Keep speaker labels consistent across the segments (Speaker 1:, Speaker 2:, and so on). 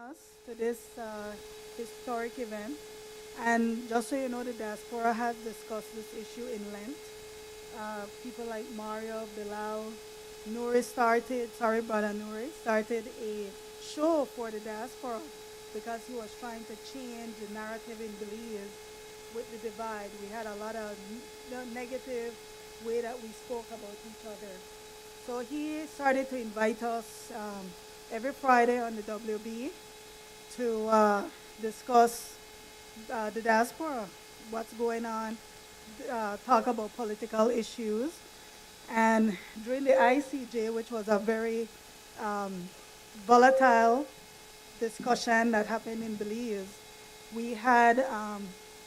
Speaker 1: us to this historic event. And just so you know, the diaspora has discussed this issue in Lent. People like Mario, Bilal, Nuri Brother Nuri, started a show for the diaspora because he was trying to change the narrative in Belize with the divide. We had a lot of negative way that we spoke about each other. So he started to invite us every Friday on the WB to discuss the diaspora, what's going on, talk about political issues. And during the ICJ, which was a very volatile discussion that happened in Belize, we had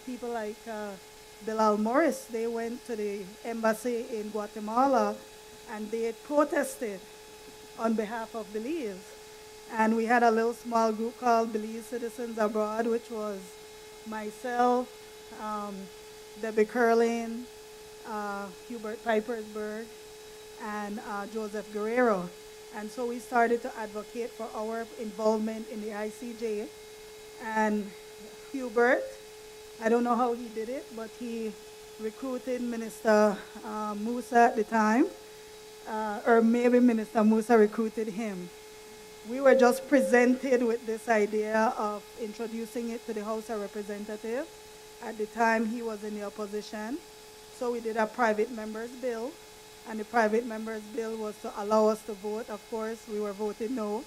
Speaker 1: people like Bilal Morris. They went to the embassy in Guatemala and they protested on behalf of Belize. And we had a little small group called Belize Citizens Abroad, which was myself, Debbie Curlin, Hubert Pipersburg, and Joseph Guerrero. And so we started to advocate for our involvement in the ICJ. And Hubert, I don't know how he did it, but he recruited Minister Musa at the time, or maybe Minister Musa recruited him. We were just presented with this idea of introducing it to the House of Representatives. At the time, he was in the opposition. So we did a private members bill, and the private members bill was to allow us to vote. Of course, we were voting no.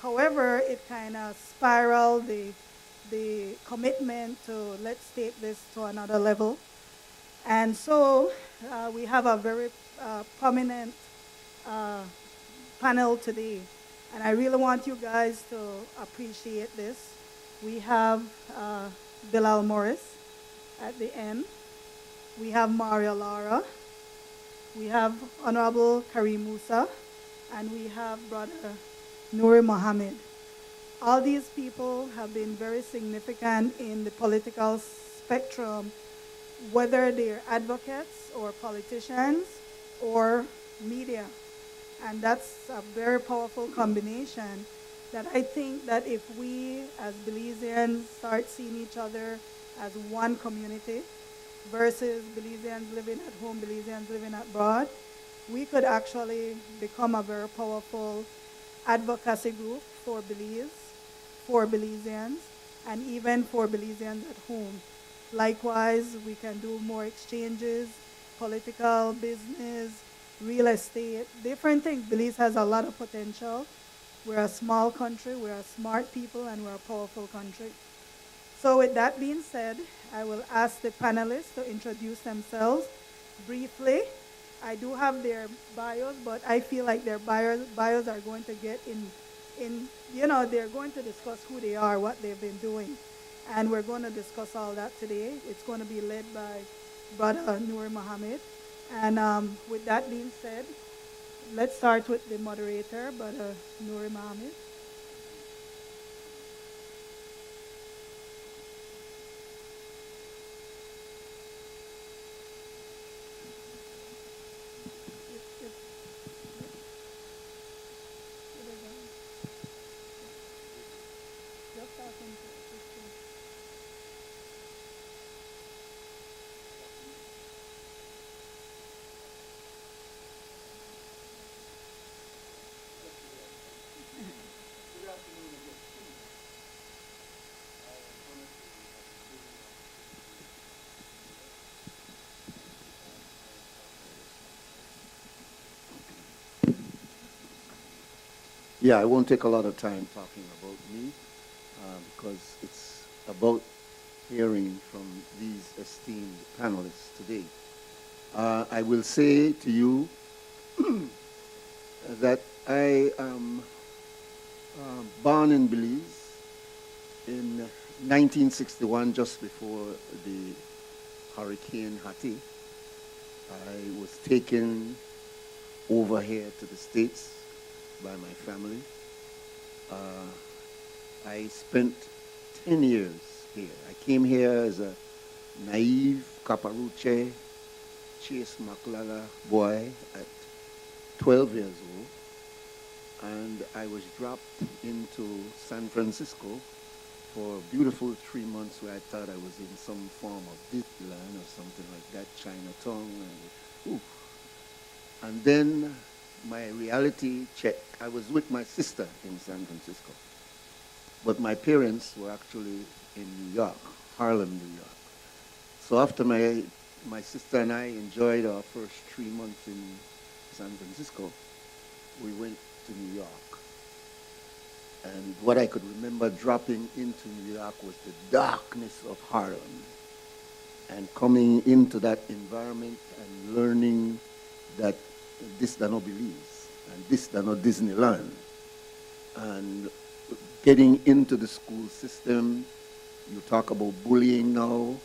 Speaker 1: However, it kind of spiraled the commitment to let's take this to another level. And so we have a very prominent panel today. And I really want you guys to appreciate this. We have Bilal Morris at the end. We have Maria Lara. We have Honorable Karim Musa. And we have Brother Nouri Mohammed. All these people have been very significant in the political spectrum, whether they're advocates or politicians or media. And that's a very powerful combination that I think that if we as Belizeans start seeing each other as one community versus Belizeans living at home, Belizeans living abroad, we could actually become a very powerful advocacy group for Belize, for Belizeans, and even for Belizeans at home. Likewise, we can do more exchanges, political, business, real estate, different things. Belize has a lot of potential. We're a small country, we're a smart people, and we're a powerful country. So with that being said, I will ask the panelists to introduce themselves briefly. I do have their bios, but I feel like their bios are going to get they're going to discuss who they are, what they've been doing. And we're going to discuss all that today. It's going to be led by Brother Nouri Mohammed. And with that being said, let's start with the moderator, Brother Nouri Mohammed.
Speaker 2: Yeah, I won't take a lot of time talking about me because it's about hearing from these esteemed panelists today. I will say to you that I am born in Belize in 1961, just before the Hurricane Hattie. I was taken over here to the States by my family. I spent 10 years here. I came here as a naive Caparuche, Chase Maklala boy at 12 years old. and I was dropped into San Francisco for a beautiful 3 months where I thought I was in some form of Disneyland or something like that, Chinatown. And then my reality check, I was with my sister in San Francisco, but my parents were actually in New York, Harlem, New York. So after my sister and I enjoyed our first 3 months in San Francisco, we went to New York. And what I could remember dropping into New York was the darkness of Harlem. And coming into that environment and learning that this da no Belize, and this da no Disneyland. And getting into the school system, you talk about bullying now.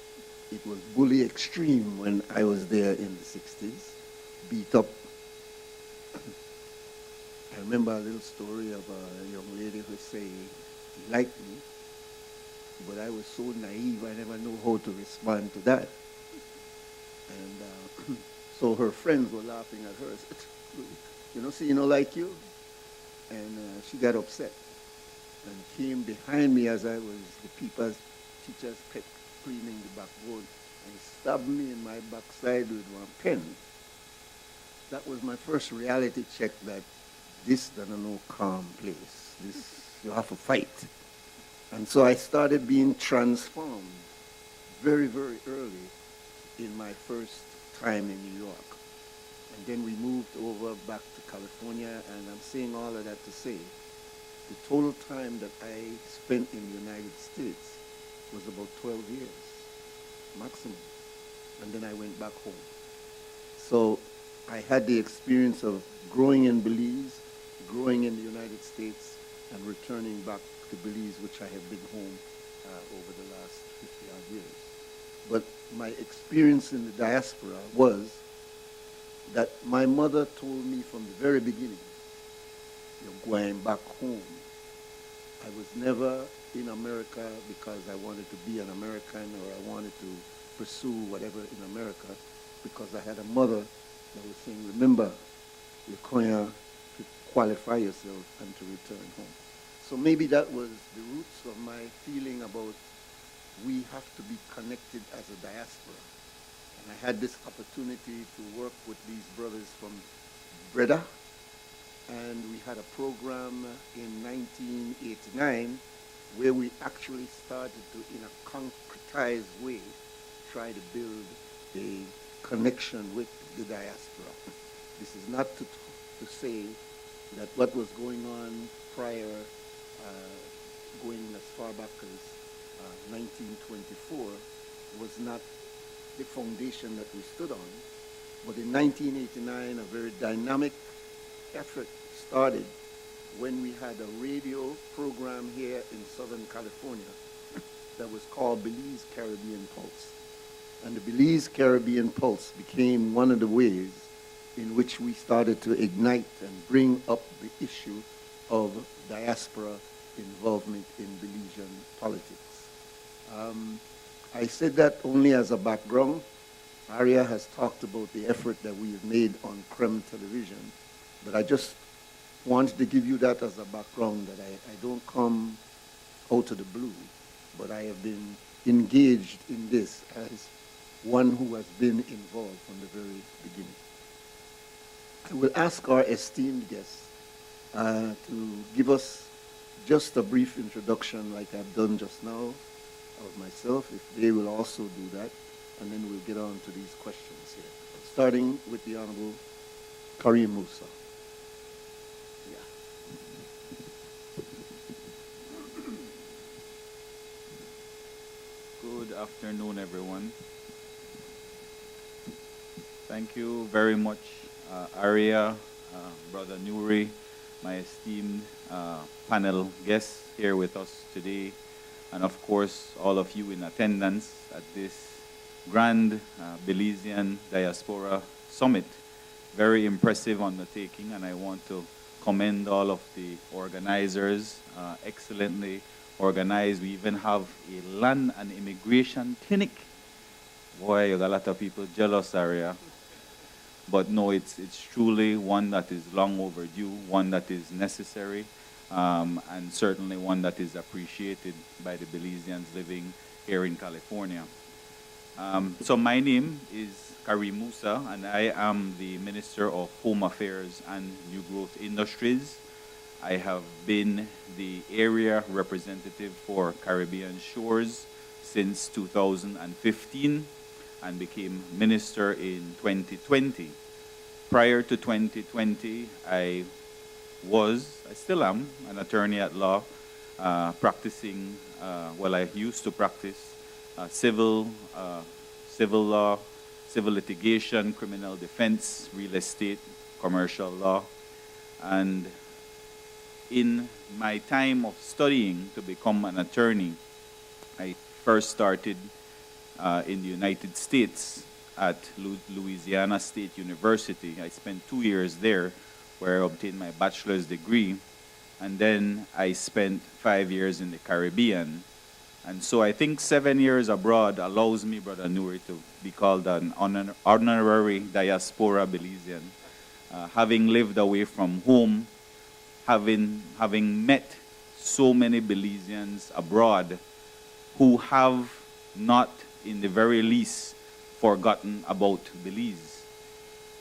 Speaker 2: It was bully extreme when I was there in the 60s, beat up. I remember a little story of a young lady who said she liked me, but I was so naive, I never knew how to respond to that. And so her friends were laughing at her. Said, you know, see, you know, like you? And she got upset and came behind me as I was, the people's teachers kept cleaning the backboard, and stabbed me in my backside with one pen. That was my first reality check that this is no calm place. This, you have to fight. And so I started being transformed very, very early in my first time in New York. And then we moved over back to California, and I'm saying all of that to say the total time that I spent in the United States was about 12 years, maximum. And then I went back home. So I had the experience of growing in Belize, growing in the United States, and returning back to Belize, which I have been home over the last 50-odd years. But my experience in the diaspora was that my mother told me from the very beginning, you're going back home. I was never in America because I wanted to be an American or I wanted to pursue whatever in America, because I had a mother that was saying, remember, you're going to qualify yourself and to return home. So maybe that was the roots of my feeling about we have to be connected as a diaspora. And I had this opportunity to work with these brothers from Breda, and we had a program in 1989 where we actually started to, in a concretized way, try to build a connection with the diaspora. This is not to say that what was going on prior, going as far back as 1924, was not the foundation that we stood on. But in 1989, a very dynamic effort started when we had a radio program here in Southern California that was called Belize Caribbean Pulse. And the Belize Caribbean Pulse became one of the ways in which we started to ignite and bring up the issue of diaspora involvement in Belizean politics. I said that only as a background. Aria has talked about the effort that we have made on Creme Television, but I just wanted to give you that as a background, that I don't come out of the blue, but I have been engaged in this as one who has been involved from the very beginning. I will ask our esteemed guests to give us just a brief introduction like I've done just now of myself, if they will also do that, and then we'll get on to these questions here. Starting with the Honorable Karim Musa.
Speaker 3: Good afternoon, everyone. Thank you very much, Aria, Brother Nuri, my esteemed panel guests here with us today, and of course, all of you in attendance at this grand Belizean Diaspora Summit. Very impressive undertaking, and I want to commend all of the organizers, excellently organized. We even have a land and immigration clinic. Boy, you got a lot of people jealous, Aria. But no, it's truly one that is long overdue, one that is necessary, and certainly one that is appreciated by the Belizeans living here in California. So my name is Karim Musa, and I am the Minister of Home Affairs and New Growth Industries. I have been the area representative for Caribbean Shores since 2015 and became minister in 2020. Prior to 2020, I still am, an attorney at law, practicing, I used to practice civil law, civil litigation, criminal defense, real estate, commercial law. And in my time of studying to become an attorney, I first started in the United States at Louisiana State University. I spent 2 years there where I obtained my bachelor's degree. And then I spent 5 years in the Caribbean. And so I think 7 years abroad allows me, Brother Nuri, to be called an honorary diaspora Belizean. Having lived away from home, having met so many Belizeans abroad who have not, in the very least, forgotten about Belize.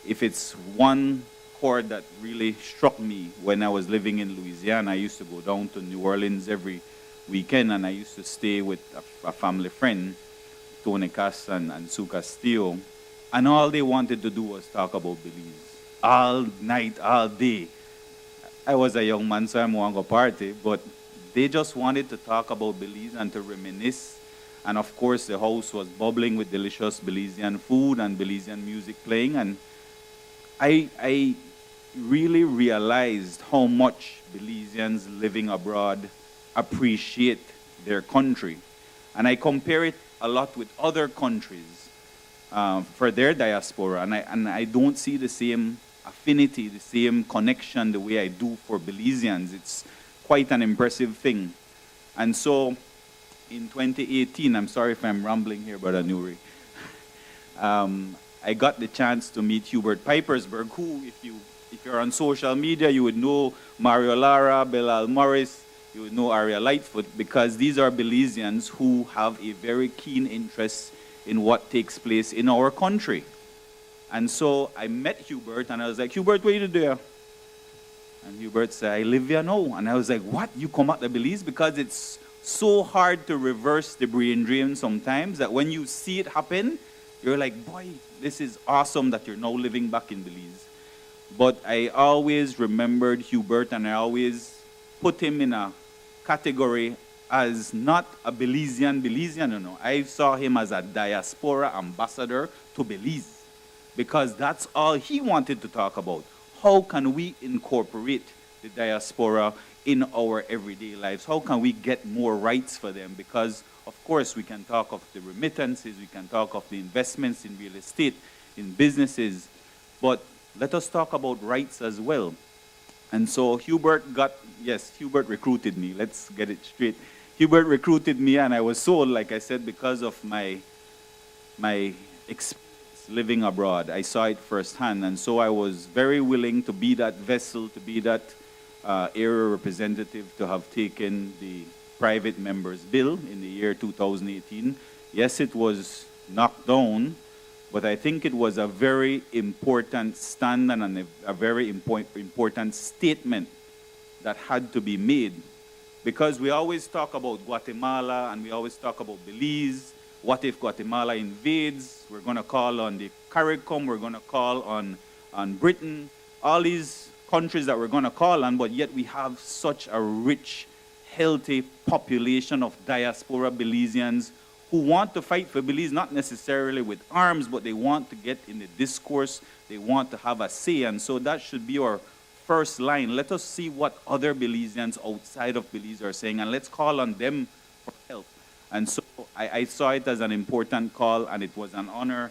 Speaker 3: If it's one chord that really struck me when I was living in Louisiana, I used to go down to New Orleans every weekend, and I used to stay with a family friend, Tony Cass and Sue Castillo, and all they wanted to do was talk about Belize. All night, all day. I was a young man, so I wanted to go party, but they just wanted to talk about Belize and to reminisce. And of course, the house was bubbling with delicious Belizean food and Belizean music playing. And I really realized how much Belizeans living abroad appreciate their country. And I compare it a lot with other countries for their diaspora. And I don't see the same affinity, the same connection the way I do for Belizeans. It's quite an impressive thing. And so in 2018, I'm sorry if I'm rambling here, Brother Nuri, I got the chance to meet Hubert Pipersberg, who, if you're on social media, you would know Mario Lara, Belal Morris, you would know Aria Lightfoot, because these are Belizeans who have a very keen interest in what takes place in our country. And so I met Hubert, and I was like, Hubert, what are you doing? And Hubert said, I live here now. And I was like, what? You come out to Belize? Because it's so hard to reverse the brain drain sometimes that when you see it happen, you're like, boy, this is awesome that you're now living back in Belize. But I always remembered Hubert, and I always put him in a category as not a Belizean, no. I saw him as a diaspora ambassador to Belize, because that's all he wanted to talk about. How can we incorporate the diaspora in our everyday lives? How can we get more rights for them? Because, of course, we can talk of the remittances, we can talk of the investments in real estate, in businesses, but let us talk about rights as well. And so Hubert recruited me. Let's get it straight. Hubert recruited me, and I was sold, like I said, because of my experience living abroad. I saw it firsthand, and so I was very willing to be that vessel, to be that area representative, to have taken the private members bill in the year 2018. Yes, it was knocked down, but I think it was a very important stand and a very important statement that had to be made. Because we always talk about Guatemala and we always talk about Belize. What if Guatemala invades? We're going to call on the CARICOM, we're going to call on Britain, all these countries that we're going to call on, but yet we have such a rich, healthy population of diaspora Belizeans who want to fight for Belize, not necessarily with arms, but they want to get in the discourse, they want to have a say, and so that should be our first line. Let us see what other Belizeans outside of Belize are saying, and let's call on them for help. And so I saw it as an important call, and it was an honor.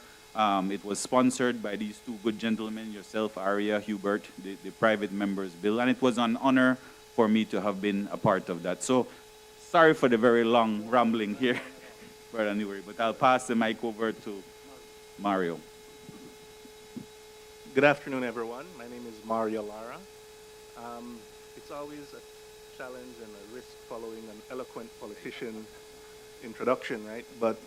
Speaker 3: It was sponsored by these two good gentlemen, yourself, Aria, Hubert, the private members bill, and it was an honor for me to have been a part of that. So sorry for the very long rambling here, Brother Nuri, but I'll pass the mic over to Mario.
Speaker 4: Good afternoon, everyone. My name is Mario Lara. It's always a challenge and a risk following an eloquent politician introduction, right? But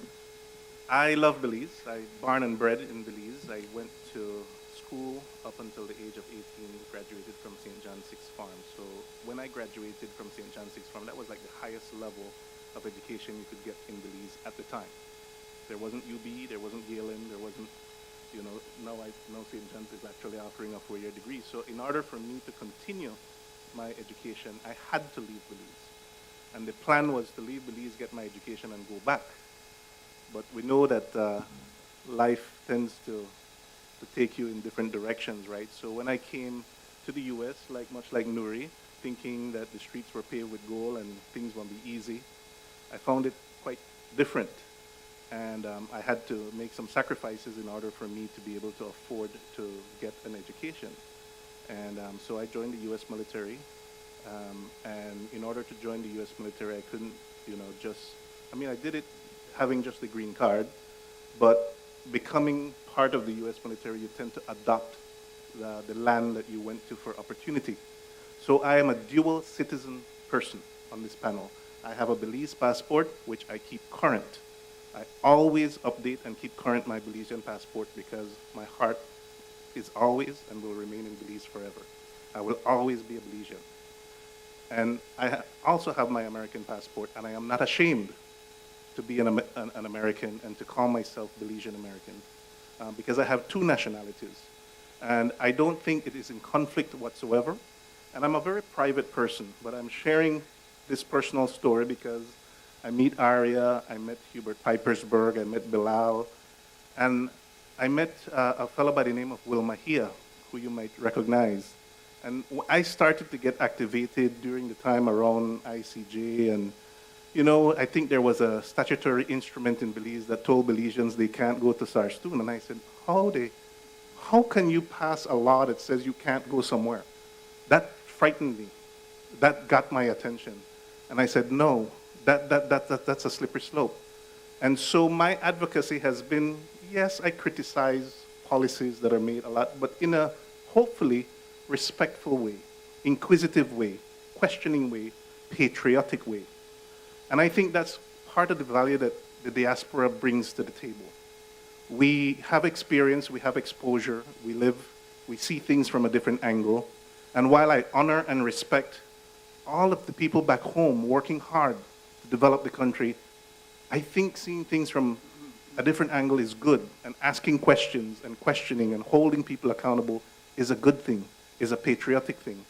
Speaker 4: I love Belize. I born and bred in Belize. I went to school up until the age of 18, graduated from St. John Sixth Farm. So when I graduated from St. John Sixth Farm, that was like the highest level of education you could get in Belize at the time. There wasn't UB, there wasn't Galen, there wasn't, now I know St. John's is actually offering a 4-year degree. So in order for me to continue my education, I had to leave Belize. And the plan was to leave Belize, get my education, and go back. But we know that life tends to take you in different directions, right? So when I came to the US, much like Nuri, thinking that the streets were paved with gold and things would be easy, I found it quite different. And I had to make some sacrifices in order for me to be able to afford to get an education. And so I joined the US military. And in order to join the US military, I couldn't, I did it having just the green card, but becoming part of the US military, you tend to adopt the land that you went to for opportunity. So I am a dual citizen person on this panel. I have a Belize passport, which I keep current. I always update and keep current my Belizean passport because my heart is always and will remain in Belize forever. I will always be a Belizean. And I also have my American passport, and I am not ashamed to be an American and to call myself Belizean American because I have 2 nationalities. And I don't think it is in conflict whatsoever. And I'm a very private person, but I'm sharing this personal story because I meet Aria, I met Hubert Pipersberg, I met Bilal, and I met a fellow by the name of Will Mahia, who you might recognize. And I started to get activated during the time around ICJ, and I think there was a statutory instrument in Belize that told Belizeans they can't go to Sarstoon, and I said, how can you pass a law that says you can't go somewhere? That frightened me. That got my attention. And I said, no, that's a slippery slope. And so my advocacy has been, yes, I criticize policies that are made a lot, but in a hopefully respectful way, inquisitive way, questioning way, patriotic way. And I think that's part of the value that the diaspora brings to the table. We have experience, we have exposure, we see things from a different angle. And while I honor and respect all of the people back home working hard to develop the country, I think seeing things from a different angle is good, and asking questions and questioning and holding people accountable is a good thing, is a patriotic thing.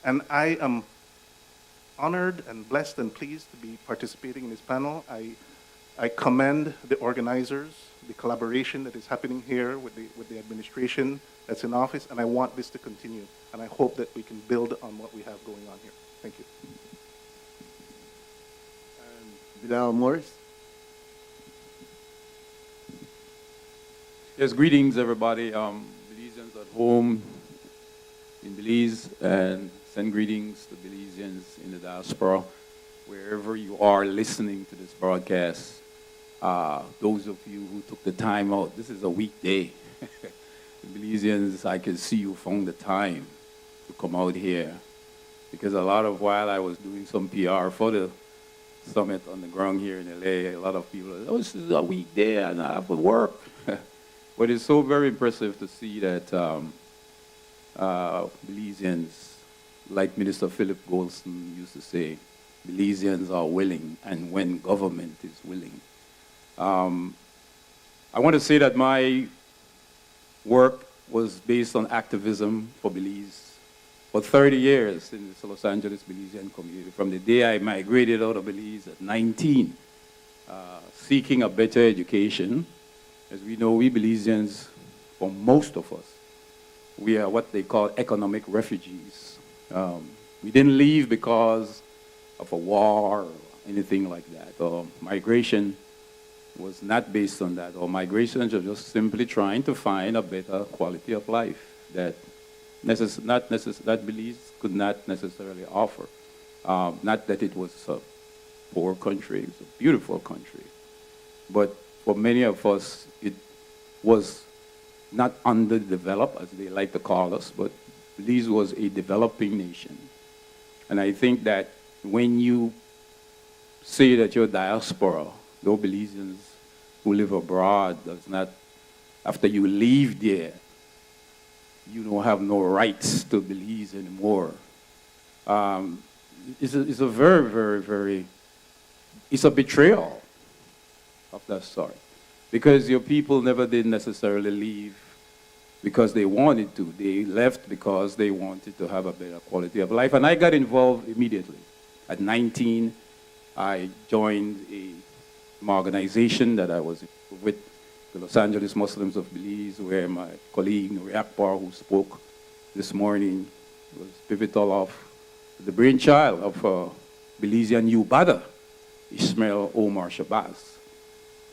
Speaker 4: And I am honored and blessed and pleased to be participating in this panel. I commend the organizers, the collaboration that is happening here with the administration that's in office, and I want this to continue. And I hope that we can build on what we have going on here. Thank you.
Speaker 2: Bilal Morris.
Speaker 5: Yes, greetings, everybody. Belizeans at home in Belize, and send greetings to Belizeans in the diaspora, wherever you are listening to this broadcast. Those of you who took the time out, this is a weekday. Belizeans, I can see you found the time to come out here, because while I was doing some PR for the summit on the ground here in LA, a lot of people, this is a weekday and I have to work. But it's so very impressive to see that Belizeans, like Minister Philip Golson used to say, Belizeans are willing, and when government is willing. I want to say that my work was based on activism for Belize for 30 years in the Los Angeles Belizean community. From the day I migrated out of Belize at 19, seeking a better education. As we know, we Belizeans, for most of us, we are what they call economic refugees. We didn't leave because of a war or anything like that. Or migration was not based on that. Or migration was just simply trying to find a better quality of life that Belize could not necessarily offer. Not that it was a poor country, it was a beautiful country. But for many of us, it was not underdeveloped, as they like to call us, but Belize was a developing nation. And I think that when you say that you're diaspora, no Belizeans who live abroad, does not, after you leave there, you don't have no rights to Belize anymore. It's a very, very, very, it's a betrayal of that sort. Because your people never did necessarily leave because they wanted to. They left because they wanted to have a better quality of life. And I got involved immediately. At 19, I joined an organization that I was with, the Los Angeles Muslims of Belize, where my colleague, Nuri Akbar, who spoke this morning, was pivotal of the brainchild of Belizean Ubada, Ismail Omar Shabazz.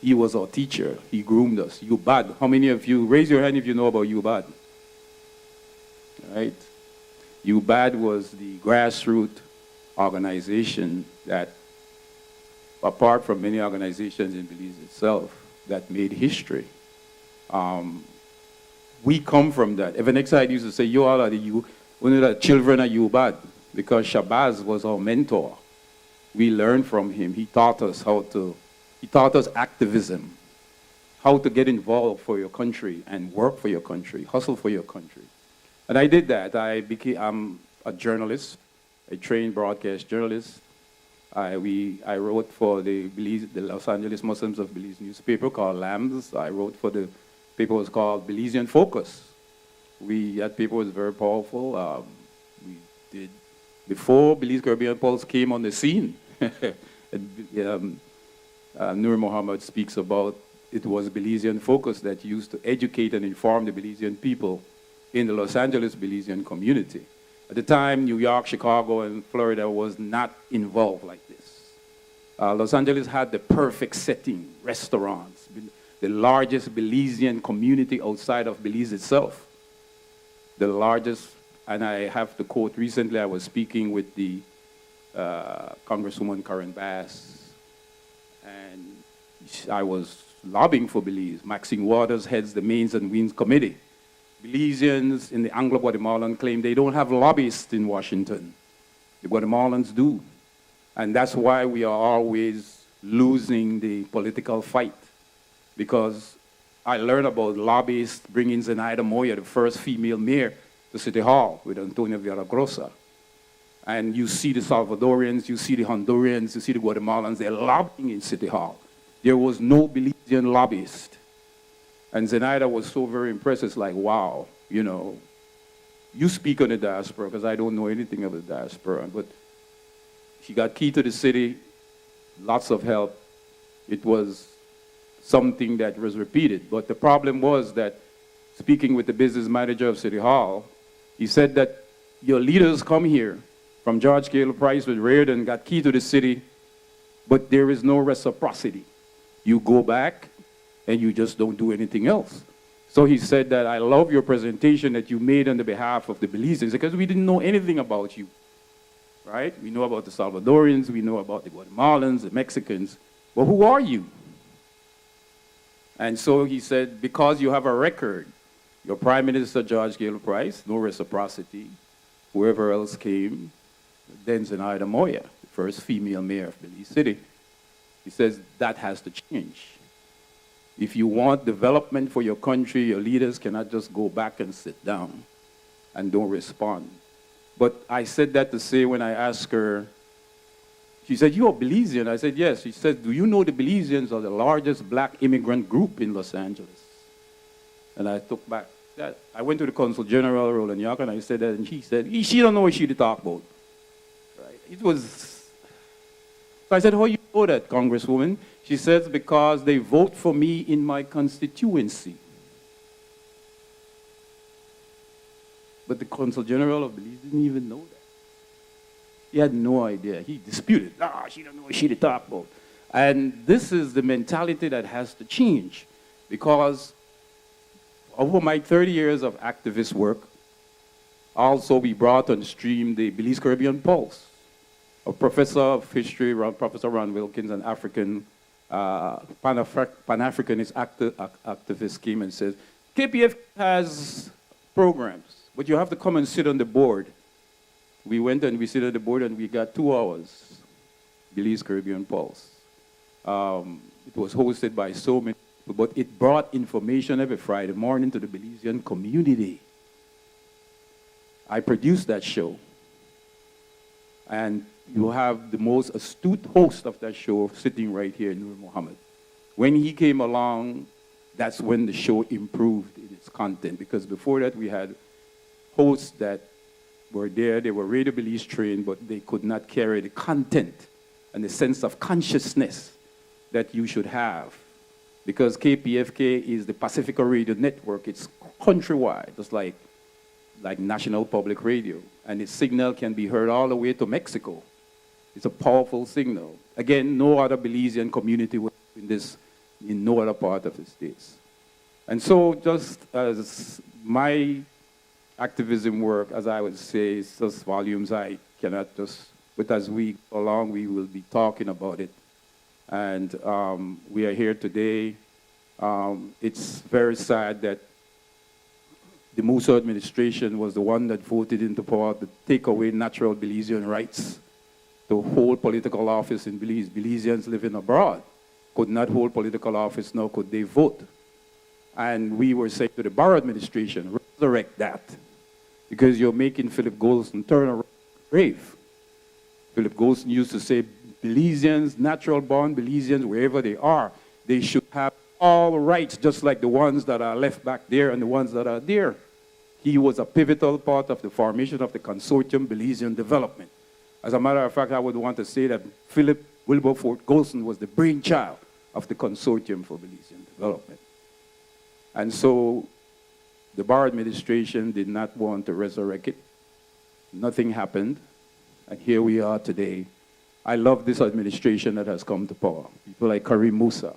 Speaker 5: He was our teacher. He groomed us. UBAD. How many of you, raise your hand if you know about UBAD. Right? UBAD was the grassroots organization that, apart from many organizations in Belize itself, that made history. We come from that. Evan Exide used to say, you all are the children of UBAD, because Shabazz was our mentor. We learned from him. He taught us he taught us activism, how to get involved for your country and work for your country, hustle for your country. And I did that. I'm a journalist, a trained broadcast journalist. I wrote for the Los Angeles Muslims of Belize newspaper called Lambs. I wrote for the paper was called Belizean Focus. That paper was very powerful. We did, before Belize Caribbean Pulse came on the scene, Nur Muhammad speaks about it was Belizean Focus that used to educate and inform the Belizean people in the Los Angeles Belizean community. At the time, New York, Chicago, and Florida was not involved like this. Los Angeles had the perfect setting, restaurants, the largest Belizean community outside of Belize itself. The largest, and I have to quote, recently I was speaking with the Congresswoman Karen Bass, and I was lobbying for Belize. Maxine Waters heads the Mains and Winds Committee. Belizeans in the Anglo-Guatemalan claim they don't have lobbyists in Washington. The Guatemalans do. And that's why we are always losing the political fight. Because I learned about lobbyists bringing Zenaida Moya, the first female mayor, to City Hall with Antonio Villagrosa. And you see the Salvadorians, you see the Hondurans, you see the Guatemalans, they're lobbying in City Hall. There was no Belizean lobbyist. And Zenaida was so very impressed. It's like, wow, you speak on the diaspora, because I don't know anything of the diaspora. But she got key to the city, lots of help. It was something that was repeated. But the problem was that, speaking with the business manager of City Hall, he said that your leaders come here from George Caleb Price with Reardon, got key to the city, but there is no reciprocity. You go back, and you just don't do anything else. So he said that, I love your presentation that you made on the behalf of the Belizeans, because we didn't know anything about you, right? We know about the Salvadorians, we know about the Guatemalans, the Mexicans, but who are you? And so he said, because you have a record, your Prime Minister, George Caleb Price, no reciprocity, whoever else came, then Zenaida Moya, the first female mayor of Belize City, he says that has to change. If you want development for your country, your leaders cannot just go back and sit down and don't respond. But I said that to say, when I asked her, she said, you're a Belizean? I said, yes. She said, do you know the Belizeans are the largest black immigrant group in Los Angeles? And I took back that. I went to the Consul General, Roland York, and I said that, and she said, she don't know what she talk about. Right? It was, so I said, how you know that, Congresswoman? She says, because they vote for me in my constituency. But the Consul General of Belize didn't even know that. He had no idea. He disputed. She don't know what she talk about. And this is the mentality that has to change. Because over my 30 years of activist work, also we brought on stream the Belize Caribbean Pulse. A professor of history, Professor Ron Wilkins, an African Pan-Africanist activist, came and said, KPF has programs, but you have to come and sit on the board. We went and we sit on the board and we got 2 hours, Belize Caribbean Pulse. It was hosted by so many people, but it brought information every Friday morning to the Belizean community. I produced that show. And you have the most astute host of that show sitting right here, Nur Muhammad. When he came along, that's when the show improved in its content, because before that we had hosts that were there, they were Radio Belize trained, but they could not carry the content and the sense of consciousness that you should have. Because KPFK is the Pacifica Radio Network, it's countrywide, just like National Public Radio, and its signal can be heard all the way to Mexico. It's a powerful signal. Again, no other Belizean community was in this, in no other part of the States. And so just as my activism work, as I would say, is just volumes I cannot just, but as we go along, we will be talking about it. And we are here today. It's very sad that the Musa administration was the one that voted into power to take away natural Belizean rights to hold political office in Belize. Belizeans living abroad could not hold political office, nor could they vote. And we were saying to the Barrow administration, resurrect that, because you're making Philip Golson turn around grave. Philip Golson used to say, Belizeans, natural-born Belizeans, wherever they are, they should have all rights, just like the ones that are left back there and the ones that are there. He was a pivotal part of the formation of the Consortium Belizean Development. As a matter of fact, I would want to say that Philip Wilberforce Golson was the brainchild of the Consortium for Belizean Development. And so the Barrow administration did not want to resurrect it. Nothing happened. And here we are today. I love this administration that has come to power. People like Karim Musa,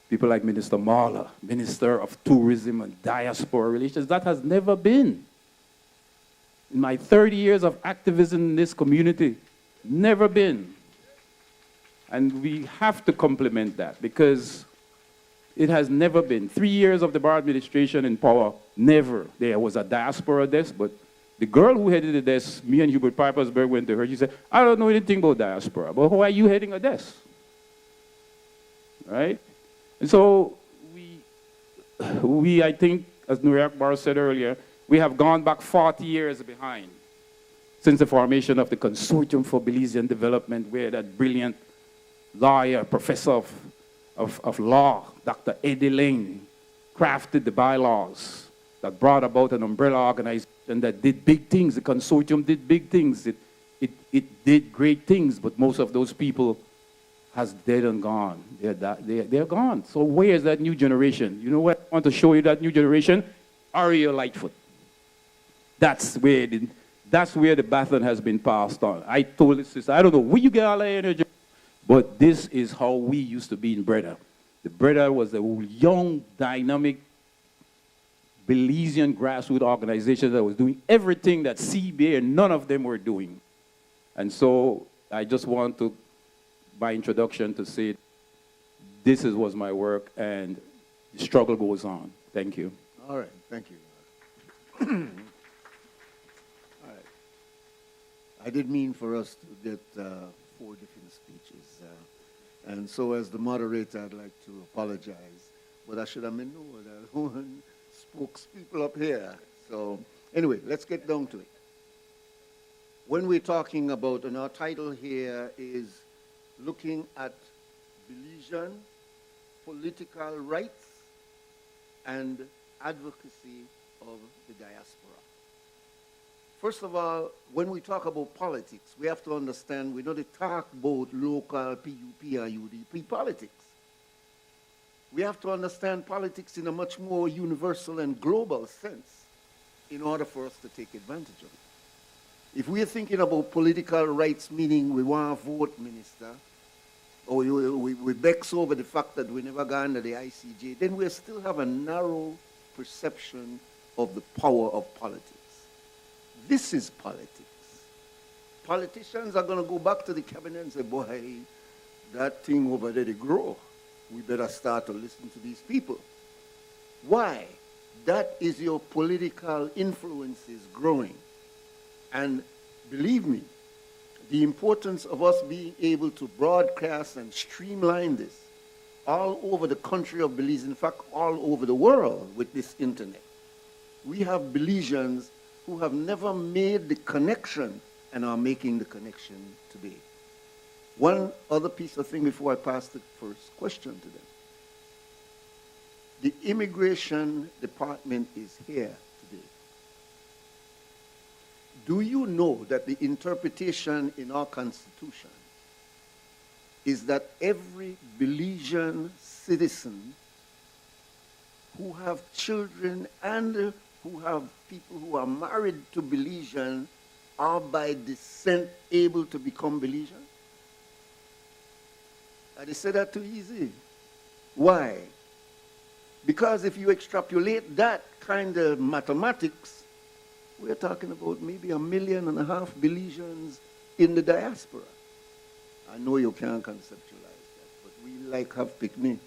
Speaker 5: people like Minister Marla, Minister of Tourism and Diaspora Relations. That has never been. In my 30 years of activism in this community, never been. And we have to compliment that, because it has never been. 3 years of the Barrow administration in power, never. There was a diaspora desk, but the girl who headed the desk, me and Hubert Pipersberg went to her, she said, I don't know anything about diaspora, but why are you heading a desk? Right? And so we I think, as Nuriak Bar said earlier, we have gone back 40 years behind since the formation of the Consortium for Belizean Development, where that brilliant lawyer, professor of law, Dr. Eddie Lane, crafted the bylaws that brought about an umbrella organization that did big things. The consortium did big things. It did great things, but most of those people has dead and gone. They're gone. So where is that new generation? You know what? I want to show you that new generation. Ariel Lightfoot. That's where the baton has been passed on. I told this sister, I don't know where you get all that energy, but this is how we used to be in Breda. The Breda was a young, dynamic, Belizean grassroots organization that was doing everything that CBA and none of them were doing. And so I just want to, by introduction, to say this was my work and the struggle goes on. Thank you.
Speaker 2: All right, thank you. All right. I did mean for us to get 4 different speeches. And so as the moderator, I'd like to apologize. But I should have been one spokespeople up here. So anyway, let's get down to it. When we're talking about, and our title here is looking at Belizean political rights and advocacy of the diaspora. First of all, when we talk about politics, we have to understand we don't talk about local PUP or UDP politics. We have to understand politics in a much more universal and global sense in order for us to take advantage of it. If we're thinking about political rights, meaning we want to vote, minister, or we vex over the fact that we never got under the ICJ, then we still have a narrow perception of the power of politics. This is politics. Politicians are going to go back to the cabinet and say, boy, that thing over there, they grow. We better start to listen to these people. Why? that is your political influences growing. And believe me, the importance of us being able to broadcast and streamline this all over the country of Belize, in fact, all over the world with this internet. We have Belizeans who have never made the connection and are making the connection today. One other piece of thing before I pass the first question to them. The immigration department is here today. Do you know that the interpretation in our Constitution is that every Belizean citizen who have children and who have people who are married to Belizean are by descent able to become Belizean? I just said that too easy. Why? Because if you extrapolate that kind of mathematics, we're talking about maybe 1.5 million Belizeans in the diaspora. I know you can't conceptualize that, but we like have picnic.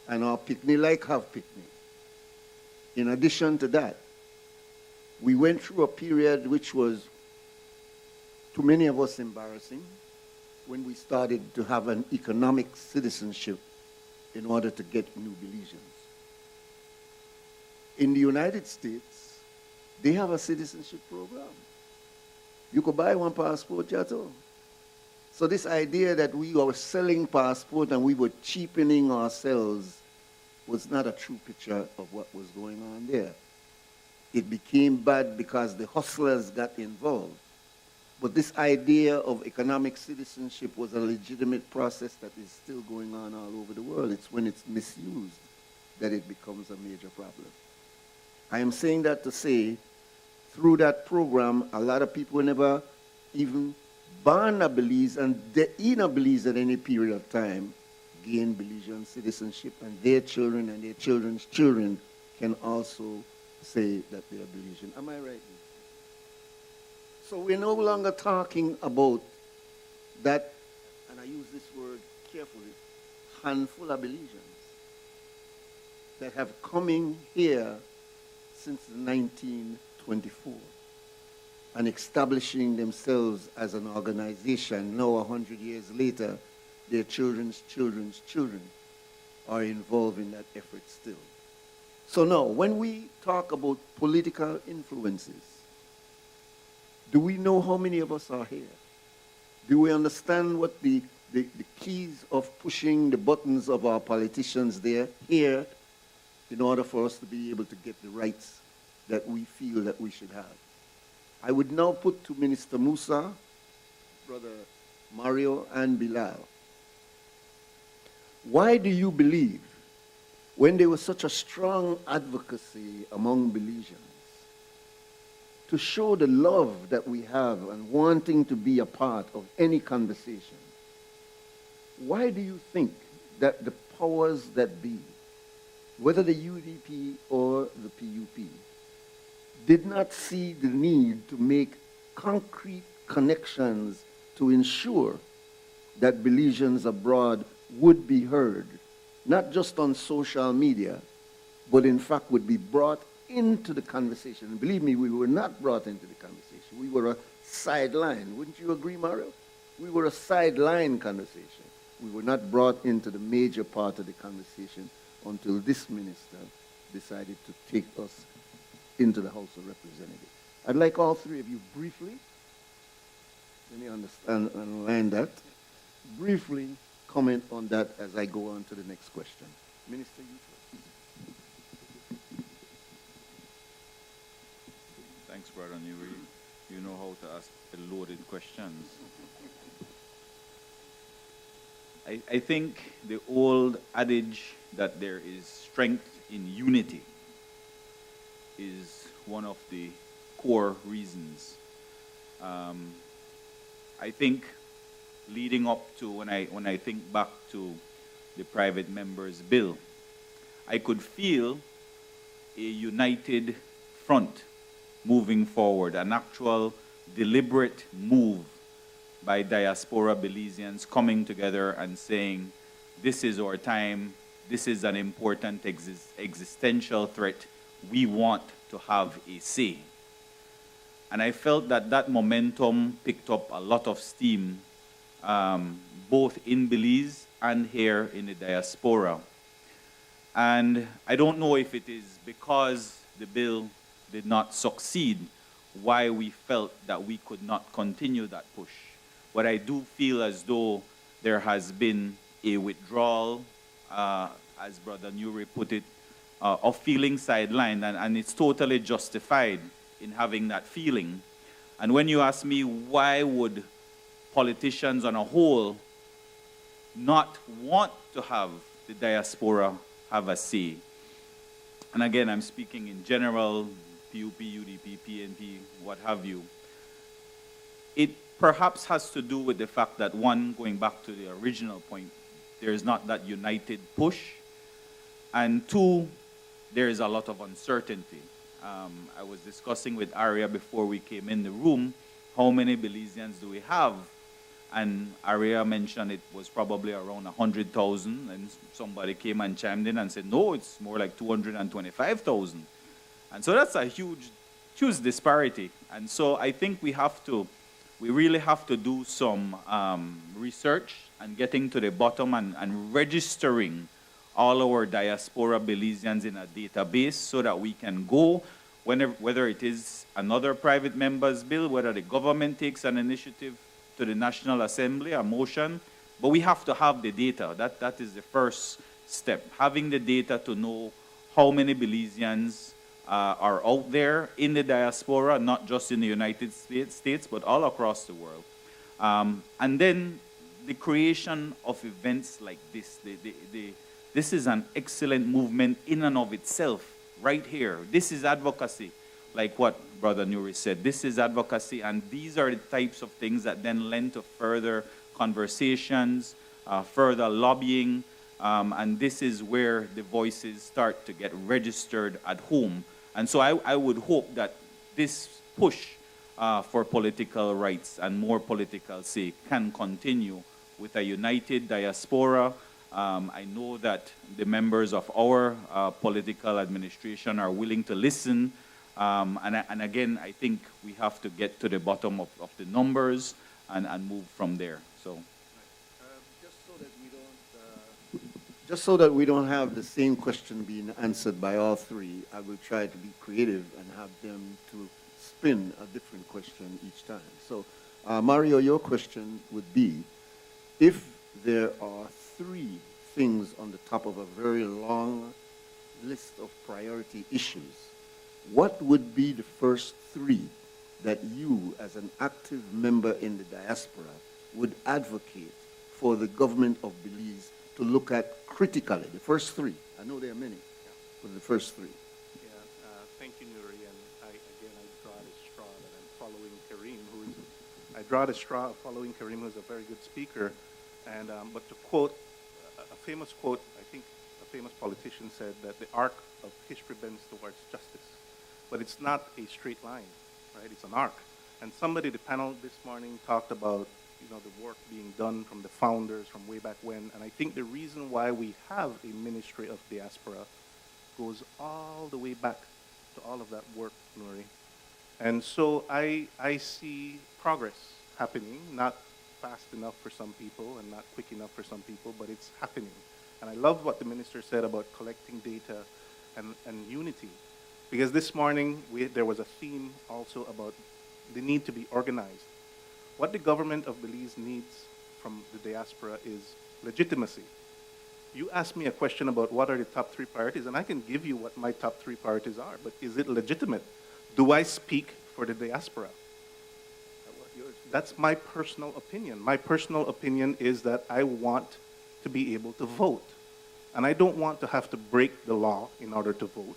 Speaker 2: And our picnic like have picnic. In addition to that, we went through a period which was, to many of us, embarrassing when we started to have an economic citizenship in order to get new Belizeans. In the United States, they have a citizenship program. You could buy one passport, Chato. So this idea that we were selling passport and we were cheapening ourselves was not a true picture of what was going on there. It became bad because the hustlers got involved. But this idea of economic citizenship was a legitimate process that is still going on all over the world. It's when it's misused that it becomes a major problem. I am saying that to say, through that program, a lot of people never even born a Belize and they in a Belize at any period of time gain Belizean citizenship, and their children and their children's children can also say that they are Belizean. Am I right? So we're no longer talking about that, and I use this word carefully, handful of Belizeans that have coming here since 1924 and establishing themselves as an organization. Now, 100 years later, their children's children's children are involved in that effort still. So now, when we talk about political influences, do we know how many of us are here? Do we understand what the keys of pushing the buttons of our politicians there here in order for us to be able to get the rights that we feel that we should have? I would now put to Minister Musa, Brother Mario, and Bilal. Why do you believe, when there was such a strong advocacy among Belizeans, to show the love that we have and wanting to be a part of any conversation, why do you think that the powers that be, whether the UDP or the PUP, did not see the need to make concrete connections to ensure that Belizeans abroad would be heard, not just on social media, but in fact would be brought into the conversation? And believe me, we were not brought into the conversation. We were a sideline. Wouldn't you agree, Mario? We were a sideline conversation. We were not brought into the major part of the conversation until this minister decided to take us into the House of Representatives. I'd like all three of you briefly, let me understand and learn that, briefly comment on that as I go on to the next question. Minister, you first.
Speaker 3: Thanks, Brother Nuri. You know how to ask the loaded questions. I think the old adage that there is strength in unity is one of the core reasons. I think leading up to when I think back to the private members bill, I could feel a united front moving forward, an actual deliberate move by diaspora Belizeans coming together and saying, this is our time, this is an important existential threat. We want to have a say. And I felt that that momentum picked up a lot of steam, both in Belize and here in the diaspora. And I don't know if it is because the bill did not succeed why we felt that we could not continue that push. But I do feel as though there has been a withdrawal, as Brother Newry put it, of feeling sidelined, and it's totally justified in having that feeling. And when you ask me why would politicians on a whole not want to have the diaspora have a say, and again, I'm speaking in general, PUP, UDP, PNP, what have you, it perhaps has to do with the fact that, one, going back to the original point, there is not that united push, and two, there is a lot of uncertainty. I was discussing with Aria before we came in the room, how many Belizeans do we have? And Aria mentioned it was probably around 100,000, and somebody came and chimed in and said, no, it's more like 225,000. And so that's a huge disparity. And so I think we really have to do some research and getting to the bottom and registering all our diaspora Belizeans in a database so that we can go, whether it is another private member's bill, whether the government takes an initiative to the National Assembly, a motion, but we have to have the data. That is the first step, having the data to know how many Belizeans are out there in the diaspora, not just in the United States, but all across the world. And then the creation of events like this. This is an excellent movement in and of itself, right here. This is advocacy, like what Brother Newry said. This is advocacy, and these are the types of things that then lend to further conversations, further lobbying, and this is where the voices start to get registered at home. And so I would hope that this push for political rights and more political say can continue with a united diaspora. I know that the members of our political administration are willing to listen. And again, I think we have to get to the bottom of the numbers and move from there. So,
Speaker 2: just so that we don't have the same question being answered by all three, I will try to be creative and have them to spin a different question each time. So, Mario, your question would be, if there are three things on the top of a very long list of priority issues, what would be the first three that you, as an active member in the diaspora, would advocate for the government of Belize to look at critically? The first three. I know there are many, but the first three.
Speaker 4: Yeah, thank you, Nuri. And I draw the straw that I'm following Kareem, who's a very good speaker. And but to quote a famous quote, I think a famous politician said that the arc of history bends towards justice. But it's not a straight line, right? It's an arc. And somebody, the panel this morning, talked about, the work being done from the founders from way back when. And I think the reason why we have a Ministry of Diaspora goes all the way back to all of that work, Nuri. And so I see progress happening, not fast enough for some people and not quick enough for some people, but it's happening. And I love what the minister said about collecting data and unity. Because this morning, there was a theme also about the need to be organized. What the government of Belize needs from the diaspora is legitimacy. You asked me a question about what are the top three priorities, and I can give you what my top three priorities are, but is it legitimate? Do I speak for the diaspora? That's my personal opinion. My personal opinion is that I want to be able to vote. And I don't want to have to break the law in order to vote.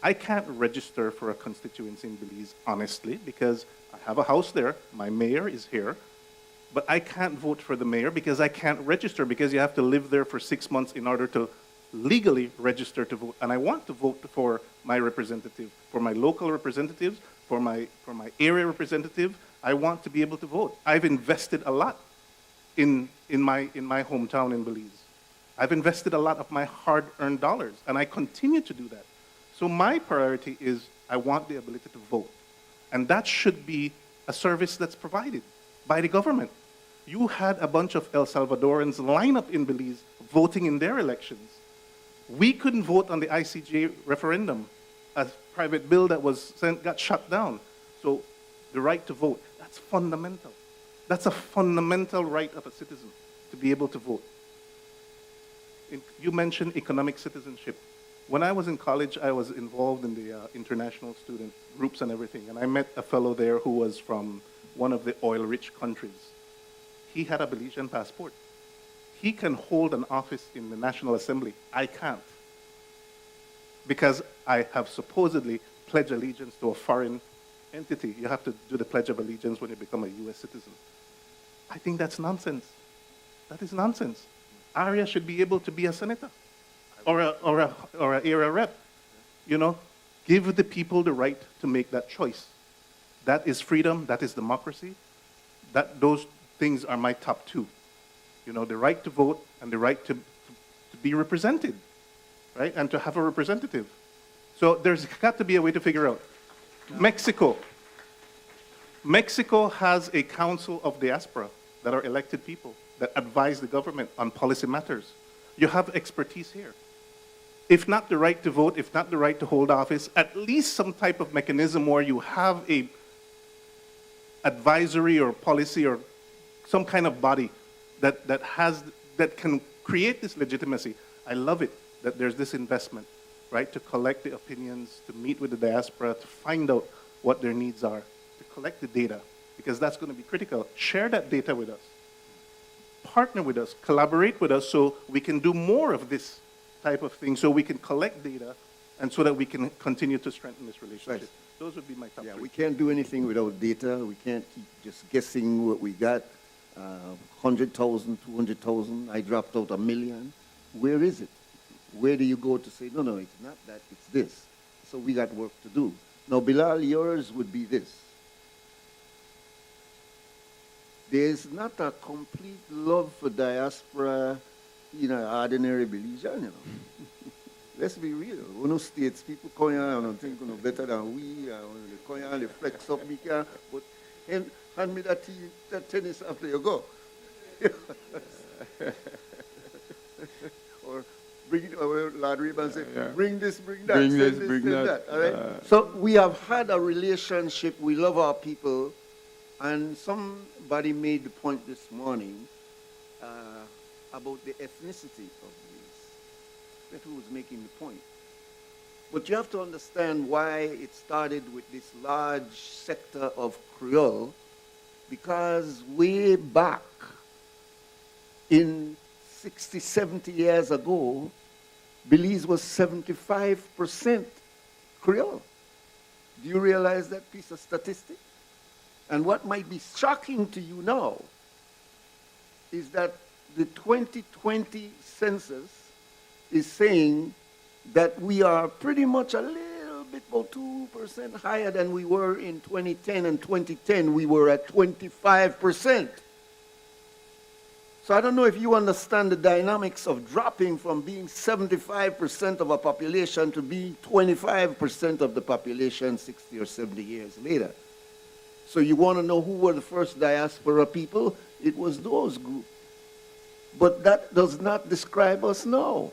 Speaker 4: I can't register for a constituency in Belize, honestly, because I have a house there, my mayor is here, but I can't vote for the mayor because I can't register, because you have to live there for 6 months in order to legally register to vote. And I want to vote for my representative, for my local representatives, for my area representative. I want to be able to vote. I've invested a lot in my hometown in Belize. I've invested a lot of my hard-earned dollars, and I continue to do that. So my priority is I want the ability to vote. And that should be a service that's provided by the government. You had a bunch of El Salvadorans line up in Belize voting in their elections. We couldn't vote on the ICJ referendum. A private bill that was sent got shut down. So the right to vote, that's fundamental. That's a fundamental right of a citizen to be able to vote. You mentioned economic citizenship. When I was in college, I was involved in the international student groups and everything, and I met a fellow there who was from one of the oil-rich countries. He had a Belizean passport. He can hold an office in the National Assembly. I can't, because I have supposedly pledged allegiance to a foreign entity. You have to do the Pledge of Allegiance when you become a U.S. citizen. I think that's nonsense. That is nonsense. Arya should be able to be a senator or a area rep. You know, give the people the right to make that choice. That is freedom. That is democracy. Those things are my top two. You know, the right to vote and the right to be represented, right? And to have a representative. So there's got to be a way to figure out. Mexico. Mexico has a council of diaspora that are elected people that advise the government on policy matters. You have expertise here. If not the right to vote, if not the right to hold office, at least some type of mechanism where you have a advisory or policy or some kind of body that can create this legitimacy. I love it that there's this investment, right, to collect the opinions, to meet with the diaspora, to find out what their needs are, to collect the data, because that's going to be critical. Share that data with us. Partner with us, collaborate with us so we can do more of this type of thing, so we can collect data and so that we can continue to strengthen this relationship. Right. Those would be my top three.
Speaker 2: We can't do anything without data. We can't keep just guessing what we got. 100,000, 200,000, I dropped out 1 million. Where is it? Where do you go to say, no, it's not that, it's this. So we got work to do. Now, Bilal, yours would be this. There's not a complete love for diaspora in an ordinary Belizean, you know. Let's be real. We know states, people come here and think better than we, they come here and they flex up, but hand me that tennis after you go. Or bring it over, Lord Rayban say, bring this, bring that, bring this, bring that. All right? So we have had a relationship, we love our people, and somebody made the point this morning about the ethnicity of Belize. That's who was making the point. But you have to understand why it started with this large sector of Creole, because way back in 60, 70 years ago, Belize was 75% Creole. Do you realize that piece of statistic? And what might be shocking to you now is that the 2020 census is saying that we are pretty much a little bit about 2% higher than we were in 2010. And 2010, we were at 25%. So I don't know if you understand the dynamics of dropping from being 75% of a population to being 25% of the population 60 or 70 years later. So you want to know who were the first diaspora people? It was those groups. But that does not describe us now.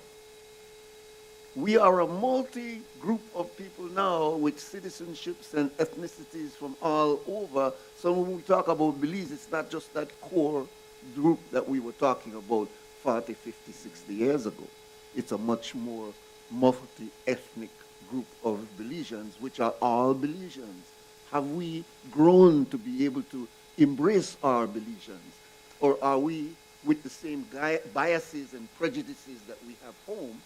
Speaker 2: We are a multi-group of people now with citizenships and ethnicities from all over. So when we talk about Belize, it's not just that core group that we were talking about 40, 50, 60 years ago. It's a much more multi-ethnic group of Belizeans, which are all Belizeans. Have we grown to be able to embrace our Belizeans? Or are we with the same biases and prejudices that we have home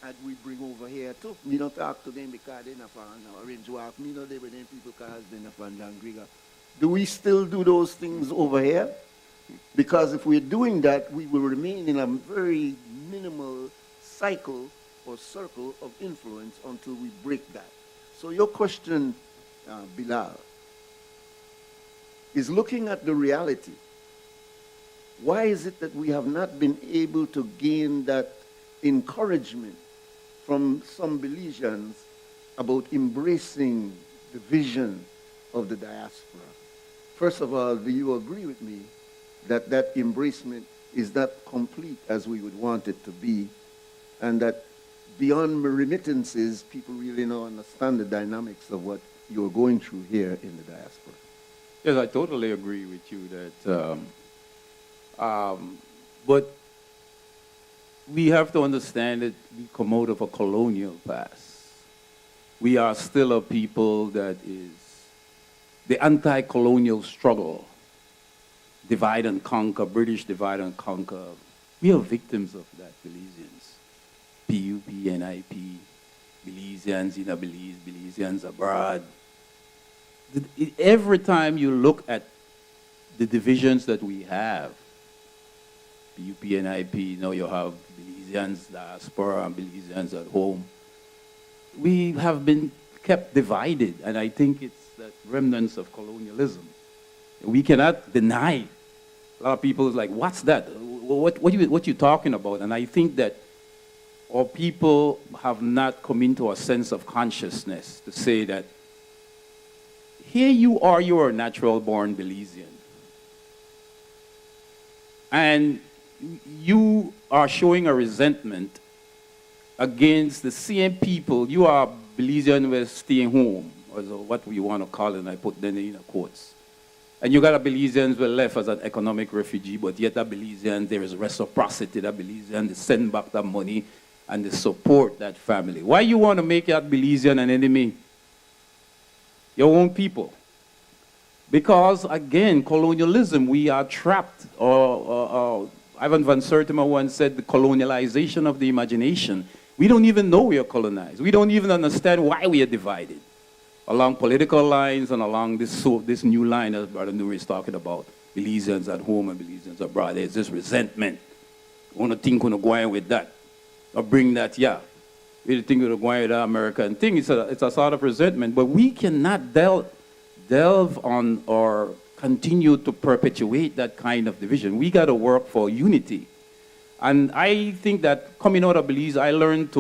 Speaker 2: and we bring over here too? Me not talk to them because they're not from Orange Walk. Me not they with them people because they're not from Dangriga. Do we still do those things over here? Because if we're doing that, we will remain in a very minimal cycle or circle of influence until we break that. So your question, Bilal, is looking at the reality. Why is it that we have not been able to gain that encouragement from some Belizeans about embracing the vision of the diaspora. First of all, do you agree with me that that embracement is not complete as we would want it to be, and that beyond remittances, people really don't understand the dynamics of what you're going through here in the diaspora?
Speaker 5: Yes, I totally agree with you that, but we have to understand that we come out of a colonial past. We are still a people that is the anti-colonial struggle, divide and conquer, British divide and conquer. We are victims of that, Belizeans. PUP, NIP, Belizeans in a Belize, Belizeans abroad. Every time you look at the divisions that we have, PUP, NIP, now you have Belizeans, diaspora, and Belizeans at home. We have been kept divided, and I think it's that remnants of colonialism. We cannot deny. A lot of people is like, what's that? What you talking about? And I think that our people have not come into a sense of consciousness to say that here you're a natural-born Belizean. And you are showing a resentment against the same people. You are Belizean with staying home, or what we want to call it, and I put them in quotes. And you got a Belizeans were left as an economic refugee, but yet a Belizean, there is reciprocity, that Belizean, they send back that money and they support that family. Why you want to make that Belizean an enemy? Your own people. Because, again, colonialism, we are trapped. Ivan van Sertima once said the colonialization of the imagination. We don't even know we are colonized. We don't even understand why we are divided along political lines and along this new line that Brother Nuri is talking about. Belizeans at home and Belizeans abroad. There's this resentment. We want to think we're going with that. Or bring that, yeah. We think we're going with that American thing. It's a sort of resentment. But we cannot delve on or continue to perpetuate that kind of division. We got to work for unity. And I think that coming out of Belize, I learned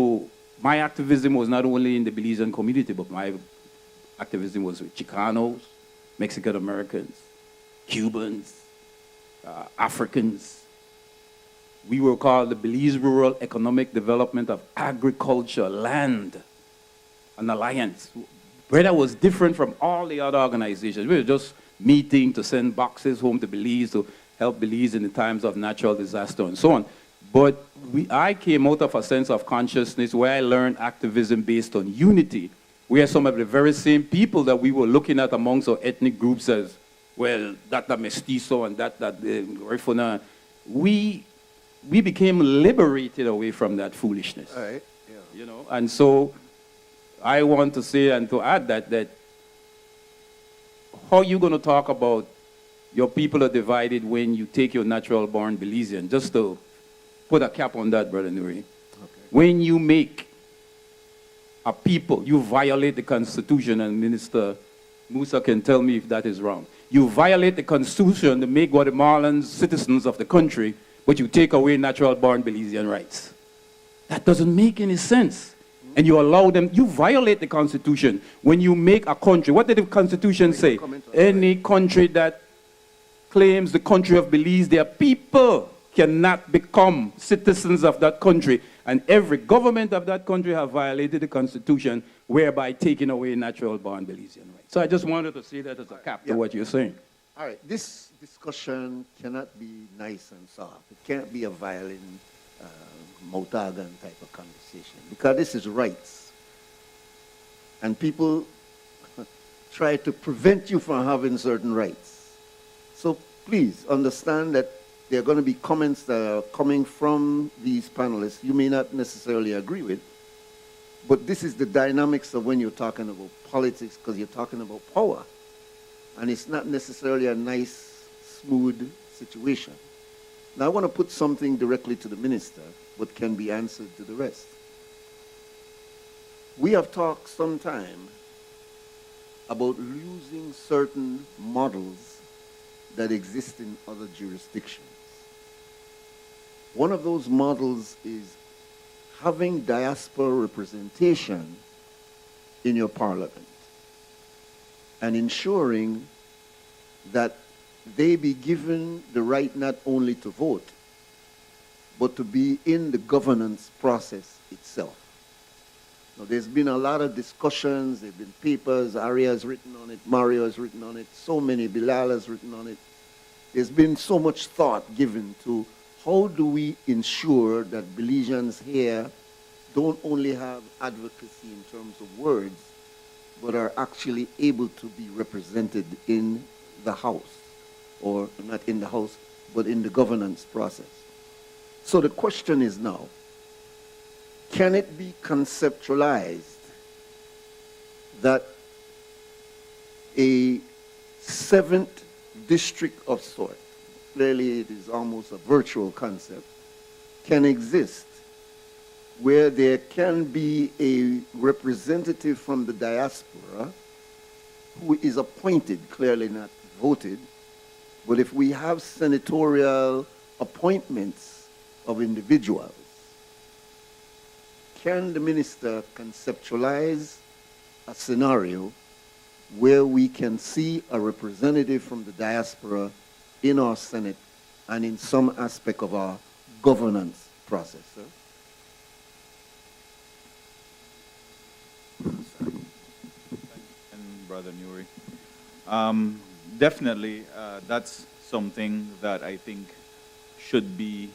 Speaker 5: my activism was not only in the Belizean community, but my activism was with Chicanos, Mexican Americans, Cubans, Africans. We were called the Belize Rural Economic Development of Agriculture, Land, an alliance. Brother was different from all the other organizations. We were just meeting to send boxes home to Belize to help Belize in the times of natural disaster and so on. But I came out of a sense of consciousness where I learned activism based on unity, where some of the very same people that we were looking at amongst our ethnic groups as, well, that mestizo and that refuna, we became liberated away from that foolishness.
Speaker 2: All right. Yeah.
Speaker 5: You know, and so I want to say and to add that how are you going to talk about your people are divided when you take your natural-born Belizean? Just to put a cap on that, Brother Nuri. Okay. When you make a people, you violate the Constitution, and Minister Musa can tell me if that is wrong. You violate the Constitution to make Guatemalans citizens of the country, but you take away natural-born Belizean rights. That doesn't make any sense. And you allow them, you violate the Constitution when you make a country. What did the Constitution say? Any country that claims the country of Belize, their people cannot become citizens of that country. And every government of that country have violated the Constitution, whereby taking away natural-born Belizean rights. So I just wanted to say that as a cap to what you're saying.
Speaker 2: All right, this discussion cannot be nice and soft. It can't be a violent, Motagan type of conversation, because this is rights. And people try to prevent you from having certain rights. So please understand that there are going to be comments that are coming from these panelists you may not necessarily agree with, but this is the dynamics of when you're talking about politics, because you're talking about power. And it's not necessarily a nice, smooth situation. Now I want to put something directly to the minister, but can be answered to the rest. We have talked sometime about losing certain models that exist in other jurisdictions. One of those models is having diaspora representation in your parliament and ensuring that they be given the right not only to vote, but to be in the governance process itself. Now, there's been a lot of discussions, there have been papers, Aria has written on it, Mario has written on it, so many, Bilal has written on it. There's been so much thought given to how do we ensure that Belizeans here don't only have advocacy in terms of words, but are actually able to be represented in the House, or not in the House, but in the governance process. So the question is now, can it be conceptualized that a seventh district of sort, clearly it is almost a virtual concept, can exist where there can be a representative from the diaspora who is appointed, clearly not voted, but if we have senatorial appointments of individuals, can the minister conceptualize a scenario where we can see a representative from the diaspora in our Senate and in some aspect of our governance process, sir?
Speaker 3: And Brother Nuri. Definitely, that's something that I think should be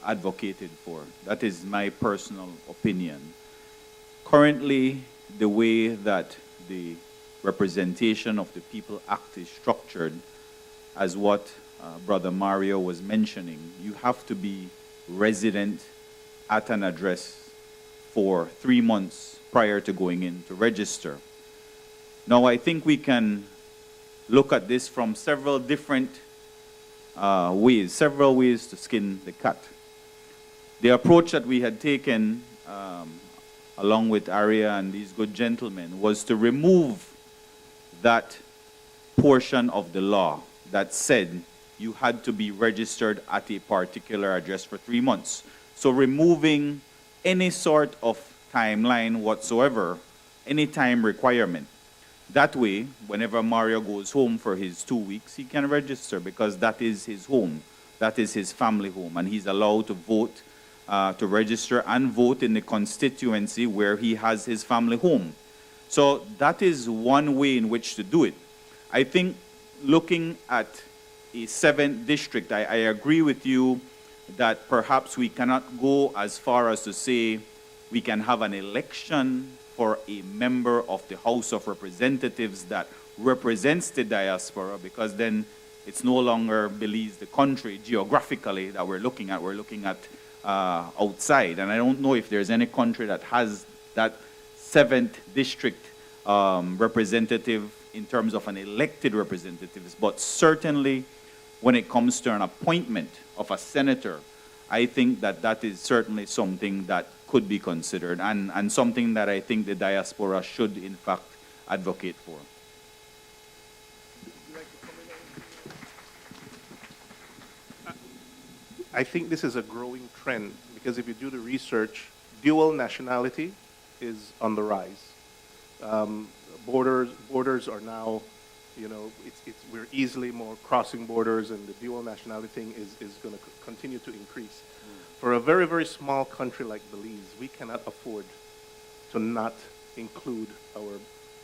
Speaker 3: advocated for. That is my personal opinion. Currently, the way that the representation of the People Act is structured, as what Brother Mario was mentioning, you have to be resident at an address for 3 months prior to going in to register. Now, I think we can look at this from several different several ways to skin the cat. The approach that we had taken, along with Aria and these good gentlemen, was to remove that portion of the law that said you had to be registered at a particular address for 3 months. So removing any sort of timeline whatsoever, any time requirement. That way, whenever Mario goes home for his 2 weeks, he can register because that is his home. That is his family home. And he's allowed to vote, to register and vote in the constituency where he has his family home. So that is one way in which to do it. I think looking at a 7th district, I agree with you that perhaps we cannot go as far as to say we can have an election for a member of the House of Representatives that represents the diaspora, because then it's no longer Belize, the country, geographically, that we're looking at. We're looking at outside. And I don't know if there's any country that has that 7th district representative in terms of an elected representatives. But certainly, when it comes to an appointment of a senator, I think that that is certainly something that could be considered and something that I think the diaspora should, in fact, advocate for.
Speaker 4: I think this is a growing trend because if you do the research, dual nationality is on the rise. Borders are now, you know, we're easily more crossing borders, and the dual nationality thing is going to continue to increase. For a very, very small country like Belize, we cannot afford to not include our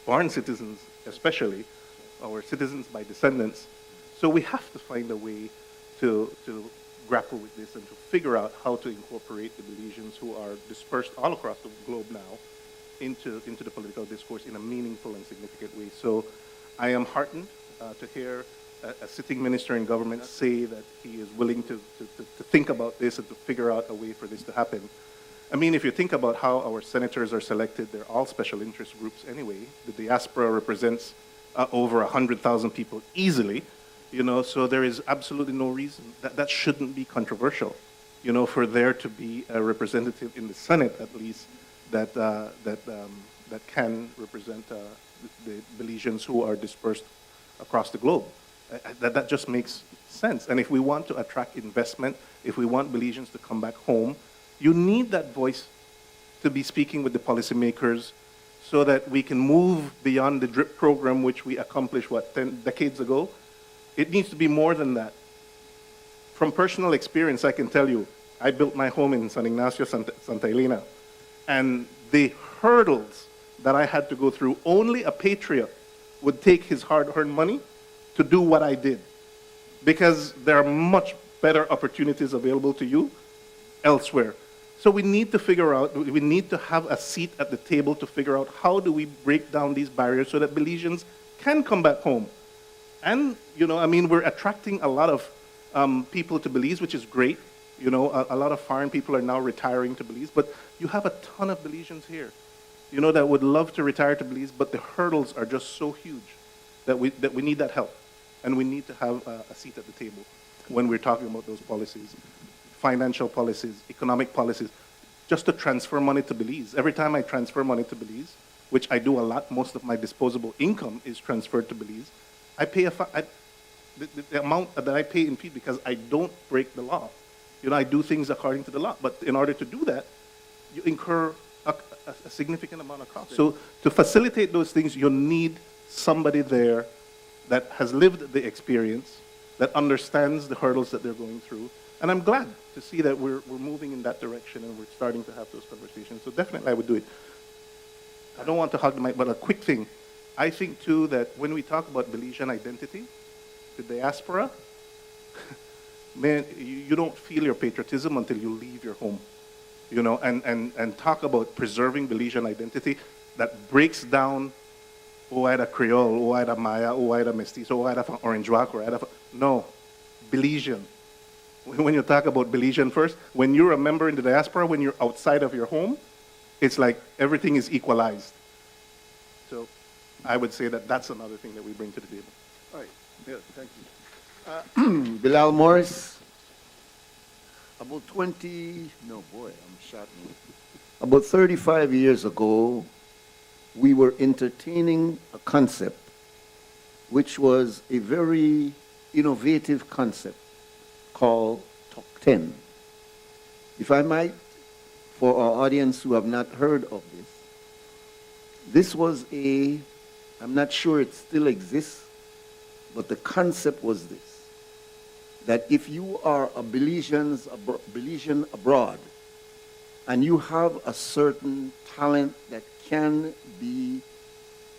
Speaker 4: foreign citizens, especially our citizens by descendants. So we have to find a way to grapple with this and to figure out how to incorporate the Belizeans who are dispersed all across the globe now into the political discourse in a meaningful and significant way. So I am heartened to hear a sitting minister in government say that he is willing to think about this and to figure out a way for this to happen. I mean, if you think about how our senators are selected, they're all special interest groups anyway. The diaspora represents over 100,000 people easily, you know, so there is absolutely no reason that shouldn't be controversial, you know, for there to be a representative in the Senate, at least, that can represent the Belizeans who are dispersed across the globe. That just makes sense. And if we want to attract investment, if we want Belizeans to come back home, You need that voice to be speaking with the policymakers so that we can move beyond the DRIP program, which we accomplished, 10 decades ago. It needs to be more than that. From personal experience, I can tell you, I built my home in San Ignacio, Santa Elena, and the hurdles that I had to go through, only a patriot would take his hard-earned money to do what I did, because there are much better opportunities available to you elsewhere. So we need to figure out, we need to have a seat at the table to figure out how do we break down these barriers so that Belizeans can come back home. And, we're attracting a lot of people to Belize, which is great. A lot of foreign people are now retiring to Belize, but you have a ton of Belizeans here, that would love to retire to Belize, but the hurdles are just so huge that we need that help. And we need to have a seat at the table when we're talking about those policies, financial policies, economic policies, just to transfer money to Belize. Every time I transfer money to Belize, which I do a lot, most of my disposable income is transferred to Belize, I pay the amount that I pay in fee because I don't break the law. I do things according to the law, but in order to do that, you incur a significant amount of cost. So to facilitate those things, you need somebody there that has lived the experience, that understands the hurdles that they're going through. And I'm glad to see that we're moving in that direction and we're starting to have those conversations. So definitely I would do it. I don't want to hog the mic, but a quick thing. I think too that when we talk about Belizean identity, the diaspora, man, you don't feel your patriotism until you leave your home. And talk about preserving Belizean identity that breaks down Oida Creole, Oida Maya, Oida Mestizo, Oida from Orange Rock, no, Belizean. When you talk about Belizean first, when you're a member in the diaspora, when you're outside of your home, it's like everything is equalized. So I would say that that's another thing that we bring to the table.
Speaker 2: All right. Yeah, thank you. Bilal Morris, about 35 years ago, we were entertaining a concept which was a very innovative concept called Top 10. If I might, for our audience who have not heard of this was I'm not sure it still exists, but the concept was this, that if you are a Belizean abroad and you have a certain talent that can be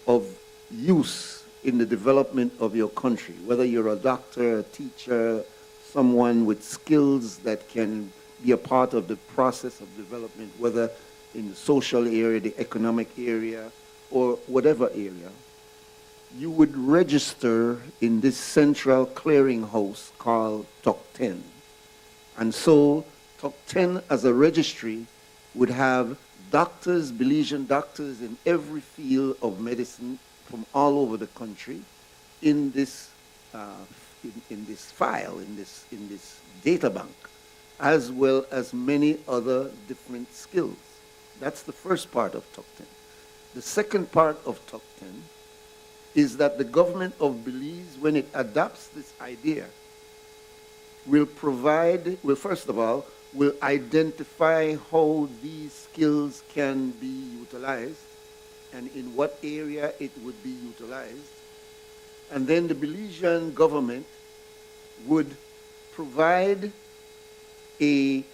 Speaker 2: of use in the development of your country, whether you're a doctor, a teacher, someone with skills that can be a part of the process of development, whether in the social area, the economic area, or whatever area, you would register in this central clearinghouse called Top 10. And so Top 10 as a registry would have doctors, Belizean doctors in every field of medicine from all over the country in this in this file, in this data bank, as well as many other different skills. That's the first part of Top 10. The second part of Top 10 is that the government of Belize, when it adopts this idea, will first of all, will identify how these skills can be utilized and in what area it would be utilized. And then the Belizean government would provide a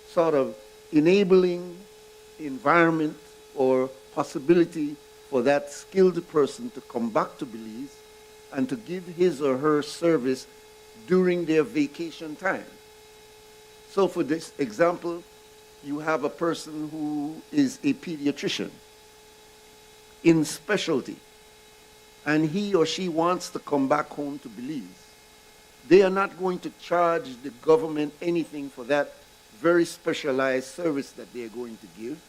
Speaker 2: sort of enabling environment or possibility for that skilled person to come back to Belize and to give his or her service during their vacation time. So for this example, you have a person who is a pediatrician in specialty, and he or she wants to come back home to Belize. They are not going to charge the government anything for that very specialized service that they are going to give.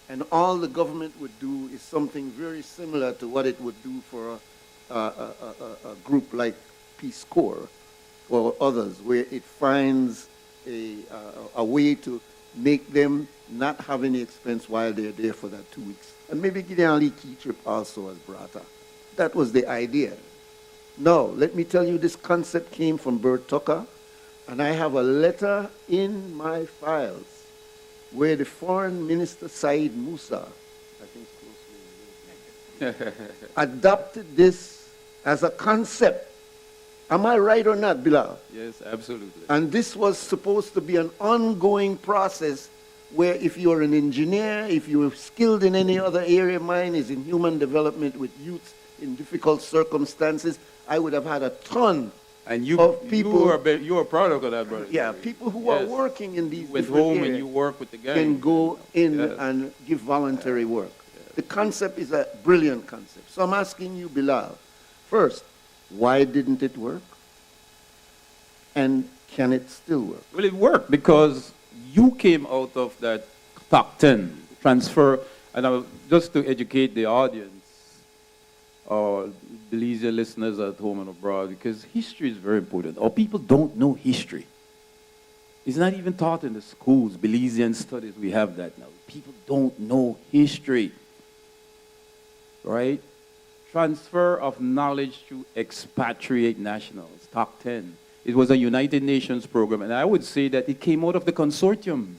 Speaker 2: And all the government would do is something very similar to what it would do for a group like Peace Corps or others, where it finds a way to make them not have any expense while they're there for that 2 weeks. And maybe Gideon Lee Key trip also as Brata. That was the idea. Now, let me tell you, this concept came from Bert Tucker, and I have a letter in my files where the foreign minister Said Musa, I think it's close to adopted this as a concept. Am I right or not, Bilal?
Speaker 5: Yes, absolutely.
Speaker 2: And this was supposed to be an ongoing process where if you're an engineer, if you're skilled in any other area, mine is in human development with youth in difficult circumstances, I would have had a ton
Speaker 5: And
Speaker 2: of people.
Speaker 5: you are a product of that, brother.
Speaker 2: Yeah, people who are working in these
Speaker 5: with
Speaker 2: different
Speaker 5: whom
Speaker 2: areas
Speaker 5: and you work with the gang.
Speaker 2: can go in
Speaker 5: Yes.
Speaker 2: and give voluntary work. The concept is a brilliant concept. So I'm asking you, Bilal, first, why didn't it work? And can it still work?
Speaker 5: Well, it worked because you came out of that top 10 transfer, and just to educate the audience, or Belizean listeners at home and abroad, because history is very important. Or people don't know history. It's not even taught in the schools, Belizean studies, we have that now. People don't know history, right? Transfer of knowledge to expatriate nationals, top 10. It was a United Nations program, and I would say that it came out of the consortium.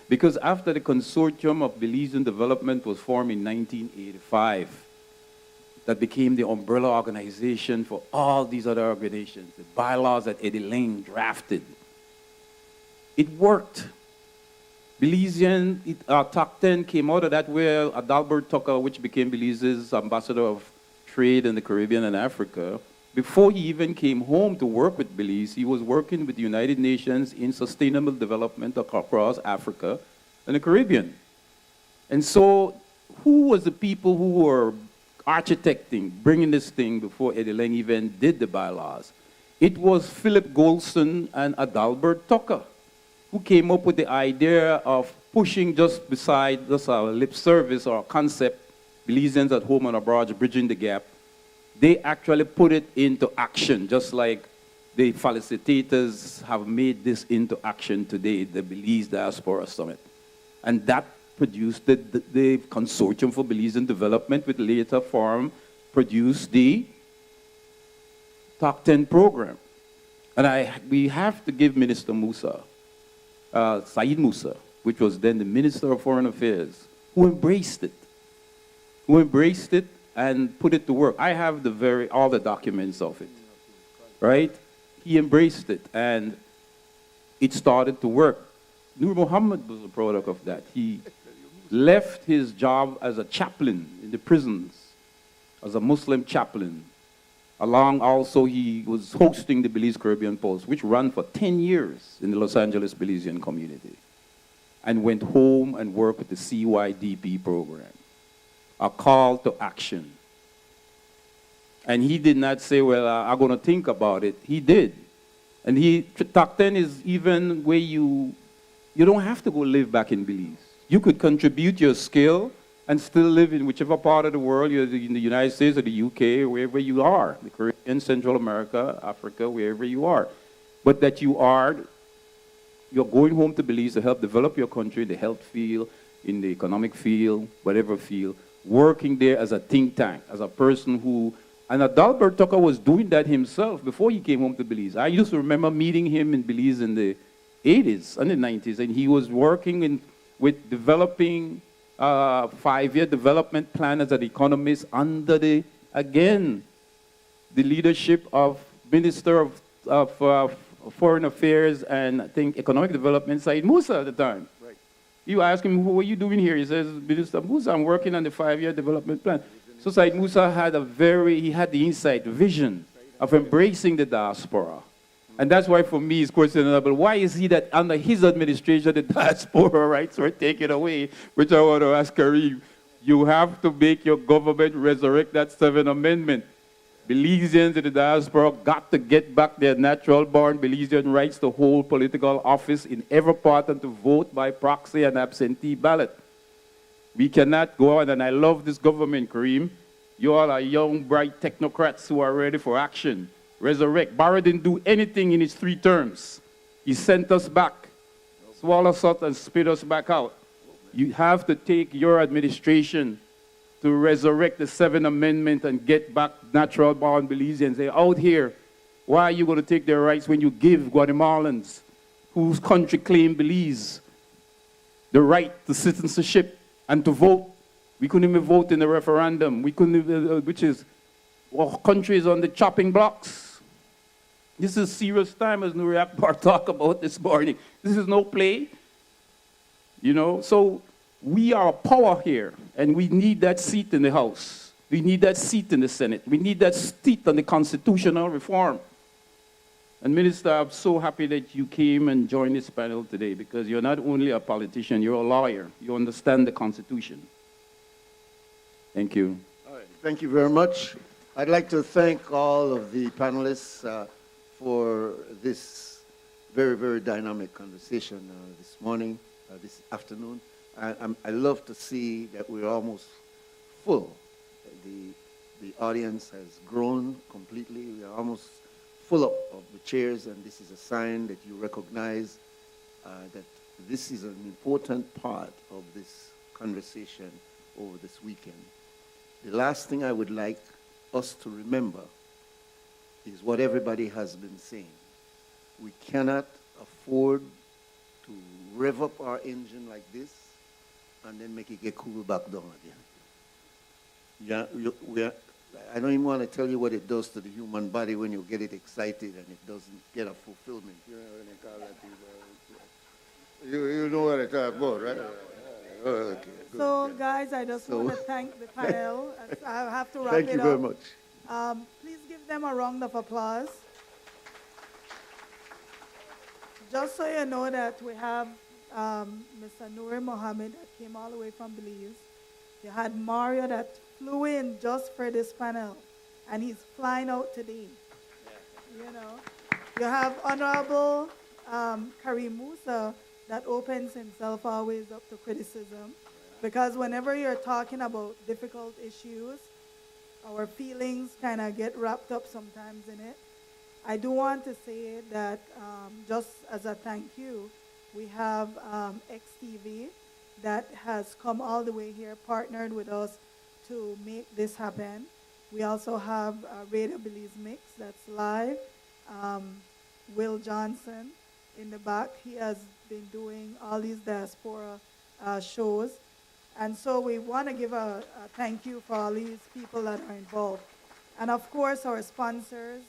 Speaker 5: Because after the consortium of Belizean development was formed in 1985, that became the umbrella organization for all these other organizations, the bylaws that Eddie Lang drafted. It worked. Belizean, top 10 came out of that where Adalbert Tucker, which became Belize's ambassador of trade in the Caribbean and Africa, before he even came home to work with Belize, he was working with the United Nations in sustainable development across Africa and the Caribbean. And so who was the people who were architecting, bringing this thing before Eddie Lang even did the bylaws? It was Philip Golson and Adalbert Tucker who came up with the idea of pushing just beside just a lip service or a concept, Belizeans at home and abroad, bridging the gap. They actually put it into action, just like the facilitators have made this into action today, the Belize Diaspora Summit. And that produced the Consortium for Belizean Development, which later form produced the Top 10 program. And we have to give Minister Musa, Said Musa, which was then the Minister of Foreign Affairs, who embraced it and put it to work. I have all the documents of it, right? He embraced it, and it started to work. Nur Muhammad was a product of that. He left his job as a chaplain in the prisons, as a Muslim chaplain. Along also, he was hosting the Belize Caribbean Pulse, which ran for 10 years in the Los Angeles Belizean community, and went home and worked with the CYDP program. A call to action. And he did not say, well, I'm going to think about it. He did. And Top 10 is even where you don't have to go live back in Belize. You could contribute your skill and still live in whichever part of the world, you're in the United States or the UK, or wherever you are, the Caribbean, Central America, Africa, wherever you are. But that you're going home to Belize to help develop your country in the health field, in the economic field, whatever field, working there as a think tank, as a person who, and Adalbert Tucker was doing that himself before he came home to Belize. I used to remember meeting him in Belize in the 80s and the 90s, and he was working with developing a 5-year development plan as an economist under the leadership of Minister of Foreign Affairs and I think Economic Development, Said Musa at the time. You ask him, what are you doing here? He says, Minister Musa, I'm working on the 5-year development plan. So Said Musa had he had the insight, vision of embracing the diaspora. And that's why for me it's questionable, why is he that under his administration the diaspora rights were taken away? Which I want to ask Kareem, you have to make your government resurrect that 7th Amendment. Belizeans in the diaspora got to get back their natural-born Belizean rights to hold political office in every part and to vote by proxy and absentee ballot. We cannot go on, and I love this government, Kareem. You all are young, bright technocrats who are ready for action. Resurrect. Barra didn't do anything in his 3 terms. He sent us back, swallow us up and spit us back out. You have to take your administration to resurrect the 7th Amendment and get back natural-born Belizeans. They're out here. Why are you going to take their rights when you give Guatemalans whose country claim Belize the right to citizenship and to vote. We couldn't even vote in the referendum. We couldn't even, which is, our country is on the chopping blocks. This is serious time, as Nuri Akbar talked about this morning. This is no play, you know. So we are a power here, and we need that seat in the House. We need that seat in the Senate. We need that seat on the constitutional reform. And Minister, I'm so happy that you came and joined this panel today, because you're not only a politician, you're a lawyer. You understand the Constitution. Thank you.
Speaker 2: All right. Thank you very much. I'd like to thank all of the panelists for this very, very dynamic conversation this morning, this afternoon. I love to see that we're almost full. The audience has grown completely. We are almost full up of the chairs, and this is a sign that you recognize that this is an important part of this conversation over this weekend. The last thing I would like us to remember is what everybody has been saying. We cannot afford to rev up our engine like this and then make it get cool back down again. Yeah, I don't even want to tell you what it does to the human body when you get it excited and it doesn't get a fulfillment. You know what they call that? You know what I talk about, right? Okay, good.
Speaker 1: So, guys, I just want to thank the panel. I have to wrap it up.
Speaker 2: Thank you very much.
Speaker 1: Please give them a round of applause. Just so you know that we have Mr. Noor Mohammed that came all the way from Belize. You had Mario that flew in just for this panel, and he's flying out today. You know, you have Honorable Karim Musa that opens himself always up to criticism, because whenever you're talking about difficult issues, our feelings kind of get wrapped up sometimes in it. I do want to say that just as a thank you, we have XTV that has come all the way here, partnered with us to make this happen. We also have Radio Belizemix that's live. Will Johnson in the back, he has been doing all these diaspora shows. And so we want to give a thank you for all these people that are involved. And of course, our sponsors,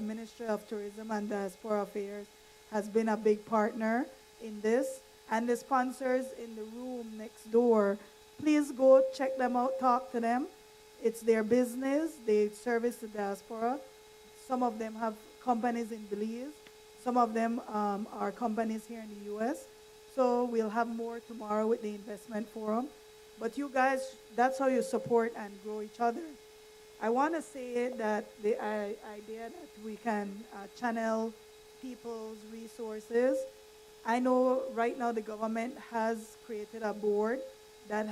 Speaker 1: Ministry of Tourism and Diaspora Affairs, has been a big partner in this. And the sponsors in the room next door, please go check them out, talk to them. It's their business. They service the diaspora. Some of them have companies in Belize. Some of them are companies here in the U.S. So we'll have more tomorrow with the investment forum. But you guys, that's how you support and grow each other. I want to say that the idea that we can channel people's resources. I know right now the government has created a board that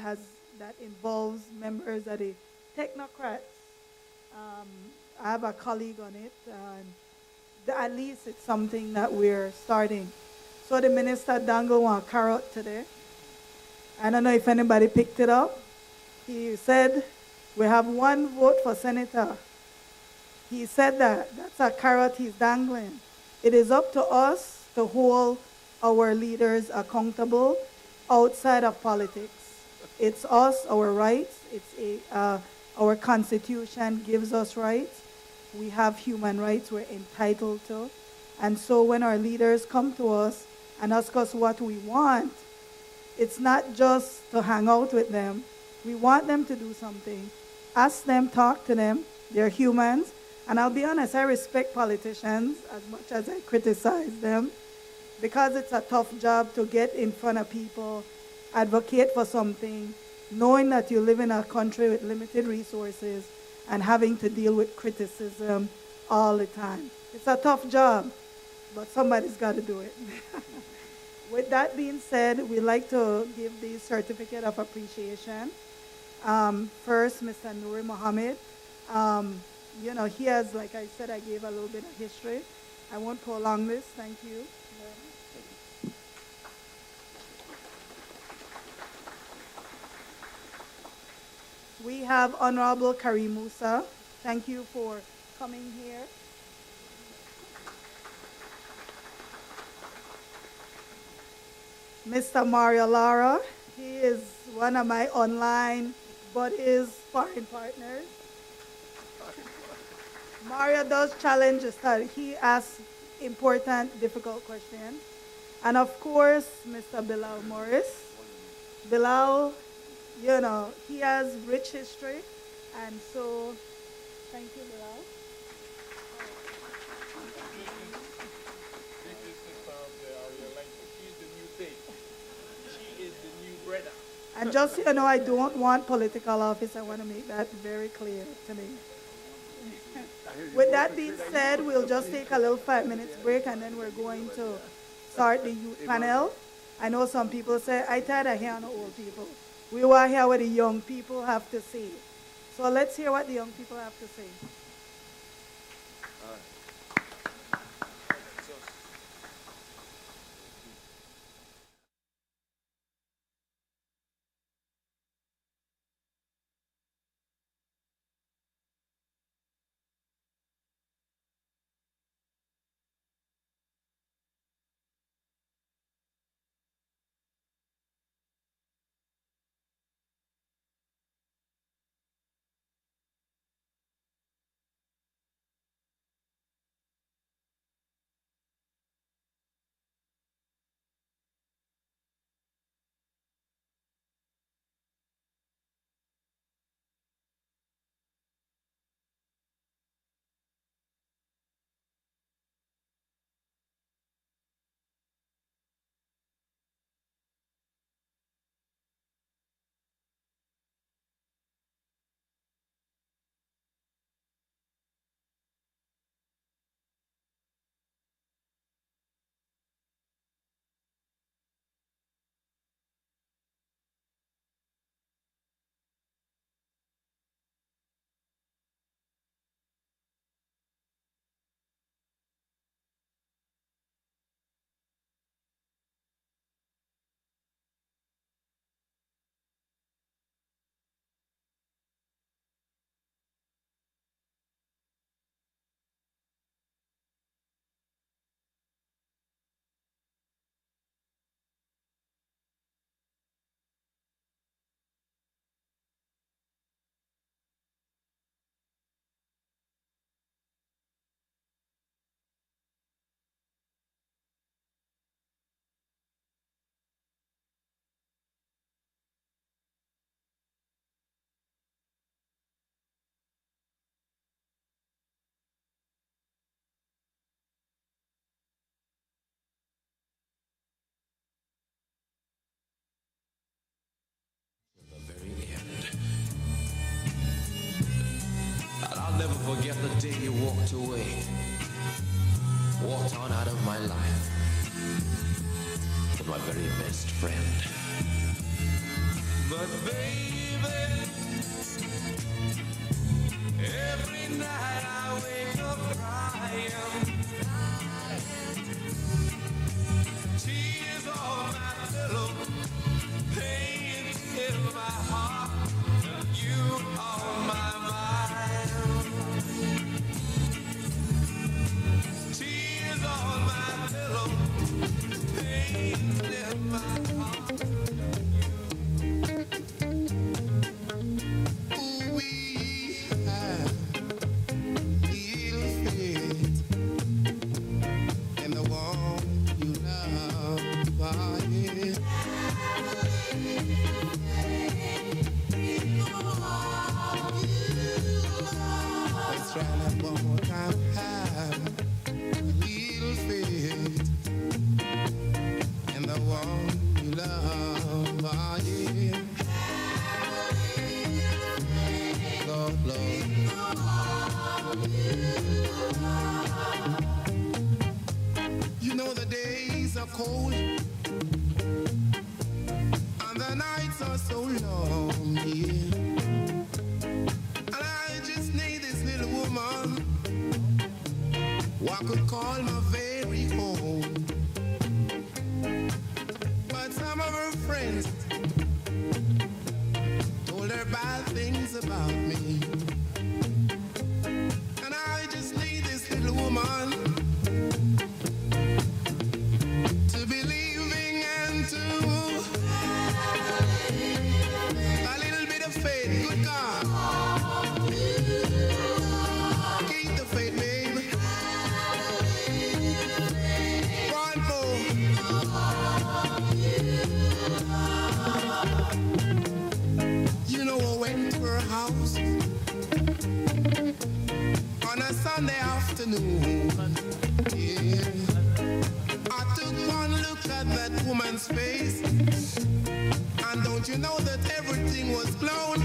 Speaker 1: involves members of the technocrats. I have a colleague on it, and at least it's something that we're starting. So the minister dangled one carrot today. I don't know if anybody picked it up. He said, we have one vote for senator. He said that's a carrot he's dangling. It is up to us to hold our leaders accountable outside of politics. It's us, our rights. Our Constitution gives us rights. We have human rights we're entitled to. And so when our leaders come to us and ask us what we want, it's not just to hang out with them. We want them to do something. Ask them, talk to them. They're humans. And I'll be honest, I respect politicians as much as I criticize them, because it's a tough job to get in front of people, advocate for something, knowing that you live in a country with limited resources and having to deal with criticism all the time. It's a tough job, but somebody's got to do it. With that being said, we'd like to give the certificate of appreciation. First, Mr. Noor Mohammed. You know, he has, like I said, I gave a little bit of history. I won't prolong this. Thank you. We have Honorable Karim Musa. Thank you for coming here. Mr. Mario Lara. He is one of my online buddies, sparring partners. Mario does challenge us that he asks important, difficult questions. And of course, Mr. Bilal Morris. Bilal, you know, he has rich history. And so, thank you, Bilal.
Speaker 5: This is Sister of the Area Life. She's the new face. She is the new brother.
Speaker 1: And just so you know, I don't want political office. I want to make that very clear today. With that being said, we'll just take a little 5 minutes break and then we're going to start the youth panel. I know some people say, I tired of hearing the old people. We want to hear what the young people have to say. So let's hear what the young people have to say.
Speaker 6: And I'll never forget the day you walked away, walked on out of my life with my very best friend. But baby, every night I wake up crying, tears on my pillow, pain in my heart, and you on my mind. Tears on my pillow, pain in my heart. Ooh, we have little faith in the one you love. Yeah. Let's try that one more time. Have a little faith in the one you love. Yeah. Lord, Lord. You know the days are cold and the nights are so long, yeah. And I just need this little woman who I could call my very own. But some of her friends told her bad things about me. And I just need this little woman to be living and to You know, I went to her house on a Sunday afternoon. Yeah. I took one look at that woman's face, and don't you know that everything was blown?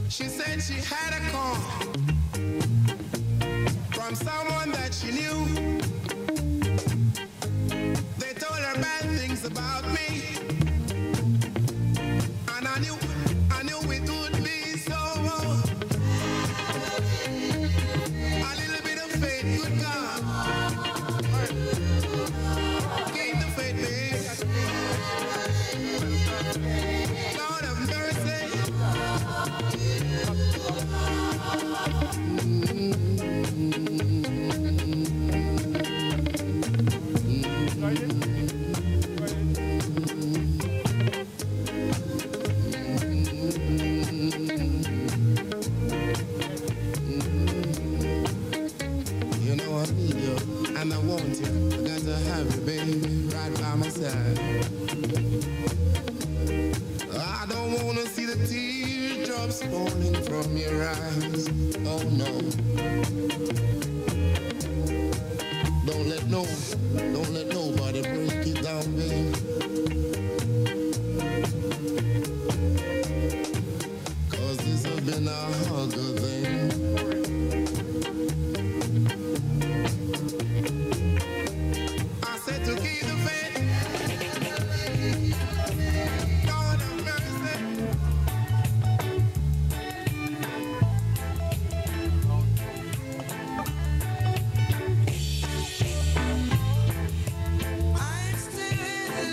Speaker 6: She said she had a call from someone that she knew. They told her bad things about me, and I knew it would be so. A little bit of faith, good God. Gain the faith, babe. Lord of mercy. You know I need you, and I want you. I got to have you, baby, right by my side. I don't want to see the teardrops falling from your eyes. Oh no. Don't let nobody break it down, baby. 'Cause this has been a hugger thing. I said to keep the faith. Lord have mercy. I'm still in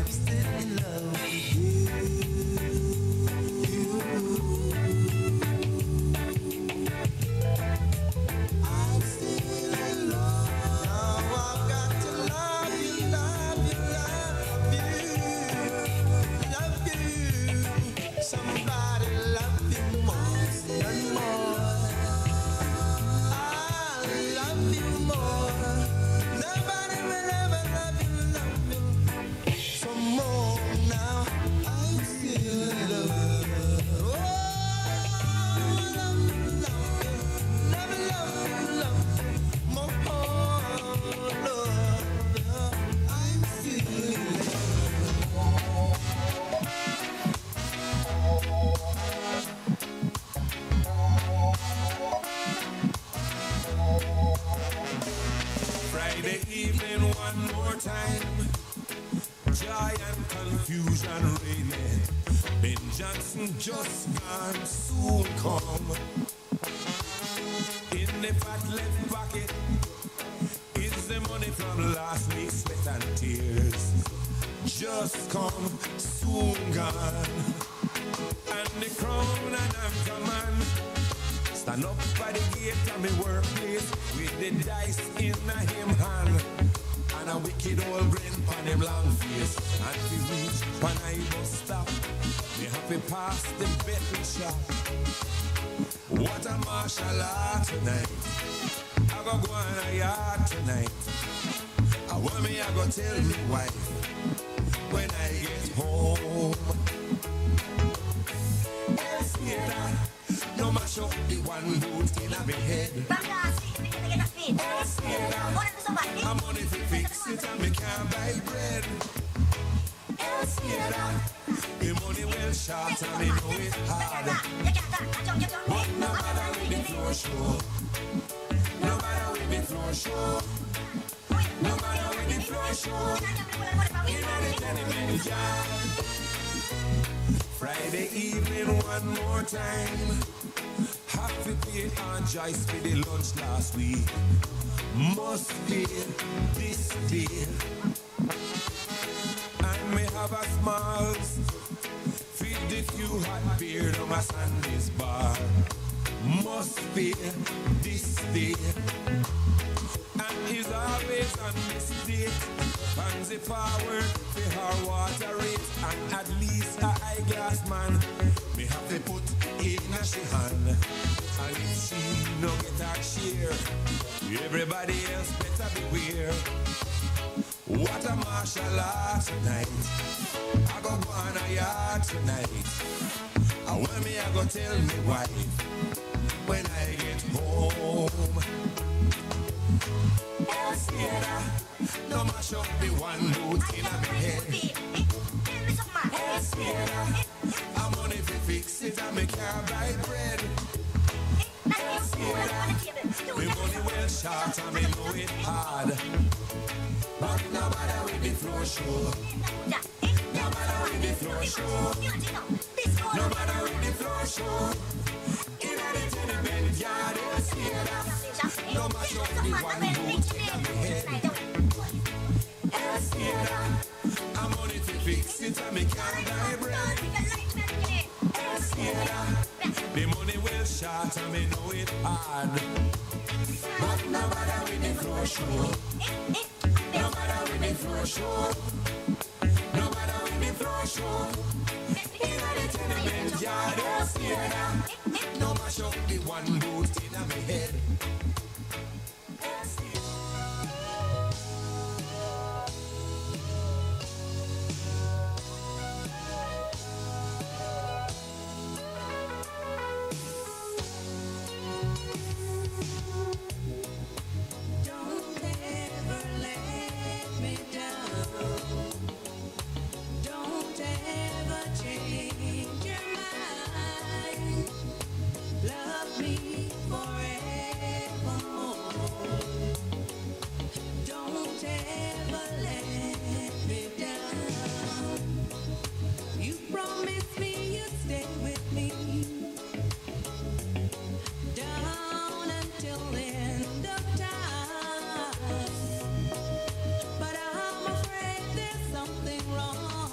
Speaker 6: still in love with you. I'm still in love. Now I've got to love you, love you, love you, love you. Somebody love you more than more. I love you more. Nobody will ever love you some more. Now I'm still in love. Oh, love you, love you more. Love, I'm still in love. Friday evening one more time. Joy and confusion reigning. Ben Johnson just gone, soon come. In the fat left pocket is the money from last week's sweat and tears. Just come, soon gone. And the crown and anchor man stand up by the gate of my workplace with the dice in him hand. And a wicked old grin on him long face. And we reach when I must stop. We have to pass the betting shop. What a martial art tonight. I go on a yard tonight. I want me, I go tell me wife when I get home. Yes, yeah, no mash up the one boot in my head. Yes, yeah, I'm on it to fix it and me can't buy bread. Yes, yeah, the money well short and me know it hard. But no matter with the floor show, no matter with the floor show, no matter with the floor show, in the tenement yard. Friday evening one more time. Have to pay on Joyce for the lunch last week. Must pay this day. And me have a smalls. Feed the few hot beer on my Sunday's bar. Must pay this day. And he's always on this date. Fancy power for her water rate. And at least a eyeglass man me have to put in a she hand. And if she no get her share, everybody else better beware. What a martial art tonight. I go on a yard tonight. And when me I go tell me wife when I get home. Yes, yeah, no mash up the one boot in my head. Yes, yeah, I'm on it to fix it and me can't buy bread. Yes, yeah, me money well short and me know it hard. But no matter with the floor show, no matter with the floor show, no matter with the floor show, in the tenement yard, yes, yeah, no mash up the one boot in my head. Yes, yeah, I'm on it to fix it and me can't buy bread. Yes, yeah, the money well short and me know it hard. But no matter with the floor show, no matter with the floor show, no matter with the floor show, in the tenement yard, yes, yeah, no mash up the one boot in my head. Yes, yeah.
Speaker 7: But I'm afraid there's something wrong.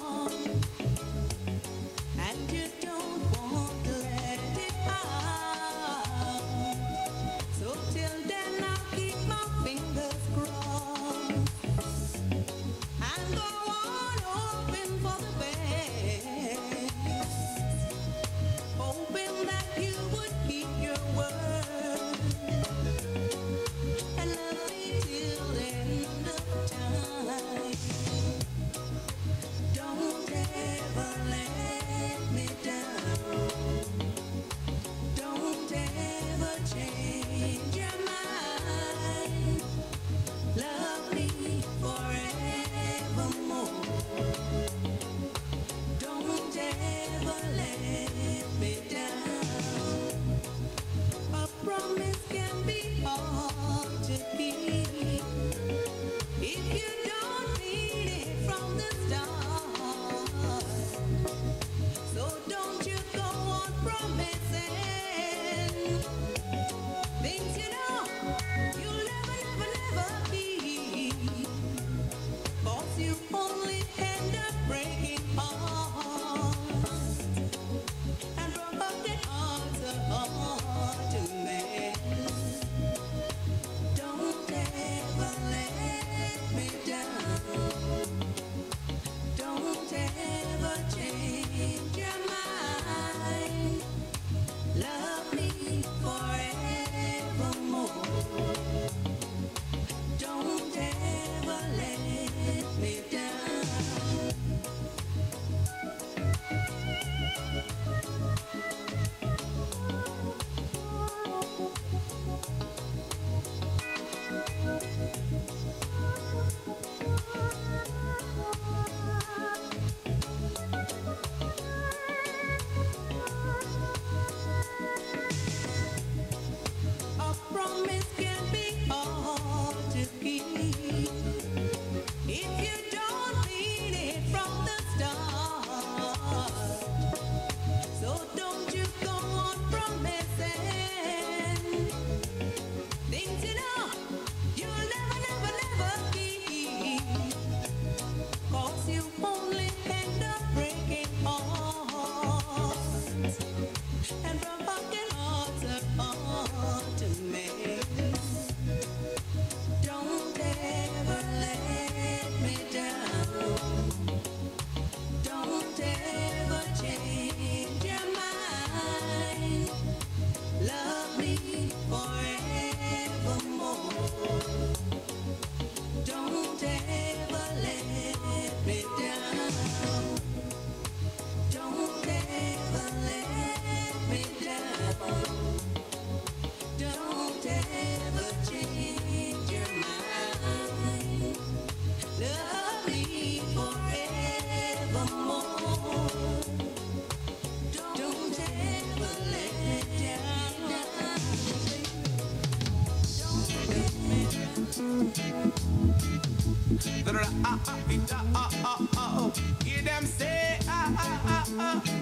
Speaker 6: Hear them say,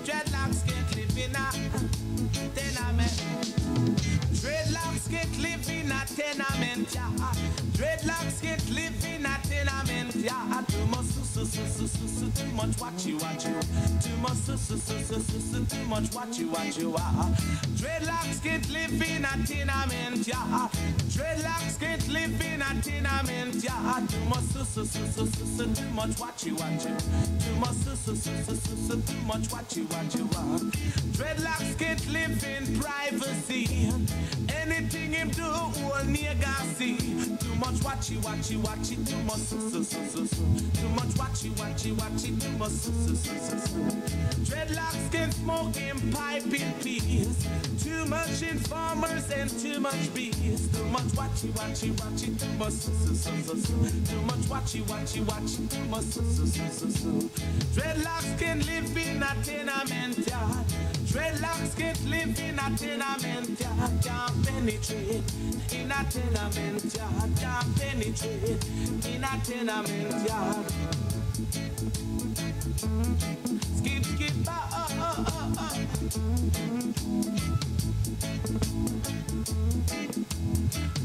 Speaker 6: dreadlocks can't live in a tenement. Dreadlocks can't live in a tenement, yeah. Dreadlocks can't live in a tenement, yeah. Too much, too much watchy. Too much, too much watchy. Dreadlocks can't live in a tenement, yeah. Dreadlocks can't live in a tenement, yeah. Too much, too much watchy. Too much, too much watchy. Dreadlocks can't live in privacy. Anything him do, all nigga see. Too much watchy. Too much, too much watchy. Too much, Dreadlocks can smoke and pipe in peace. Too much informers and too much bees. Too much watchy. Too much, too much watchy. Too much, Dreadlocks can live in a tenement yard. Dreadlocks can't live in a tenement yard. Can't penetrate in a tenement yard. Can't penetrate in a tenement yard. Skip,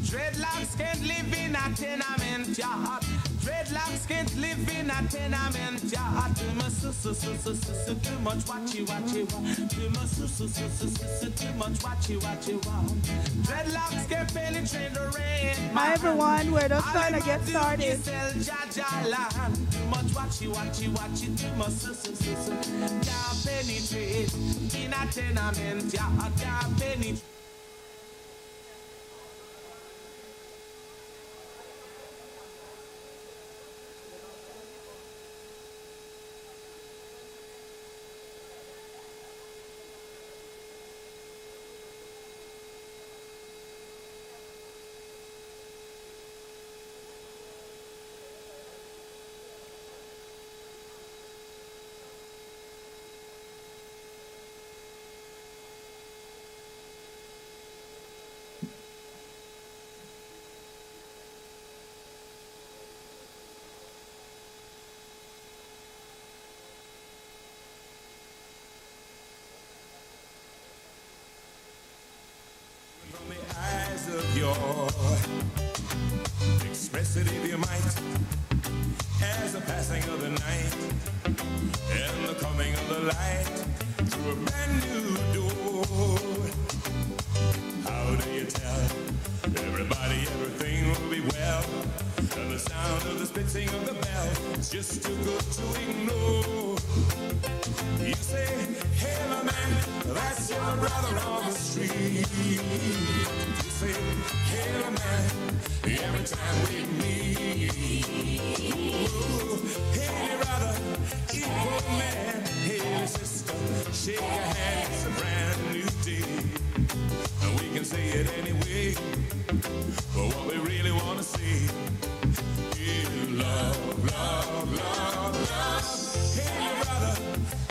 Speaker 6: Dreadlocks can't live in a tenement yard. Dreadlocks can't live in a tenement yard. Too much, too much watchy. Too much, too much watchy. Dreadlocks can penetrate the rain.
Speaker 1: Hi everyone, we're just trying to get started.
Speaker 6: Too much watchy. Too much, can't penetrate in a tenement yard. Can't penetrate.
Speaker 7: From the eyes of your express it if you might, as the passing of the night light through a brand new door. How do you tell everybody everything will be well? And the sound of the spitting of the bell is just too good to ignore. You say, hey, my man, that's your brother on the street. You say, hey, my man, every time we meet. Ooh, hey, brother, equal man, hey, sister, shake your hand, it's a brand new day. And we can say it anyway, but what we really want to say is love, love, love, love. Hey, brother,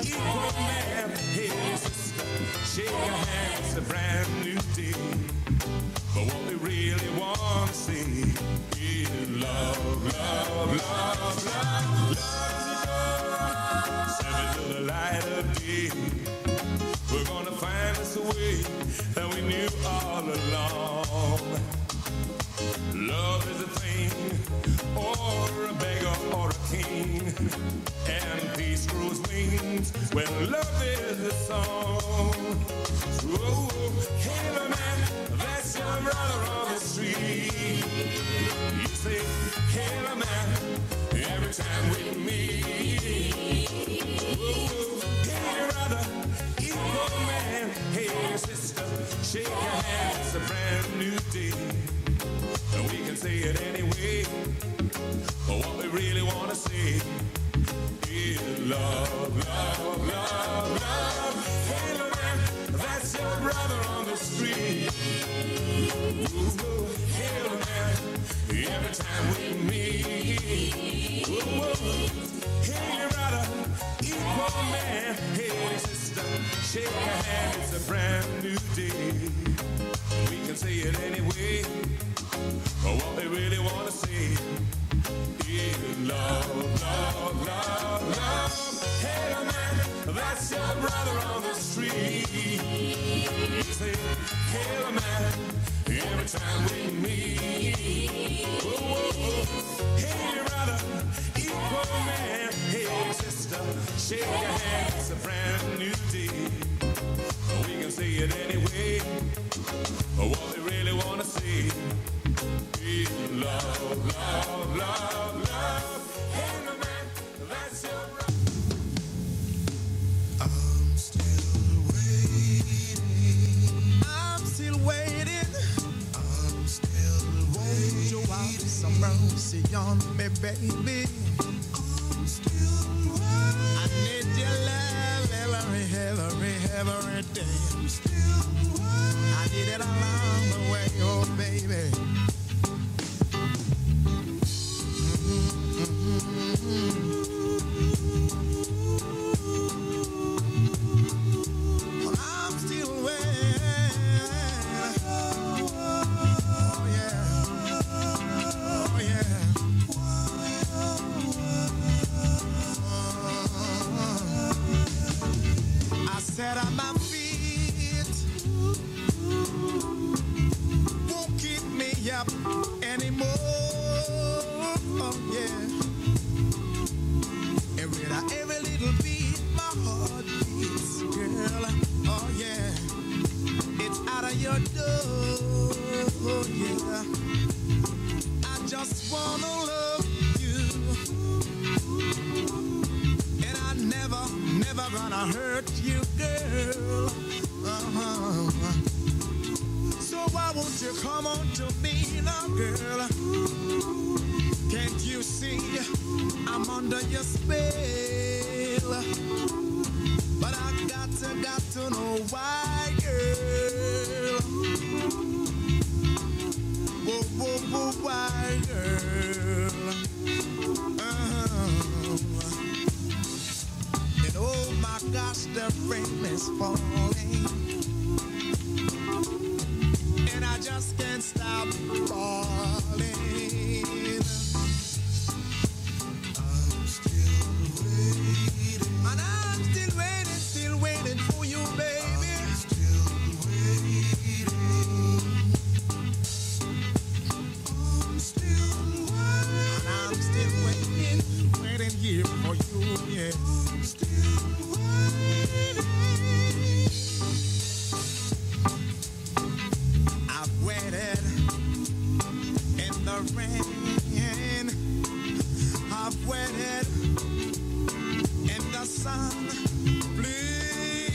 Speaker 7: equal man, hey, sister, shake your hand, it's a brand new day. But what we really want to say is love, love, love, love, love. Step into the light of day. We're gonna find us a way that we knew all along. Love is a thing, or a beggar, or a king. And peace grows wings when love is the song. So, hey, my man, that's your brother on the street. You say, hey, my man, every time we meet. Ooh, hey, brother, equal man, hey, sister, shake your hand, it's a brand new day. And we can say it anyway, but what we really want to say is love, love, love, love. Hey, man, that's your brother on the street. Ooh, hey, man, every time we meet. Ooh, hey, brother, equal man, hey, sister, shake your hand, it's a brand new day. We can say it anyway, but what we really want to say is love, love, love, love. Hey, man, that's your brother on the street. You say, hey, man, every time we meet. Oh, hey, brother, equal man, hey, sister, shake your hand, it's a brand new day. We can say it anyway, but what we really want to say is love, love, love, love. Hey, my man, that's your brother. I'm still waiting. I'm still waiting. I'm still waiting. Won't you have some mercy on me, baby? I'm still waiting. I need your love every day. I'm still waiting. I need it along the way, oh baby. Well, I'm still waiting. Oh yeah. Oh yeah. I sat on my feet. Won't keep me up anymore. Oh yeah. Every little beat, my heart beats, girl. Oh yeah. It's out of your door. Oh yeah. I just wanna love you. And I never gonna hurt you, girl. So why won't you come on to me now, girl? Can't you see I'm under your spell? But I got to know why, girl. Whoa, why, girl? And oh my gosh, the rain is falling, and I just can't stop falling. I'm still waiting, and I'm still waiting for you, baby. I'm still waiting. I'm still waiting, and I'm still waiting here for you, yeah. I'm still waiting.
Speaker 6: son, please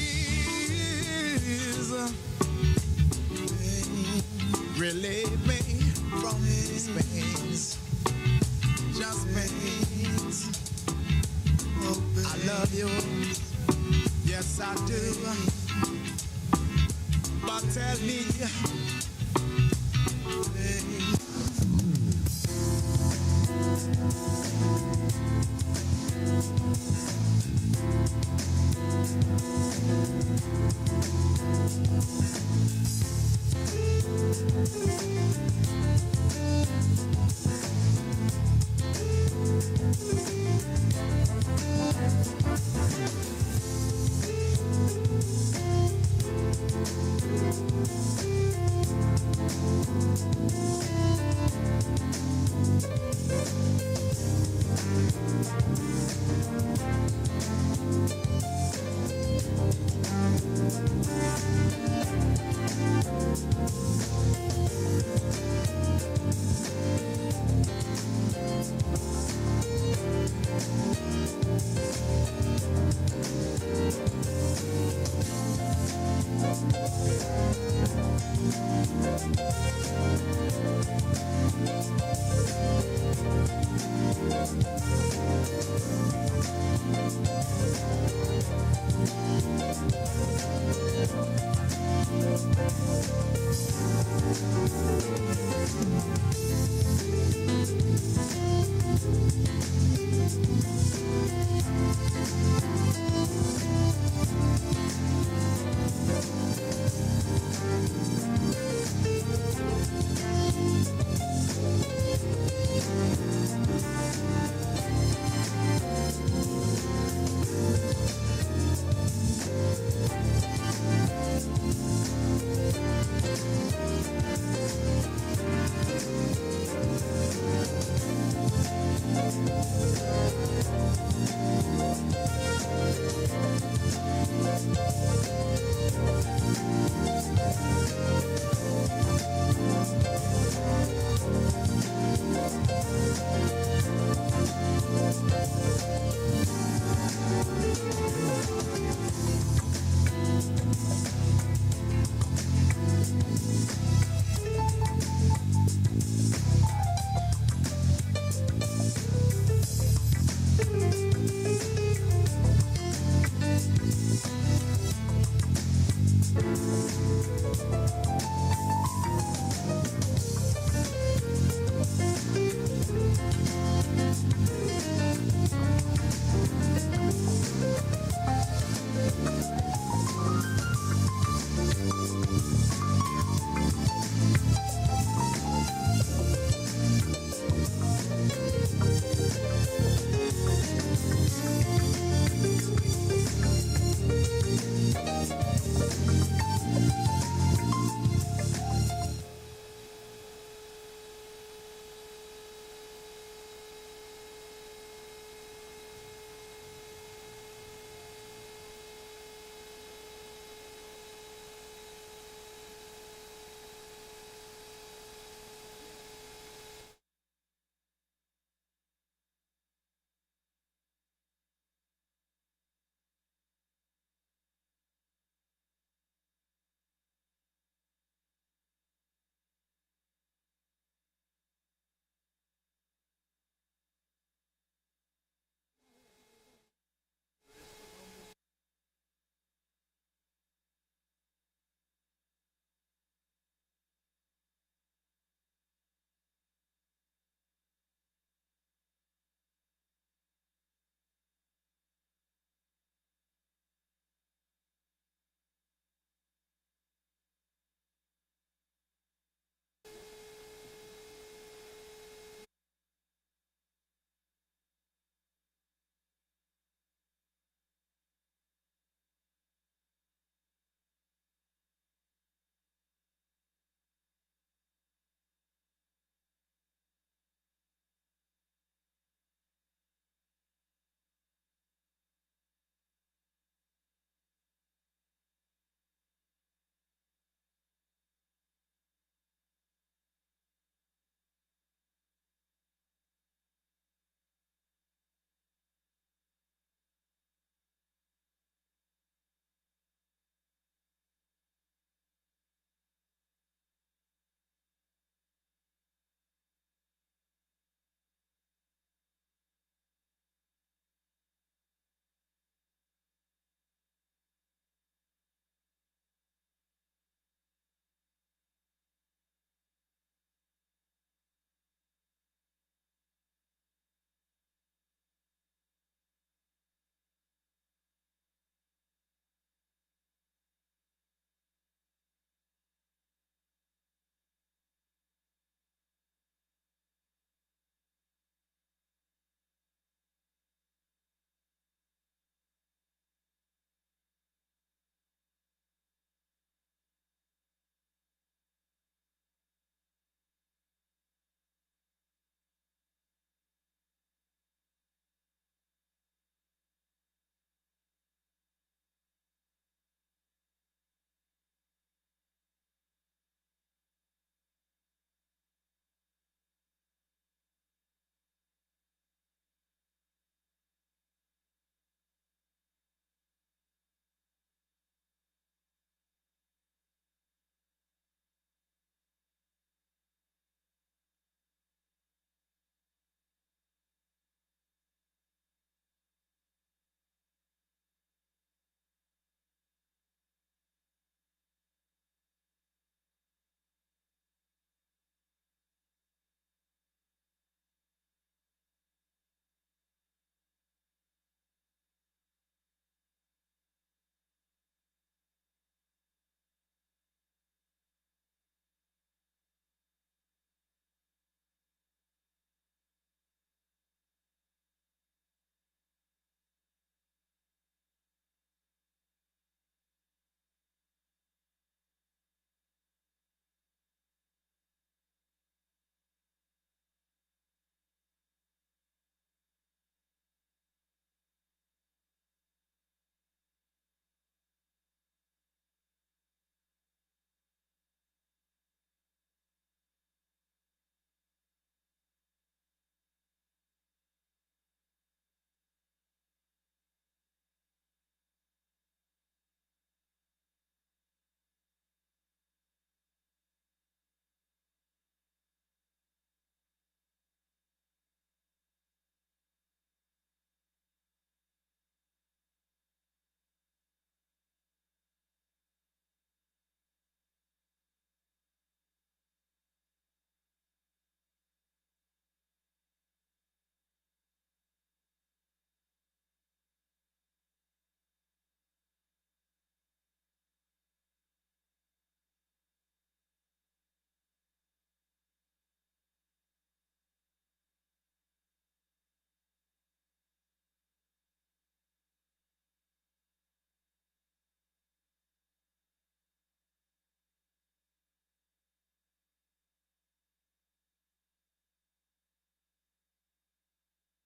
Speaker 6: relieve me from these pains, just pains. I love you, yes I do, but tell me,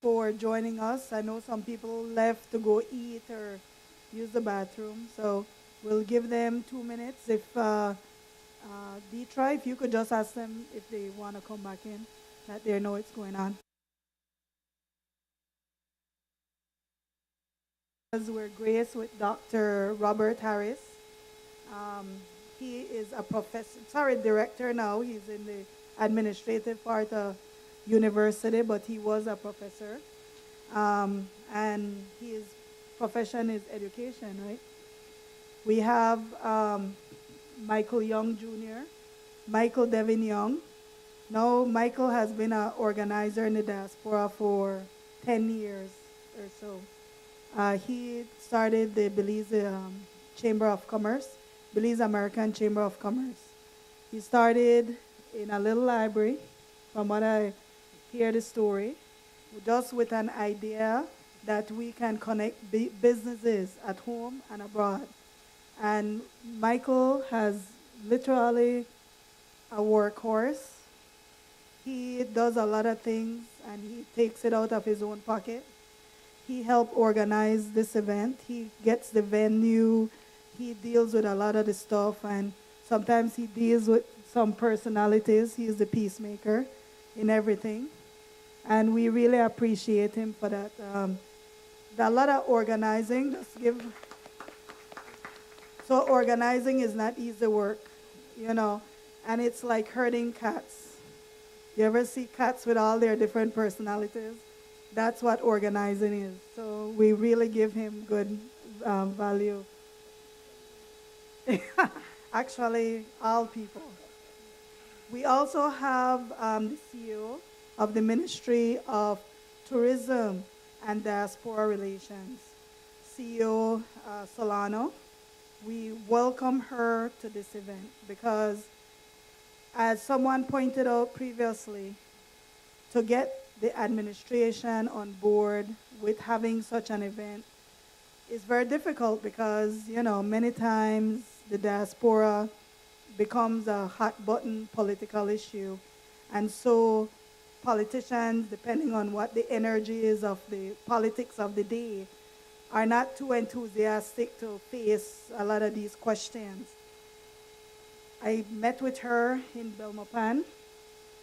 Speaker 1: for joining us. I know some people left to go eat or use the bathroom, so we'll give them 2 minutes. If Detroit, if you could just ask them if they want to come back in, that they know what's going on. We're graced with Dr. Robert Harris. He is a director now. He's in the administrative part of university, but he was a professor. And his profession is education, right? We have Michael Young Jr., Michael Devin Young. Now, Michael has been an organizer in the diaspora for 10 years or so. He started the Belize Chamber of Commerce, Belize American Chamber of Commerce. He started in a little library, from what I hear the story, just with an idea that we can connect businesses at home and abroad. And Michael has literally a workhorse. He does a lot of things, and he takes it out of his own pocket. He helped organize this event. He gets the venue. He deals with a lot of the stuff, and sometimes he deals with some personalities. He's the peacemaker in everything. And we really appreciate him for that. A lot of organizing, so organizing is not easy work, and it's like herding cats. You ever see cats with all their different personalities? That's what organizing is. So we really give him good value. Actually, all people. We also have the CEO of the Ministry of Tourism and Diaspora Relations, CEO Solano. We welcome her to this event because, as someone pointed out previously, to get the administration on board with having such an event is very difficult because, many times the diaspora becomes a hot button political issue. And so politicians, depending on what the energy is of the politics of the day, are not too enthusiastic to face a lot of these questions. I met with her in Belmopan.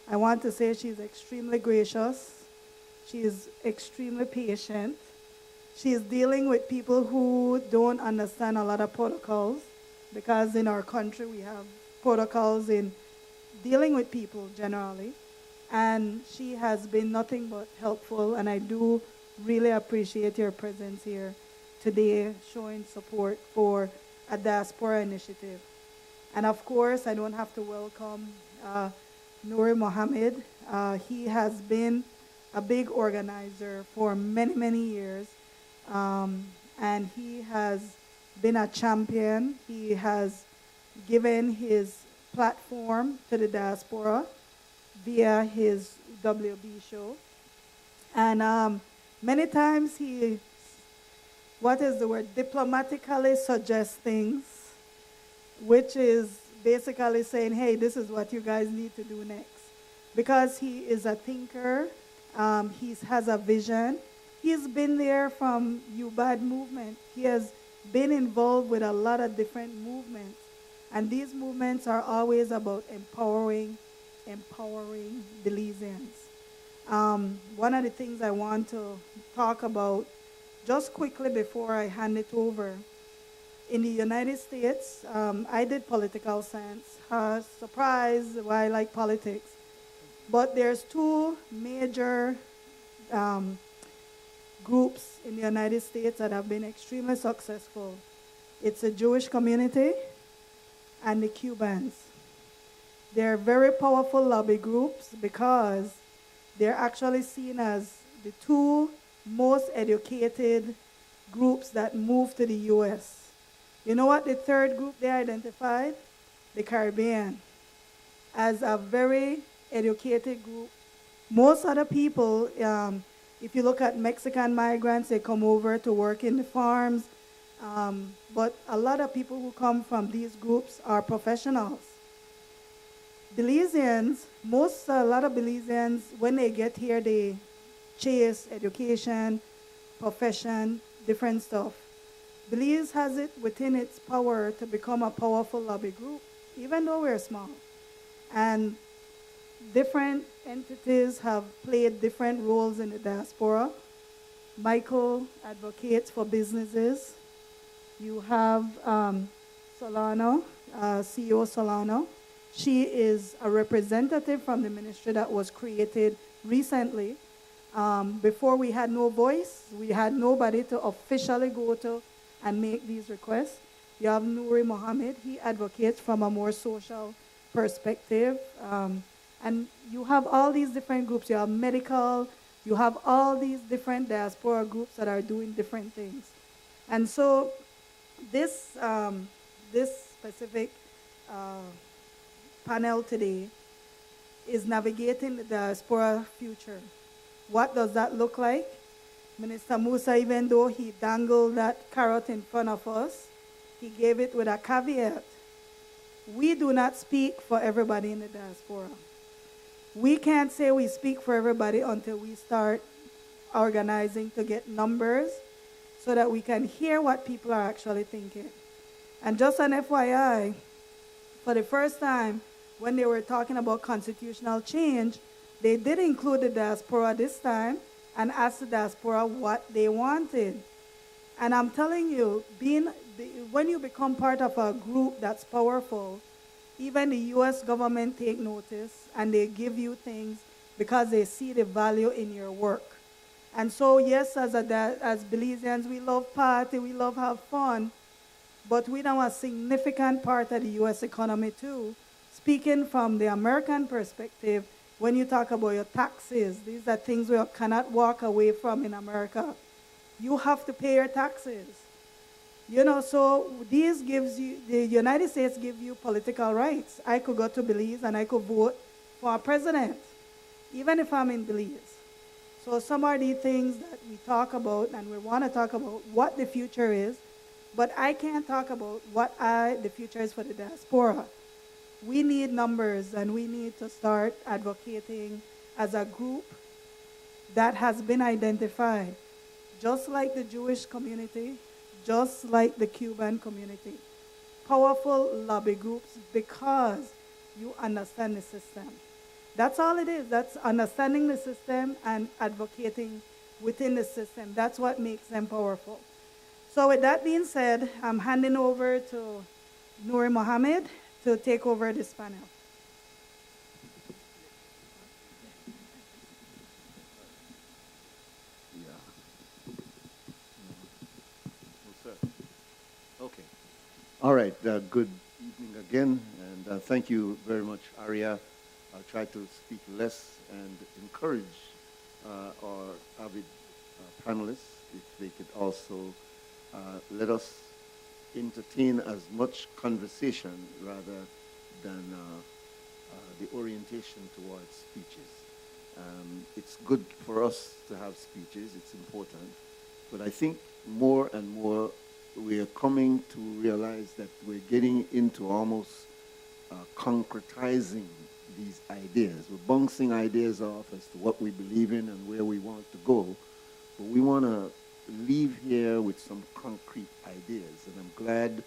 Speaker 1: I want to say she's extremely gracious. She is extremely patient. She is dealing with people who don't understand a lot of protocols, because in our country we have protocols in dealing with people generally. And she has been nothing but helpful, and I do really appreciate your presence here today, showing support for a diaspora initiative. And of course, I don't have to welcome Nouri Mohammed. He has been a big organizer for many, many years, and he has been a champion. He has given his platform to the diaspora via his WB show. And many times he, diplomatically suggests things, which is basically saying, hey, this is what you guys need to do next. Because he is a thinker, he has a vision. He's been there from UBAD movement. He has been involved with a lot of different movements. And these movements are always about empowering Belizeans. One of the things I want to talk about just quickly before I hand it over, in the United States, I did political science. Surprise, why I like politics. But there's two major groups in the United States that have been extremely successful. It's the Jewish community and the Cubans. They're very powerful lobby groups because they're actually seen as the two most educated groups that moved to the U.S. You know what the third group they identified? The Caribbean, as a very educated group. Most other people, if you look at Mexican migrants, they come over to work in the farms. But a lot of people who come from these groups are professionals. Belizeans, a lot of Belizeans, when they get here, they chase, education, profession, different stuff. Belize has it within its power to become a powerful lobby group, even though we're small. And different entities have played different roles in the diaspora. Michael advocates for businesses. You have Solano, CEO Solano. She is a representative from the ministry that was created recently. Before we had no voice, we had nobody to officially go to and make these requests. You have Nouri Mohammed. He advocates from a more social perspective. And you have all these different groups. You have medical. You have all these different diaspora groups that are doing different things. And so this specific panel today is navigating the diaspora future. What does that look like? Minister Musa, even though he dangled that carrot in front of us, he gave it with a caveat. We do not speak for everybody in the diaspora. We can't say we speak for everybody until we start organizing to get numbers so that we can hear what people are actually thinking. And just an FYI, for the first time, when they were talking about constitutional change, they did include the diaspora this time and asked the diaspora what they wanted. And I'm telling you, when you become part of a group that's powerful, even the U.S. government take notice and they give you things because they see the value in your work. And so, yes, as Belizeans, we love party, we love have fun, but we know a significant part of the U.S. economy too. Speaking from the American perspective, when you talk about your taxes, these are things we cannot walk away from in America. You have to pay your taxes. You know, so these gives you, the United States gives you political rights. I could go to Belize and I could vote for a president, even if I'm in Belize. So some are the things that we talk about, and we want to talk about what the future is, but I can't talk about what the future is for the diaspora. We need numbers, and we need to start advocating as a group that has been identified, just like the Jewish community, just like the Cuban community. Powerful lobby groups because you understand the system. That's all it is. That's understanding the system and advocating within the system. That's what makes them powerful. So with that being said, I'm handing over to Nouri Mohammed to take over this panel.
Speaker 2: Okay. All right. Good evening again, and thank you very much, Aria. I'll try to speak less and encourage our avid panelists if they could also let us entertain as much conversation rather than the orientation towards speeches. It's good for us to have speeches, it's important, but I think more and more we are coming to realize that we're getting into almost concretizing these ideas. We're bouncing ideas off as to what we believe in and where we want to go, but we want to leave here with some concrete ideas, and I'm glad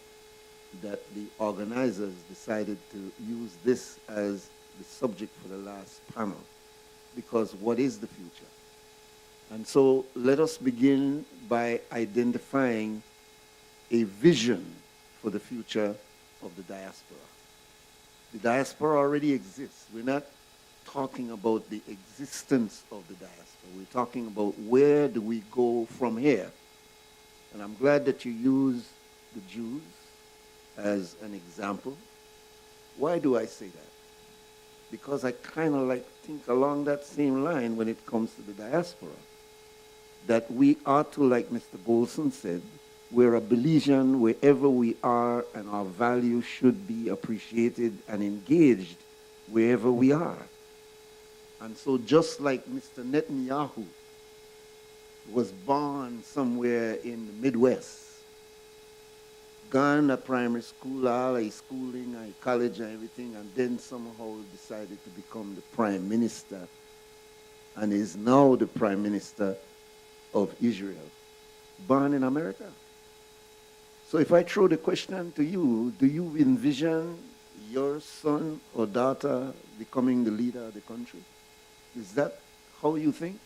Speaker 2: that the organizers decided to use this as the subject for the last panel, because what is the future? And so let us begin by identifying a vision for the future of the diaspora. The diaspora already exists. We're not talking about the existence of the diaspora. We're talking about where do we go from here. And I'm glad that you use the Jews as an example. Why do I say that? Because I kind of think along that same line when it comes to the diaspora. That we ought to, like Mr. Golson said, we're a Belizean wherever we are, and our values should be appreciated and engaged wherever we are. And so just like Mr. Netanyahu was born somewhere in the Midwest, gone to primary school, all his schooling, his college and everything, and then somehow decided to become the prime minister and is now the Prime Minister of Israel, born in America. So if I throw the question to you, do you envision your son or daughter becoming the leader of the country? Is that how you think?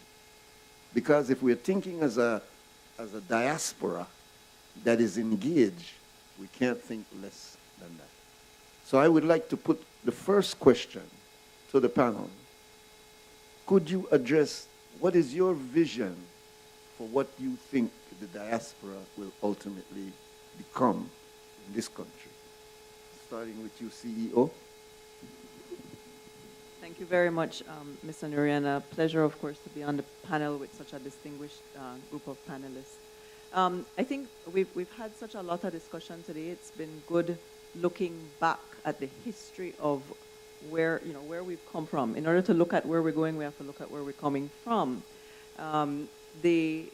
Speaker 2: Because if we're thinking as a diaspora that is engaged, we can't think less than that. So I would like to put the first question to the panel. Could you address what is your vision for what you think the diaspora will ultimately become in this country? Starting with you, CEO.
Speaker 8: Thank you very much, Mr. Nuri, and a pleasure, of course, to be on the panel with such a distinguished group of panelists. I think we've had such a lot of discussion today. It's been good looking back at the history of where we've come from. In order to look at where we're going, we have to look at where we're coming from. The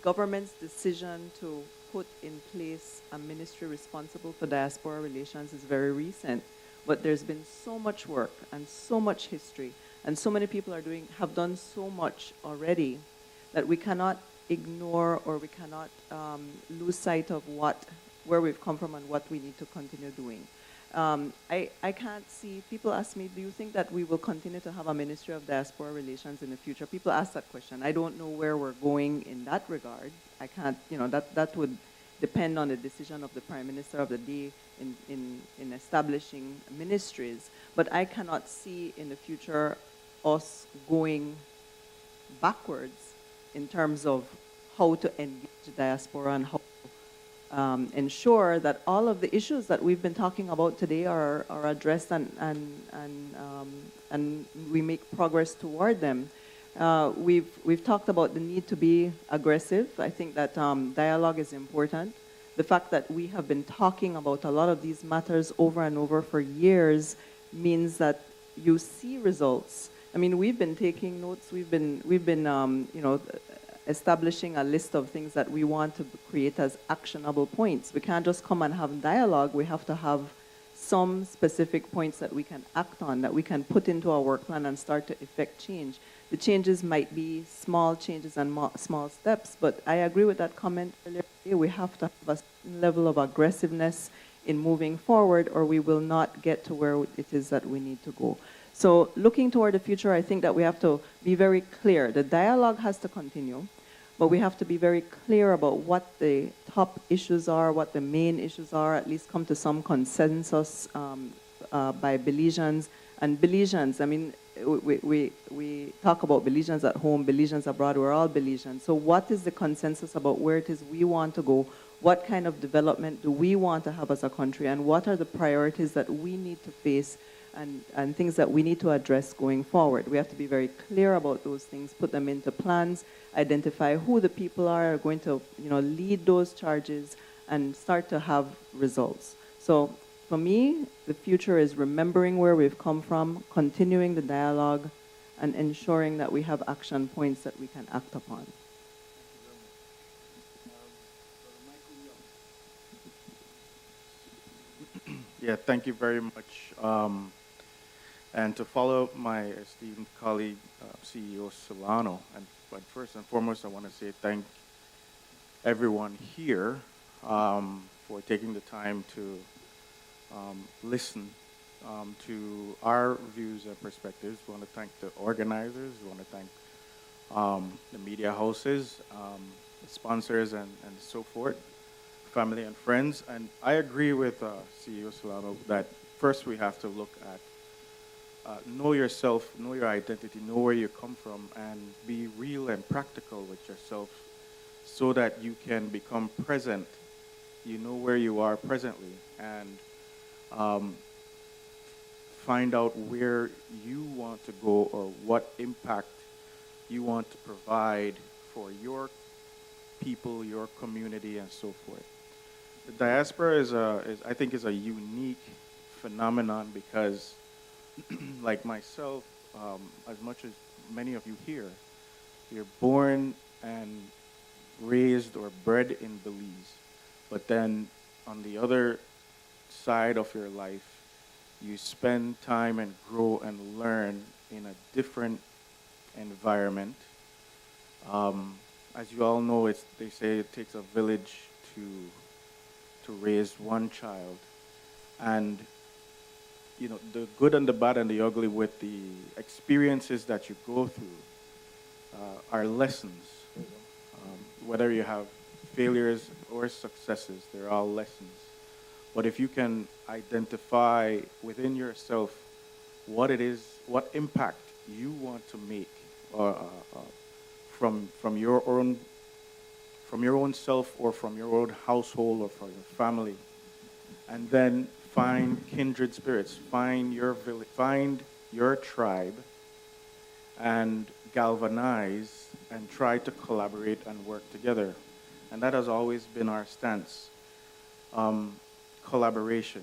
Speaker 8: government's decision to put in place a ministry responsible for diaspora relations is very recent. But there's been so much work and so much history, and so many people have done so much already that we cannot ignore or we cannot lose sight of where we've come from and what we need to continue doing. I can't see, people ask me, do you think that we will continue to have a Ministry of Diaspora Relations in the future? People ask that question. I don't know where we're going in that regard. I can't, that would depend on the decision of the Prime Minister of the day in establishing ministries. But I cannot see in the future us going backwards in terms of how to engage the diaspora and how to ensure that all of the issues that we've been talking about today are addressed and we make progress toward them. We've talked about the need to be aggressive. I think that dialogue is important. The fact that we have been talking about a lot of these matters over and over for years means that you see results. I mean, we've been taking notes. We've been establishing a list of things that we want to create as actionable points. We can't just come and have dialogue. We have to have some specific points that we can act on, that we can put into our work plan and start to effect change. The changes might be small changes and small steps, but I agree with that comment earlier. We have to have a certain level of aggressiveness in moving forward, or we will not get to where it is that we need to go. So looking toward the future, I think that we have to be very clear. The dialogue has to continue, but we have to be very clear about what the top issues are, what the main issues are, at least come to some consensus by Belizeans. And Belizeans, I mean, we talk about Belizeans at home, Belizeans abroad, we're all Belizeans. So what is the consensus about where it is we want to go? What kind of development do we want to have as a country? And what are the priorities that we need to face and things that we need to address going forward? We have to be very clear about those things, put them into plans, identify who the people are going to lead those charges, and start to have results. So for me, the future is remembering where we've come from, continuing the dialogue, and ensuring that we have action points that we can act upon.
Speaker 4: Yeah, thank you very much. And to follow up my esteemed colleague, CEO Solano, and first and foremost, I want to say thank everyone here for taking the time to listen to our views and perspectives. We want to thank the organizers. We want to thank the media houses, the sponsors, and so forth, family and friends. And I agree with CEO Solano that first we have to look at know yourself, know your identity, know where you come from, and be real and practical with yourself so that you can become present. You know where you are presently, and find out where you want to go or what impact you want to provide for your people, your community, and so forth. The diaspora is I think is a unique phenomenon because like myself, as much as many of you here, you're born and raised or bred in Belize, but then on the other side of your life, you spend time and grow and learn in a different environment. As you all know, they say it takes a village to raise one child. And, you know, the good and the bad and the ugly with the experiences that you go through are lessons. Whether you have failures or successes, they're all lessons. But if you can identify within yourself what it is, what impact you want to make from your own self or from your own household or from your family, and then find kindred spirits, find your village, find your tribe, and galvanize and try to collaborate and work together. And that has always been our stance. Collaboration.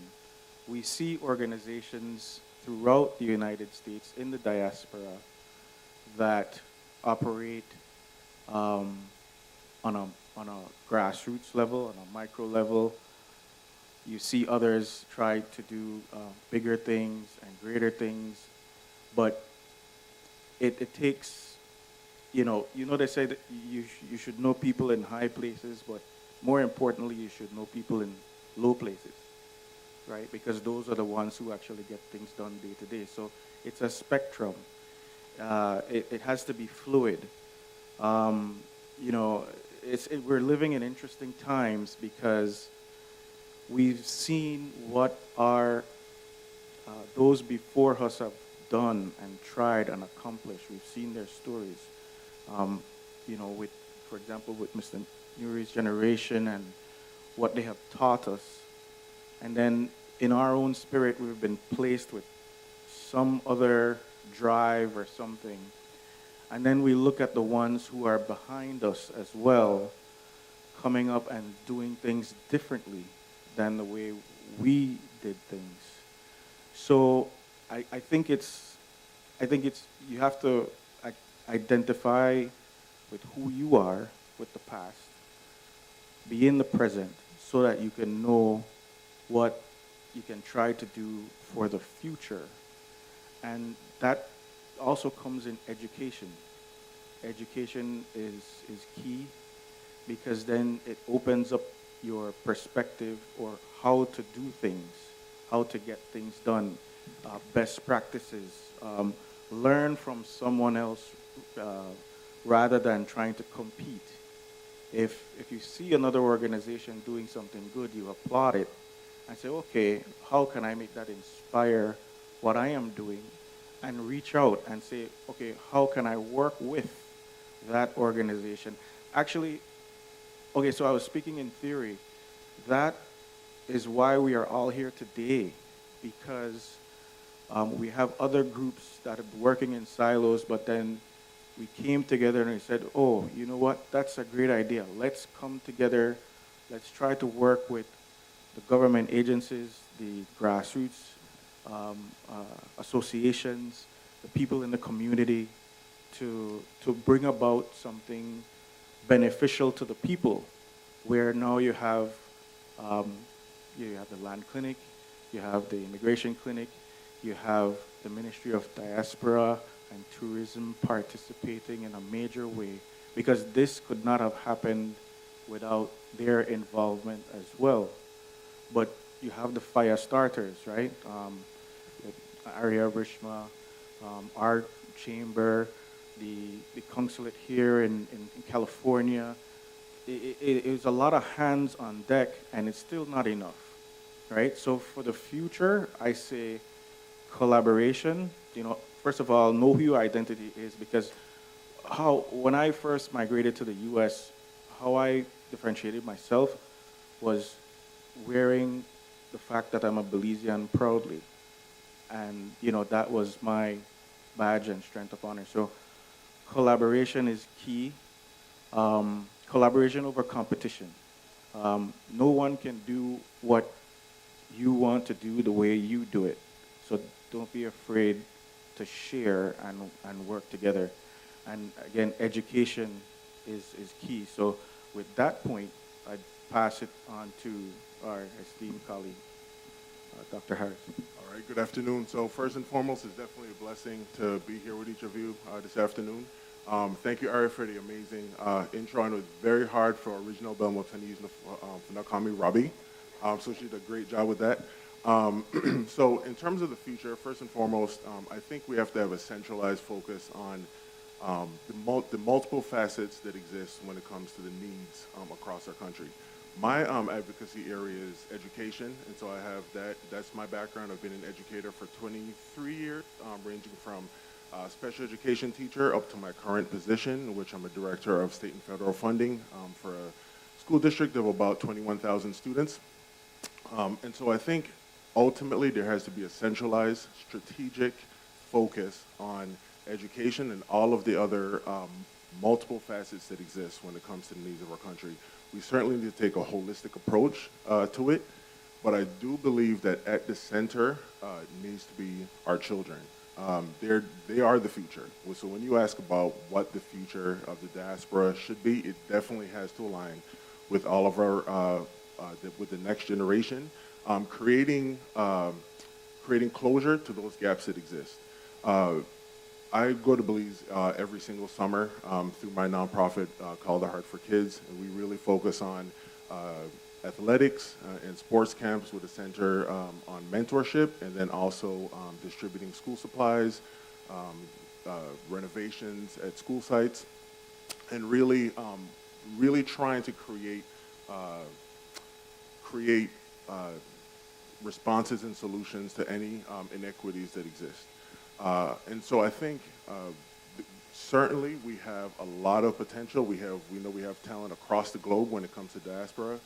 Speaker 4: We see organizations throughout the United States in the diaspora that operate on a grassroots level, on a micro level. You see others try to do bigger things and greater things, but it takes, you know they say that you should know people in high places, but more importantly, you should know people in low places, right? Because those are the ones who actually get things done day to day. So it's a spectrum. It has to be fluid. We're living in interesting times because we've seen what those before us have done and tried and accomplished. We've seen their stories. For example, with Mr. Nuri's generation and what they have taught us. And then in our own spirit, we've been placed with some other drive or something. And then we look at the ones who are behind us as well, coming up and doing things differently than the way we did things. So I think you have to identify with who you are with the past, be in the present, so that you can know what you can try to do for the future. And that also comes in education. Education is key, because then it opens up your perspective or how to do things, how to get things done, best practices. Learn from someone else rather than trying to compete. If you see another organization doing something good, you applaud it and say, okay, how can I make that inspire what I am doing? And reach out and say, okay, how can I work with that organization? Actually, okay, so I was speaking in theory. That is why we are all here today, because we have other groups that are working in silos, but then we came together and we said, oh, you know what, that's a great idea. Let's come together. Let's try to work with the government agencies, the grassroots associations, the people in the community, to bring about something beneficial to the people, where now you have the land clinic, you have the immigration clinic, you have the Ministry of Diaspora and Tourism participating in a major way, because this could not have happened without their involvement as well. But you have the fire starters, right? Area Rishma, our chamber, the consulate here in California. It was a lot of hands on deck, and it's still not enough, right? So for the future, I say collaboration. First of all, know who your identity is, because when I first migrated to the U.S., how I differentiated myself was wearing the fact that I'm a Belizean proudly. And, that was my badge and strength of honor. So collaboration is key. Collaboration over competition. No one can do what you want to do the way you do it. So don't be afraid to share and work together. And again, education is key. So with that point, I'd pass it on to our esteemed colleague.
Speaker 2: Dr. Harris.
Speaker 9: All right, good afternoon. So first and foremost, it's definitely a blessing to be here with each of you this afternoon. Thank you, Ari, for the amazing intro. And it was very hard for original Belmontese for not call me Robbie. So she did a great job with that. So in terms of the future, first and foremost, I think we have to have a centralized focus on the multiple facets that exist when it comes to the needs across our country. My advocacy area is education, and so I have that's my background. I've been an educator for 23 years, ranging from special education teacher up to my current position, in which I'm a director of state and federal funding for a school district of about 21,000 students. And so I think ultimately there has to be a centralized, strategic focus on education and all of the other multiple facets that exist when it comes to the needs of our country. We certainly need to take a holistic approach to it, but I do believe that at the center needs to be our children. They are the future. So when you ask about what the future of the diaspora should be, it definitely has to align with all of our, with the next generation, creating closure to those gaps that exist. I go to Belize every single summer through my nonprofit called The Heart for Kids, and we really focus on athletics and sports camps with a center on mentorship, and then also distributing school supplies, renovations at school sites, and really trying to create responses and solutions to any inequities that exist. And so I think certainly we have a lot of potential. We know we have talent across the globe when it comes to diaspora,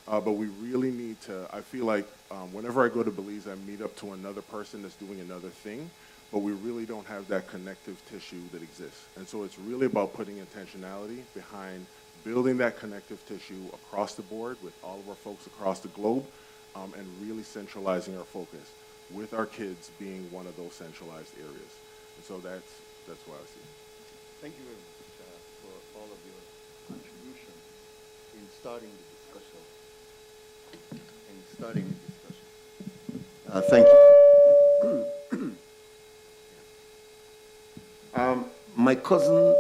Speaker 9: but we really need to, I feel like whenever I go to Belize, I meet up to another person that's doing another thing, but we really don't have that connective tissue that exists. And so it's really about putting intentionality behind building that connective tissue across the board with all of our folks across the globe, and really centralizing our focus, with our kids being one of those centralized areas. And so that's what I see.
Speaker 2: Thank you very much for all of your contributions in starting the discussion. Thank you. My cousin,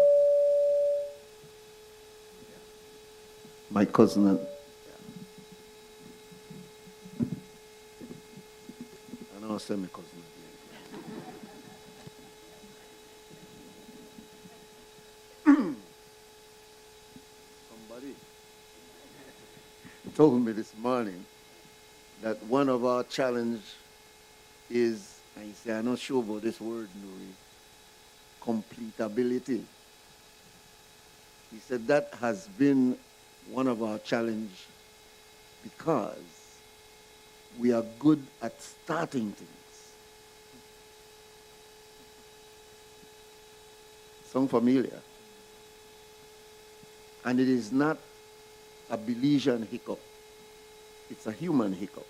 Speaker 2: I know I said my cousin again. Somebody told me this morning that one of our challenge is, and he said, I'm not sure about this word, Nuri, completability. He said that has been one of our challenge because we are good at starting things. Sound familiar? And it is not a Belizean hiccup. It's a human hiccup.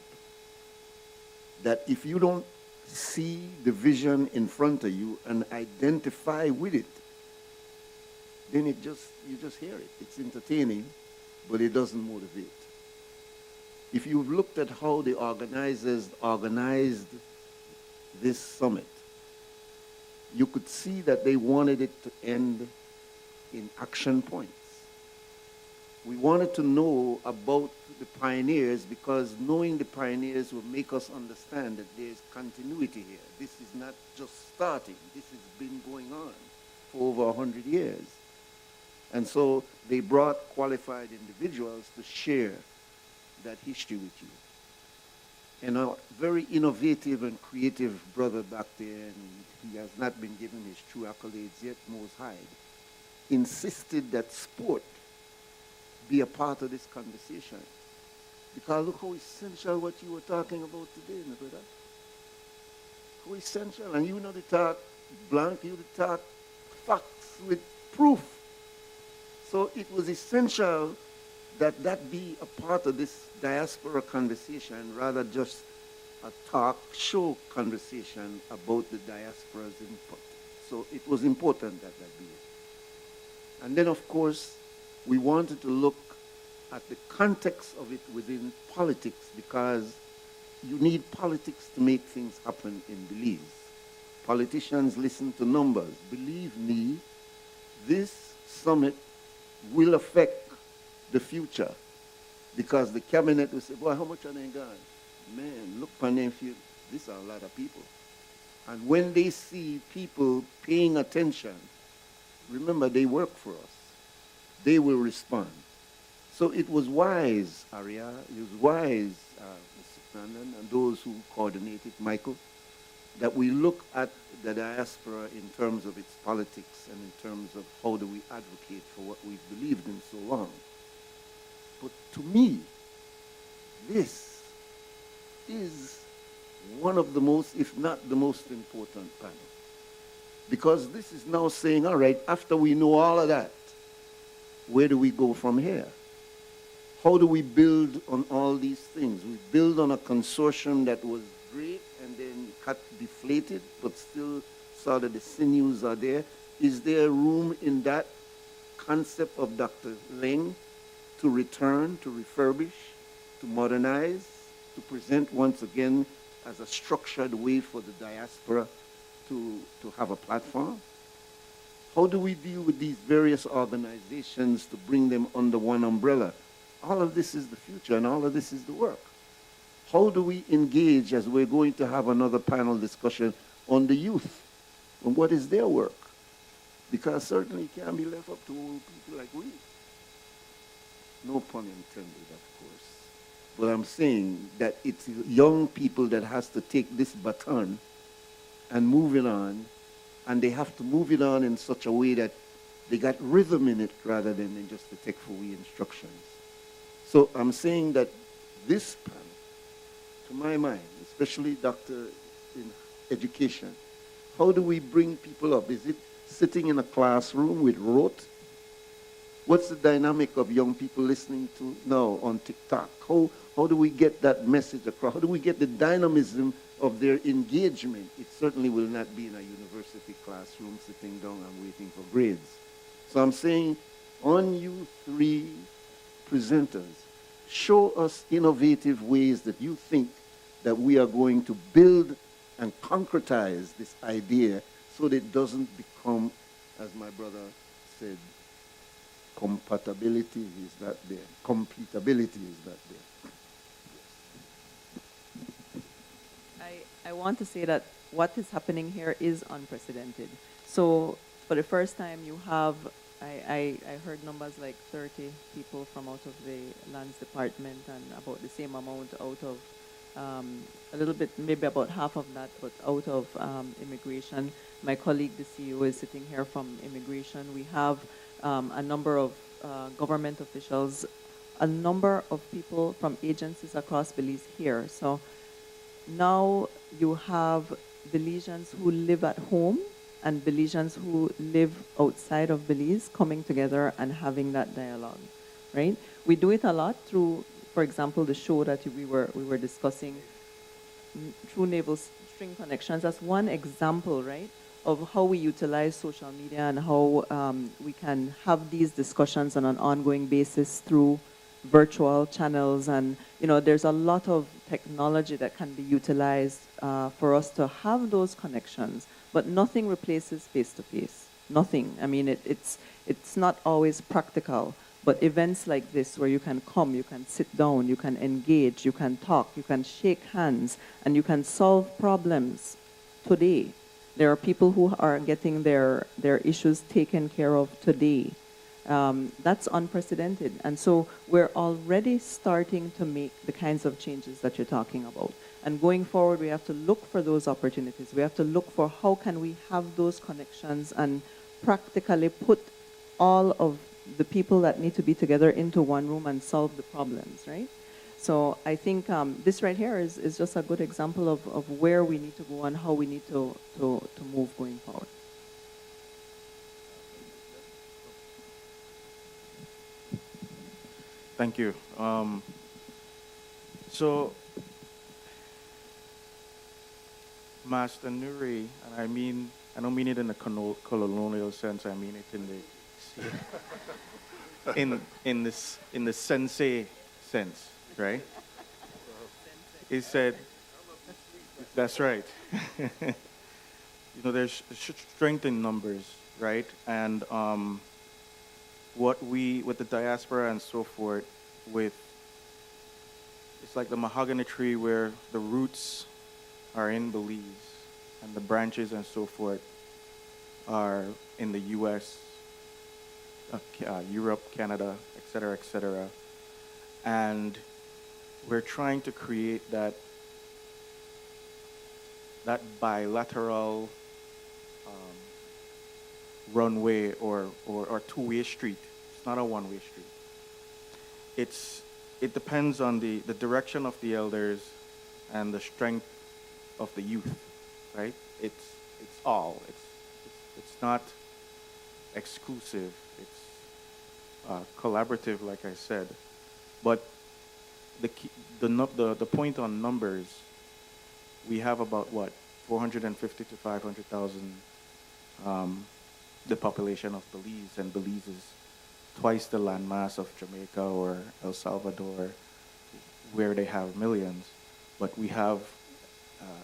Speaker 2: That if you don't see the vision in front of you and identify with it, then you just hear it. It's entertaining, but it doesn't motivate. If you've looked at how the organizers organized this summit, you could see that they wanted it to end in action points. We wanted to know about the pioneers because knowing the pioneers will make us understand that there's continuity here. This is not just starting. This has been going on for over 100 years. And so they brought qualified individuals to share that history with you. And a very innovative and creative brother back there, and he has not been given his true accolades yet, Most High, insisted that sport be a part of this conversation. Because look how essential what you were talking about today, my brother. How essential. And you know the talk blank, you the talk facts with proof. So it was essential that that be a part of this diaspora conversation rather just a talk show conversation about the diaspora's input. So it was important that that be it. And then of course, we wanted to look at the context of it within politics because you need politics to make things happen in Belize. Politicians listen to numbers. Believe me, this summit will affect the future because the cabinet will say, boy, how much are they gone? Man, look, Panelist, these are a lot of people. And when they see people paying attention, remember, they work for us. They will respond. So it was wise, Arya, it was wise, Mr. Fernand, and those who coordinated, Michael, that we look at the diaspora in terms of its politics and in terms of how do we advocate for what we've believed in so long. But to me, this is one of the most, if not the most important panel. Because this is now saying, all right, after we know all of that, where do we go from here? How do we build on all these things? We build on a consortium that was great and then got deflated, but still saw that the sinews are there. Is there room in that concept of Dr. Leng to return, to refurbish, to modernize, to present once again as a structured way for the diaspora to have a platform? How do we deal with these various organizations to bring them under one umbrella? All of this is the future and all of this is the work. How do we engage, as we're going to have another panel discussion on the youth, on what is their work? Because certainly it can't be left up to old people like we. No pun intended, of course. But I'm saying that it's young people that has to take this baton and move it on, and they have to move it on in such a way that they got rhythm in it rather than just the take-for-we instructions. So I'm saying that this panel, to my mind, especially Dr. in education, how do we bring people up? Is it sitting in a classroom with rote? What's the dynamic of young people listening to now on TikTok? How do we get that message across? How do we get the dynamism of their engagement? It certainly will not be in a university classroom sitting down and waiting for grades. So I'm saying, on you three presenters, show us innovative ways that you think that we are going to build and concretize this idea so that it doesn't become, as my brother said, compatibility is not there. Completability is not there.
Speaker 8: I want to say that what is happening here is unprecedented. So for the first time you have, I heard numbers like 30 people from out of the lands department and about the same amount out of, a little bit, maybe about half of that, but out of immigration. My colleague, the CEO, is sitting here from immigration. We have a number of government officials, a number of people from agencies across Belize here. So now you have Belizeans who live at home and Belizeans who live outside of Belize coming together and having that dialogue, right? We do it a lot through, for example, the show that we were discussing, True Naval String Connections. That's one example, right, of how we utilize social media and how we can have these discussions on an ongoing basis through virtual channels. And, you know, there's a lot of technology that can be utilized for us to have those connections, but nothing replaces face-to-face. Nothing. I mean, it's not always practical, but events like this where you can come, you can sit down, you can engage, you can talk, you can shake hands, and you can solve problems today. There are people who are getting their issues taken care of today. That's unprecedented. And so we're already starting to make the kinds of changes that you're talking about. And going forward, we have to look for those opportunities. We have to look for how can we have those connections and practically put all of the people that need to be together into one room and solve the problems, right? So I think this right here is just a good example of where we need to go and how we need to move going forward.
Speaker 4: Thank you. So, Master Nuri, and I don't mean it in a colonial sense. I mean it in the sensei sense, right? He said, That's right. There's strength in numbers, right? And with the diaspora and so forth, it's like the mahogany tree where the roots are in Belize and the branches and so forth are in the U.S., Europe, Canada, et cetera. And we're trying to create that bilateral runway or two-way street. It's not a one-way street. It depends on the direction of the elders and the strength of the youth, right? It's all. It's not exclusive. It's collaborative, like I said. But the point on numbers, we have about 450 to 500,000 the population of Belize, and Belize is twice the landmass of Jamaica or El Salvador, where they have millions. But we have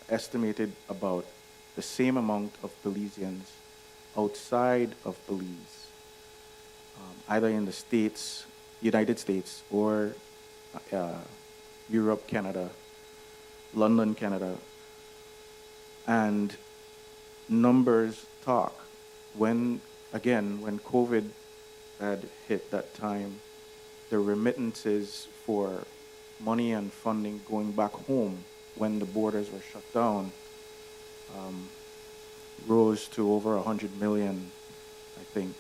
Speaker 4: estimated about the same amount of Belizeans outside of Belize, either in the States, United States, or Europe, Canada, London, Canada. And numbers talk. When COVID had hit that time, the remittances for money and funding going back home when the borders were shut down rose to over 100 million, I think,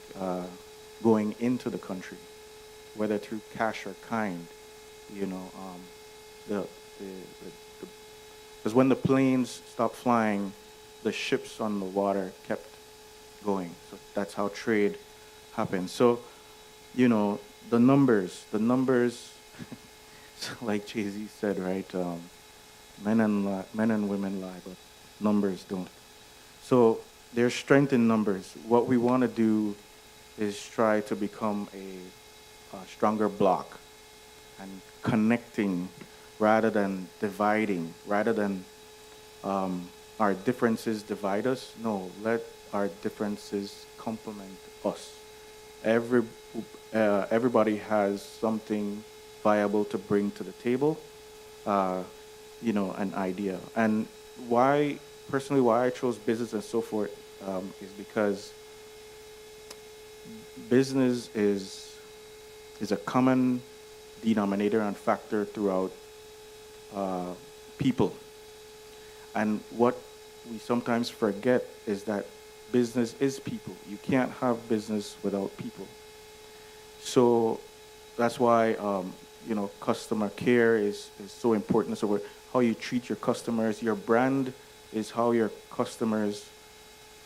Speaker 4: going into the country, whether through cash or kind. Because when the planes stopped flying, the ships on the water kept going. So that's how trade happened. So, the numbers, like Jay-Z said, right? Men and women lie, but numbers don't. So there's strength in numbers. What we want to do is try to become a stronger block and connecting rather than dividing, rather than our differences divide us. No, let our differences complement us. Everybody has something viable to bring to the table, an idea. And why I chose business and so forth is because business is a common denominator and factor throughout people. And what we sometimes forget is that business is people. You can't have business without people. So that's why customer care is so important. So how you treat your customers, your brand is how your customers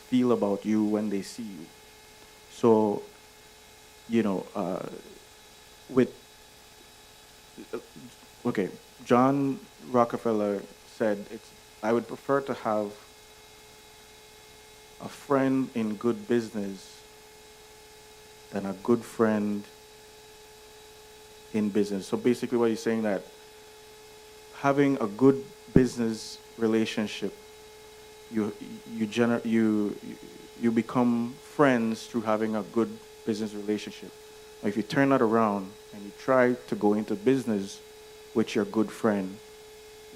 Speaker 4: feel about you when they see you. So, John Rockefeller said, I would prefer to have a friend in good business than a good friend in business. So basically what he's saying that having a good business relationship, you become friends through having a good business relationship. If you turn that around and you try to go into business with your good friend,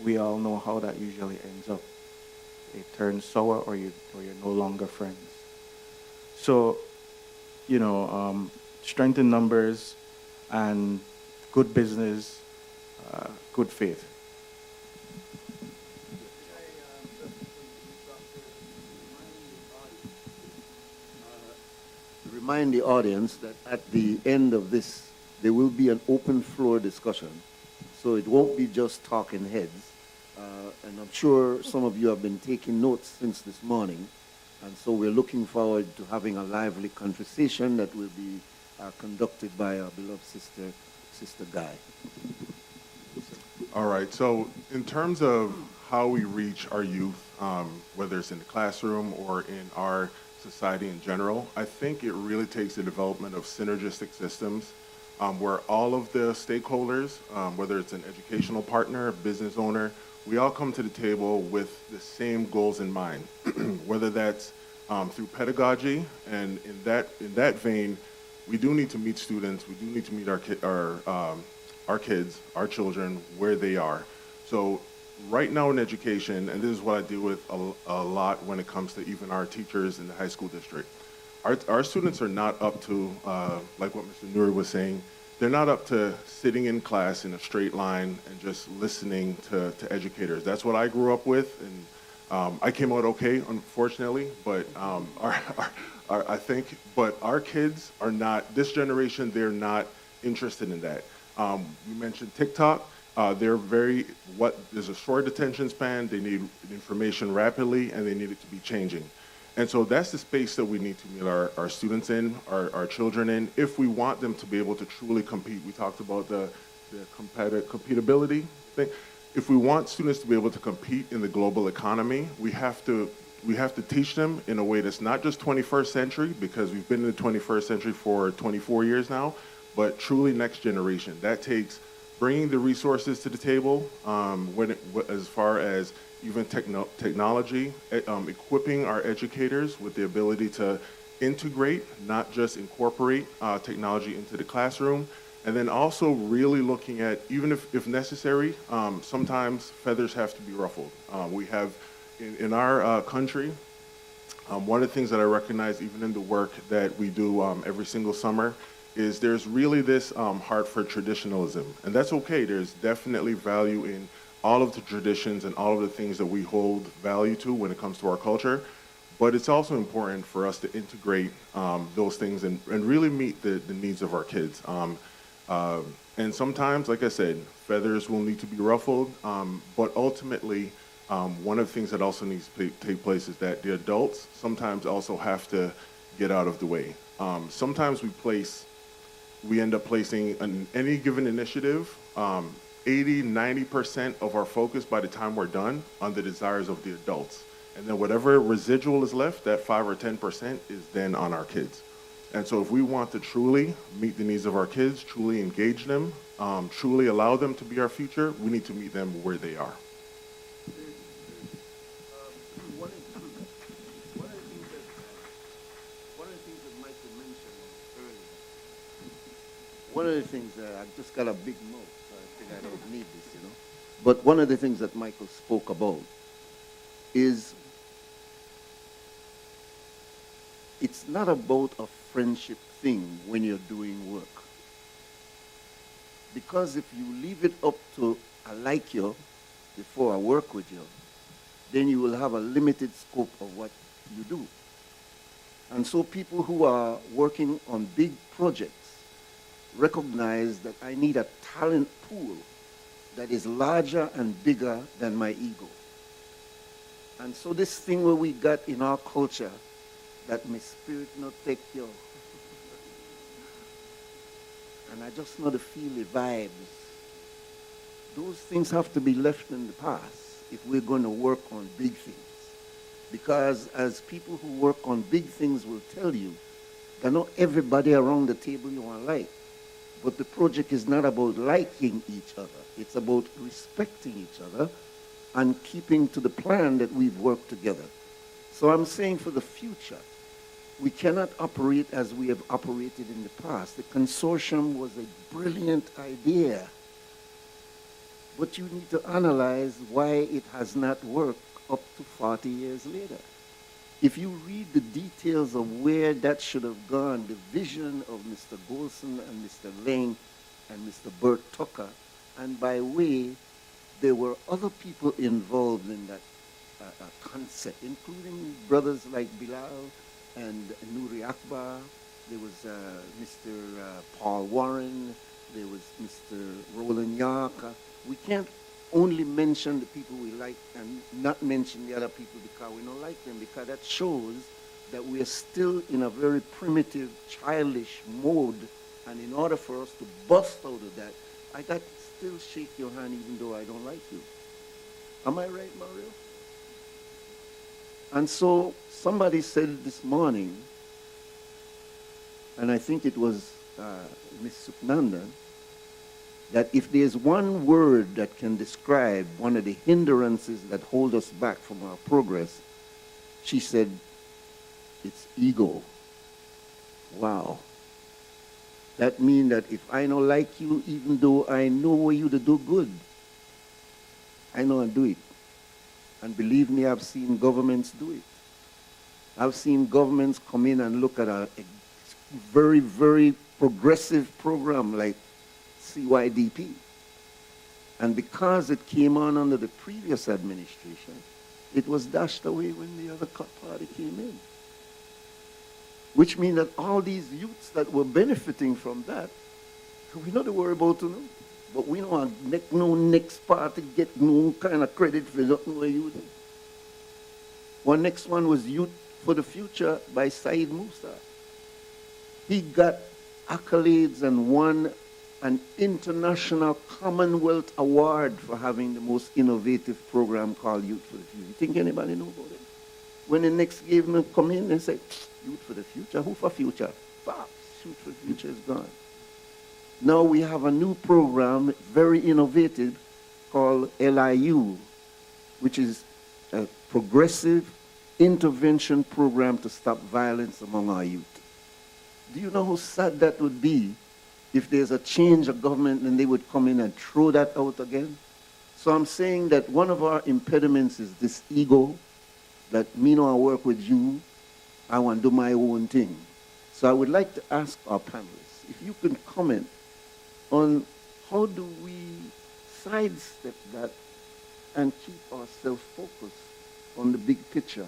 Speaker 4: we all know how that usually ends up. It turns sour, or you're no longer friends. So, strength in numbers and good business, good faith.
Speaker 2: Remind the audience that at the end of this, there will be an open floor discussion. So it won't be just talking heads. And I'm sure some of you have been taking notes since this morning. And so we're looking forward to having a lively conversation that will be conducted by our beloved Sister Guy.
Speaker 9: All right, so in terms of how we reach our youth, whether it's in the classroom or in our society in general, I think it really takes the development of synergistic systems where all of the stakeholders, whether it's an educational partner, business owner, we all come to the table with the same goals in mind, whether that's through pedagogy, and in that vein, we do need to meet students, we do need to meet our kids, our children, where they are. So right now in education, and this is what I deal with a lot when it comes to even our teachers in the high school district, our students are not up to, like what Mr. Nuri was saying, they're not up to sitting in class in a straight line and just listening to educators. That's what I grew up with, and I came out okay, unfortunately, but I think, but our kids are not, this generation, they're not interested in that. You mentioned TikTok. They're there's a short attention span, they need information rapidly, and they need it to be changing. And so that's the space that we need to meet our students in, our children in, if we want them to be able to truly compete. We talked about the competibility thing. If we want students to be able to compete in the global economy, we have to teach them in a way that's not just 21st century, because we've been in the 21st century for 24 years now, but truly next generation. That takes bringing the resources to the table, as far as even technology, equipping our educators with the ability to integrate, not just incorporate technology into the classroom, and then also really looking at, even if necessary, sometimes feathers have to be ruffled. We have, in our country, one of the things that I recognize even in the work that we do every single summer is there's really this heart for traditionalism, and that's okay. There's definitely value in all of the traditions and all of the things that we hold value to when it comes to our culture, but it's also important for us to integrate those things and really meet the needs of our kids. And sometimes, like I said, feathers will need to be ruffled, but ultimately, one of the things that also needs to take place is that the adults sometimes also have to get out of the way. Sometimes we end up placing on any given initiative 80–90% of our focus by the time we're done on the desires of the adults. And then whatever residual is left, that 5 or 10% is then on our kids. And so if we want to truly meet the needs of our kids, truly engage them, truly allow them to be our future, we need to meet them where they are.
Speaker 2: One of the things that Michael mentioned earlier, one of the things that I've just got a big mouth, so I think I don't need this, you know. But one of the things that Michael spoke about is it's not about a friendship thing when you're doing work. Because if you leave it up to I like you before I work with you, then you will have a limited scope of what you do. And so people who are working on big projects recognize that I need a talent pool that is larger and bigger than my ego. And so this thing where we got in our culture, that my spirit not take you, and I just know the feel the vibes, those things have to be left in the past if we're going to work on big things. Because as people who work on big things will tell you, that not everybody around the table you want to like. But the project is not about liking each other. It's about respecting each other and keeping to the plan that we've worked together. So I'm saying for the future, we cannot operate as we have operated in the past. The consortium was a brilliant idea. But you need to analyze why it has not worked up to 40 years later. If you read the details of where that should have gone, the vision of Mr. Golson and Mr. Lang and Mr. Burt Tucker, and by way, there were other people involved in that concept, including brothers like Bilal and Nuri Akbar. There was Mr. Paul Warren. There was Mr. Roland Yark. We can't only mention the people we like and not mention the other people because we don't like them, because that shows that we are still in a very primitive, childish mode. And in order for us to bust out of that, I got to still shake your hand even though I don't like you. Am I right, Mario? And so somebody said this morning, and I think it was Ms. Suknandan, that if there's one word that can describe one of the hindrances that hold us back from our progress, she said, it's ego. Wow. That means that if I don't like you, even though I know you to do good, I know and do it. And believe me, I've seen governments do it. I've seen governments come in and look at a very, very progressive program like CYDP. And because it came on under the previous administration, it was dashed away when the other party came in. Which means that all these youths that were benefiting from that, we not to worry about to know. But we don't want no next party get no kind of credit for nothing where you do. One next one was Youth for the Future by Saeed Musa. He got accolades and won an international Commonwealth Award for having the most innovative program called Youth for the Future. You think anybody know about it? When the next government come in and say, Youth for the Future, who for future? Pops, Youth for the Future is gone. Now we have a new program, very innovative, called LIU, which is a progressive intervention program to stop violence among our youth. Do you know how sad that would be if there's a change of government and they would come in and throw that out again? So I'm saying that one of our impediments is this ego, that me no I work with you, I want to do my own thing. So I would like to ask our panelists, if you can comment on how do we sidestep that and keep ourselves focused on the big picture?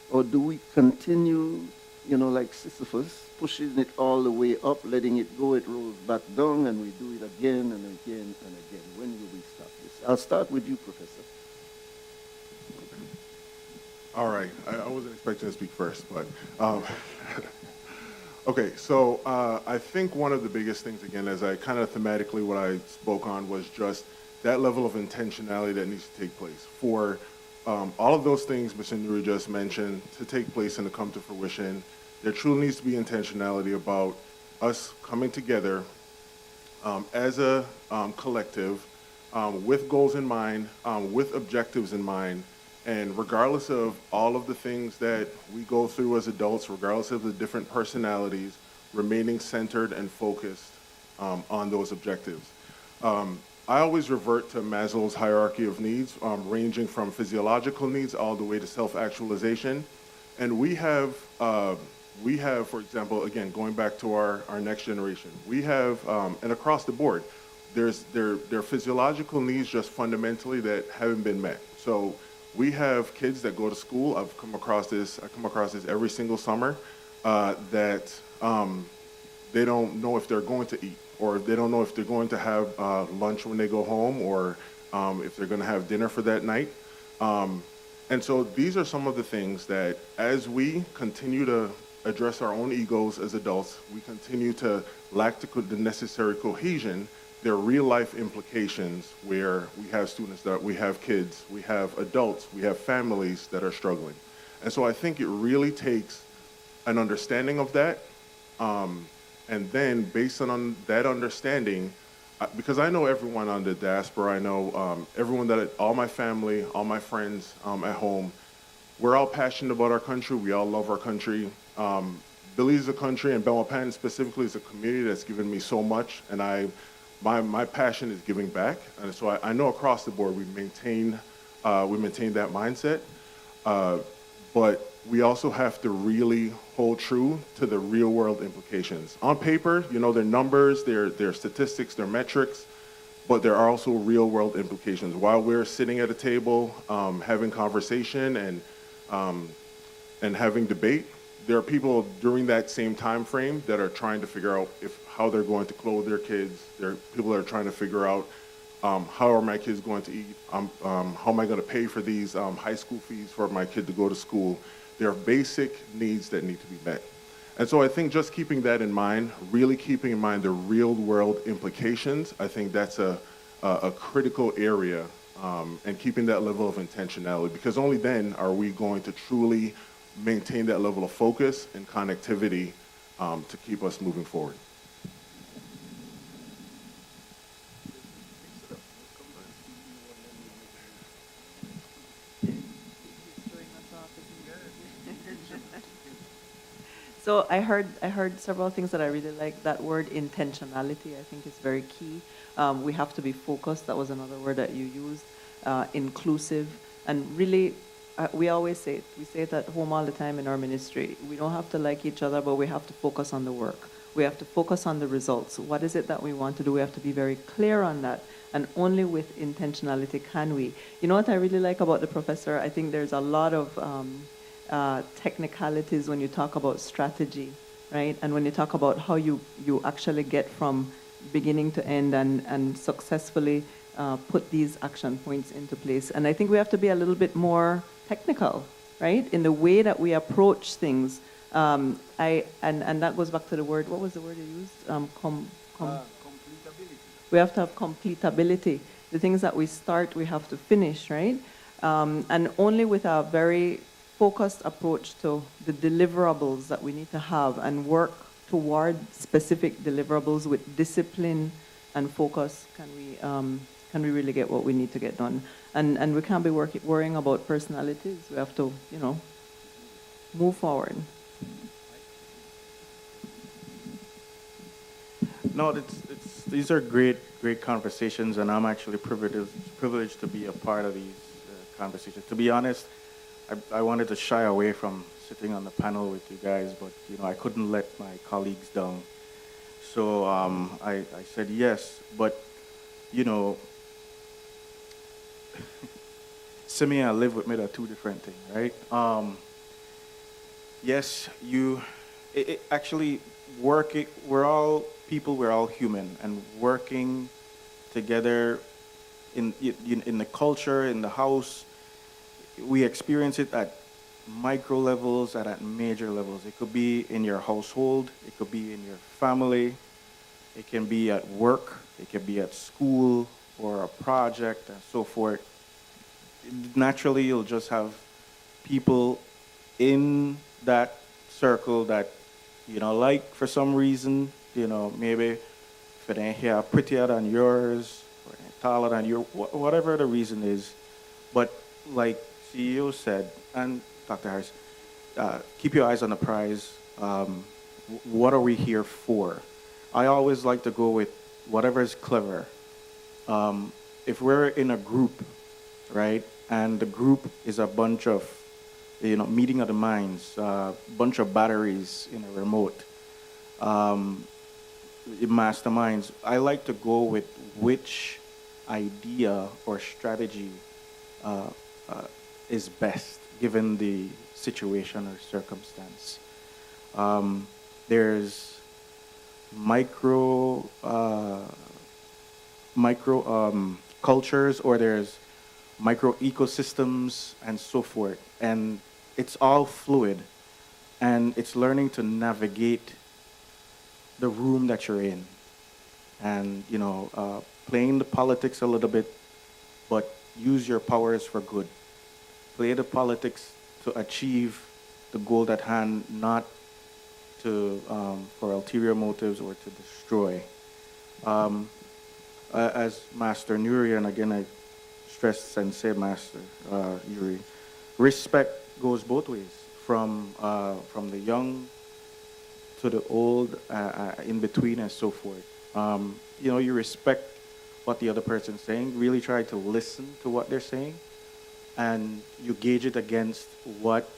Speaker 2: Or do we continue, like Sisyphus, pushing it all the way up, letting it go, it rolls back down, and we do it again and again and again? When will we stop this? I'll start with you, Professor.
Speaker 9: All right. I wasn't expecting to speak first, but okay. So I think one of the biggest things, again, as I kind of thematically what I spoke on was just that level of intentionality that needs to take place for all of those things Mr. Nuri just mentioned to take place and to come to fruition. There truly needs to be intentionality about us coming together as a collective with goals in mind, with objectives in mind. And regardless of all of the things that we go through as adults, regardless of the different personalities, remaining centered and focused on those objectives. I always revert to Maslow's hierarchy of needs, ranging from physiological needs all the way to self-actualization. And we have, for example, again, going back to our next generation, we have, and across the board, there are physiological needs just fundamentally that haven't been met. So we have kids that go to school. I come across this every single summer, that they don't know if they're going to eat, or they don't know if they're going to have lunch when they go home, or if they're going to have dinner for that night. And so these are some of the things that as we continue to address our own egos as adults, we continue to lack the necessary cohesion. There are real life implications where we have students, that we have kids, we have adults, we have families that are struggling. And so I think it really takes an understanding of that. And then based on that understanding, because I know everyone on the diaspora, I know everyone all my family, all my friends at home, we're all passionate about our country. We all love our country. Belize is a country, and Belmopan specifically is a community that's given me so much, and my passion is giving back. And so I know across the board we maintain that mindset, but we also have to really hold true to the real world implications. On paper, they're numbers, they're statistics, they're metrics, but there are also real world implications. While we're sitting at a table having conversation and having debate, there are people during that same time frame that are trying to figure out how they're going to clothe their kids. There are people that are trying to figure out how are my kids going to eat? How am I going to pay for these high school fees for my kid to go to school? There are basic needs that need to be met. And so I think just keeping that in mind, really keeping in mind the real world implications, I think that's a critical area, and keeping that level of intentionality, because only then are we going to truly maintain that level of focus and connectivity to keep us moving forward.
Speaker 8: So I heard several things that I really like. That word intentionality, I think, is very key. We have to be focused. That was another word that you used. Inclusive, and really, we always say it. We say it at home all the time in our ministry. We don't have to like each other, but we have to focus on the work. We have to focus on the results. What is it that we want to do? We have to be very clear on that. And only with intentionality can we. You know what I really like about the professor? I think there's a lot of technicalities when you talk about strategy, right? And when you talk about how you actually get from beginning to end and successfully put these action points into place. And I think we have to be a little bit more technical, right? In the way that we approach things. And that goes back to the word, what was the word you used?
Speaker 2: Completability.
Speaker 8: We have to have completability. The things that we start, we have to finish, right? And only with a very focused approach to the deliverables that we need to have and work toward specific deliverables with discipline and focus can we really get what we need to get done. And we can't be worrying about personalities. We have to, move forward.
Speaker 4: No, these are great conversations, and I'm actually privileged to be a part of these conversations. To be honest, I wanted to shy away from sitting on the panel with you guys, but I couldn't let my colleagues down. So I said yes, but Simi and live with me are two different things, right? Yes, actually working. We're all people. We're all human, and working together in the culture, in the house, we experience it at micro levels and at major levels. It could be in your household, it could be in your family, it can be at work, it can be at school or a project and so forth. Naturally, you'll just have people in that circle that like for some reason, maybe if it ain't here prettier than yours or it ain't taller than you, whatever the reason is. But like CEO said, and Dr. Harris, keep your eyes on the prize. What are we here for? I always like to go with whatever is clever. If we're in a group, right, and the group is a bunch of, meeting of the minds, a bunch of batteries in a remote, masterminds, I like to go with which idea or strategy is best given the situation or circumstance. There's micro cultures, or there's micro ecosystems and so forth, and it's all fluid, and it's learning to navigate the room that you're in, and playing the politics a little bit, but use your powers for good. Play the politics to achieve the goal at hand, not to for ulterior motives or to destroy. As Master Nuri, and again I stress and say Master Yuri, respect goes both ways, from the young to the old, in between and so forth. You respect what the other person's saying, really try to listen to what they're saying, and you gauge it against what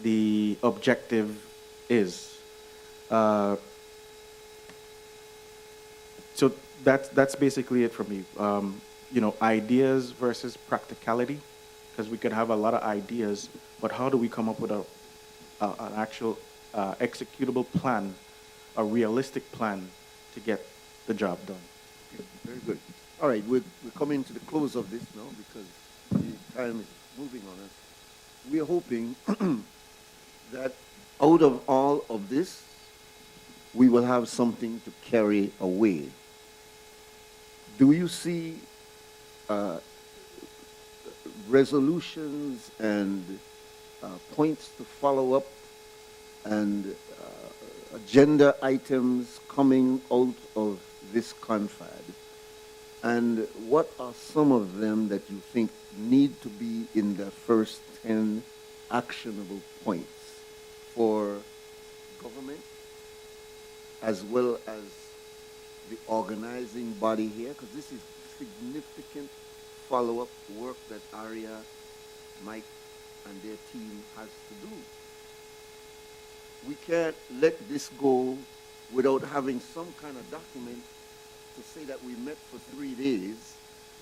Speaker 4: the objective is. So that's basically it for me. Ideas versus practicality, because we could have a lot of ideas, but how do we come up with an actual executable plan, a realistic plan to get the job done?
Speaker 2: Okay, very good. All right, we're coming to the close of this now because the time is moving on us. We are hoping that out of all of this, we will have something to carry away. Do you see resolutions and points to follow up and agenda items coming out of this confab? And what are some of them that you think need to be in the first 10 actionable points for government, as well as the organizing body here, because this is significant follow-up work that ARIA, Mike, and their team has to do. We can't let this go without having some kind of document to say that we met for 3 days.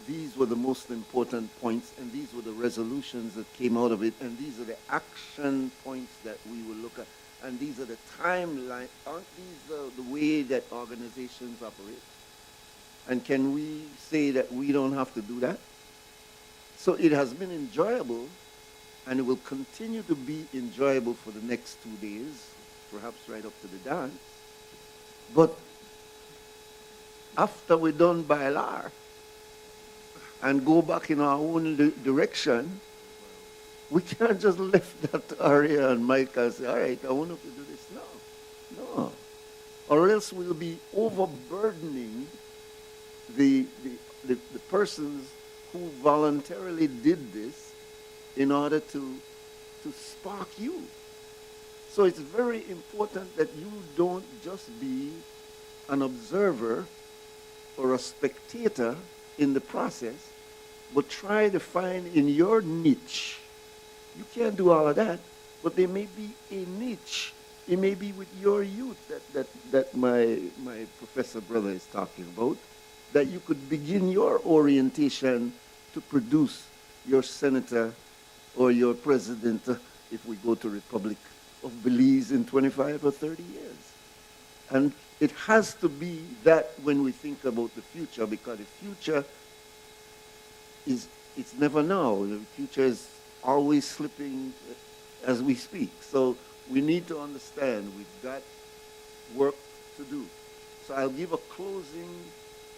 Speaker 2: These were the most important points, and these were the resolutions that came out of it, and these are the action points that we will look at, and these are the timeline. Aren't these the way that organizations operate? And can we say that we don't have to do that? So it has been enjoyable, and it will continue to be enjoyable for the next 2 days, perhaps right up to the dance. But after we're done by LAR and go back in our own direction, we can't just left that to Aria and Mike and say, all right, I want to do this now. No. Or else we'll be overburdening the persons who voluntarily did this in order to spark you. So it's very important that you don't just be an observer or a spectator in the process, but try to find in your niche. You can't do all of that, but there may be a niche. It may be with your youth that my professor brother is talking about, that you could begin your orientation to produce your senator or your president if we go to Republic of Belize in 25 or 30 years. And it has to be that when we think about the future, because the future it's never now. The future is always slipping as we speak. So we need to understand we've got work to do. So I'll give a closing,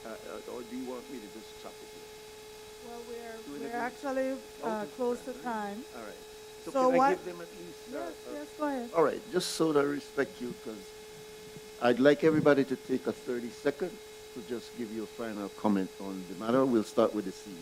Speaker 2: or do you want me to just chop it here?
Speaker 1: Well, we're actually close to time.
Speaker 2: All right. So
Speaker 1: So
Speaker 2: can I
Speaker 1: what?
Speaker 2: give them at least?
Speaker 1: Yes, go ahead.
Speaker 2: All right, just so that I respect you, because I'd like everybody to take a 30-second to just give you a final comment on the matter. We'll start with the CEO.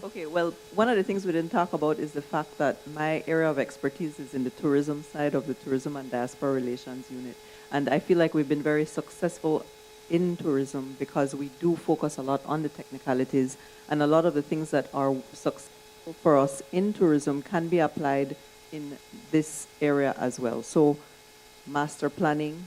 Speaker 8: Okay, well, one of the things we didn't talk about is the fact that my area of expertise is in the tourism side of the Tourism and Diaspora Relations Unit. And I feel like we've been very successful in tourism because we do focus a lot on the technicalities, and a lot of the things that are successful for us in tourism can be applied in this area as well. So master planning,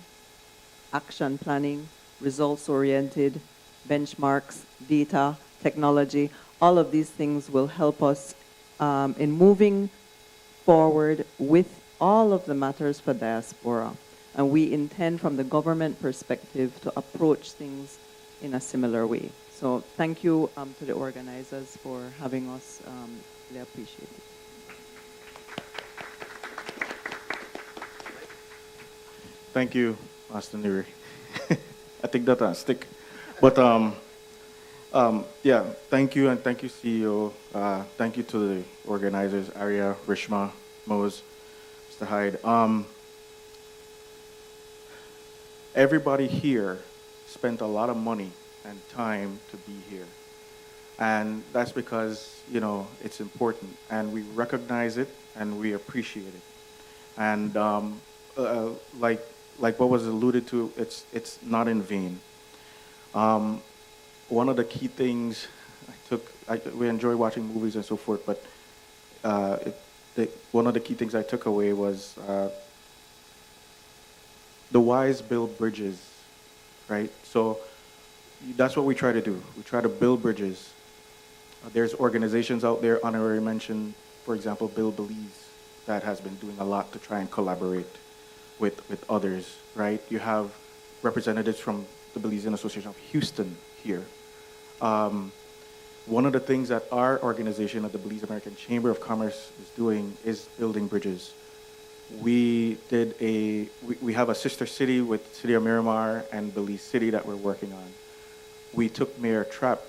Speaker 8: action planning, results-oriented, benchmarks, data, technology, all of these things will help us in moving forward with all of the matters for diaspora. And we intend from the government perspective to approach things in a similar way. So thank you to the organizers for having us. Really appreciate it.
Speaker 4: Thank you, Master Nuri. I think that stick. But yeah, thank you, and thank you, CEO. Thank you to the organizers, Aria, Rishma, Mose, Mr. Hyde. Everybody here spent a lot of money and time to be here. And that's because, you know, it's important, and we recognize it, and we appreciate it. And like what was alluded to, it's not in vain. One of the key things we enjoy watching movies and so forth, but one of the key things I took away was the wise build bridges, right? So that's what we try to do. We try to build bridges. There's organizations out there, honorary mention, for example, Build Belize, that has been doing a lot to try and collaborate with others, right? You have representatives from the Belizean Association of Houston here. One of the things that our organization at the Belize American Chamber of Commerce is doing is building bridges. We have a sister city with City of Miramar and Belize City that we're working on. We took Mayor Trapp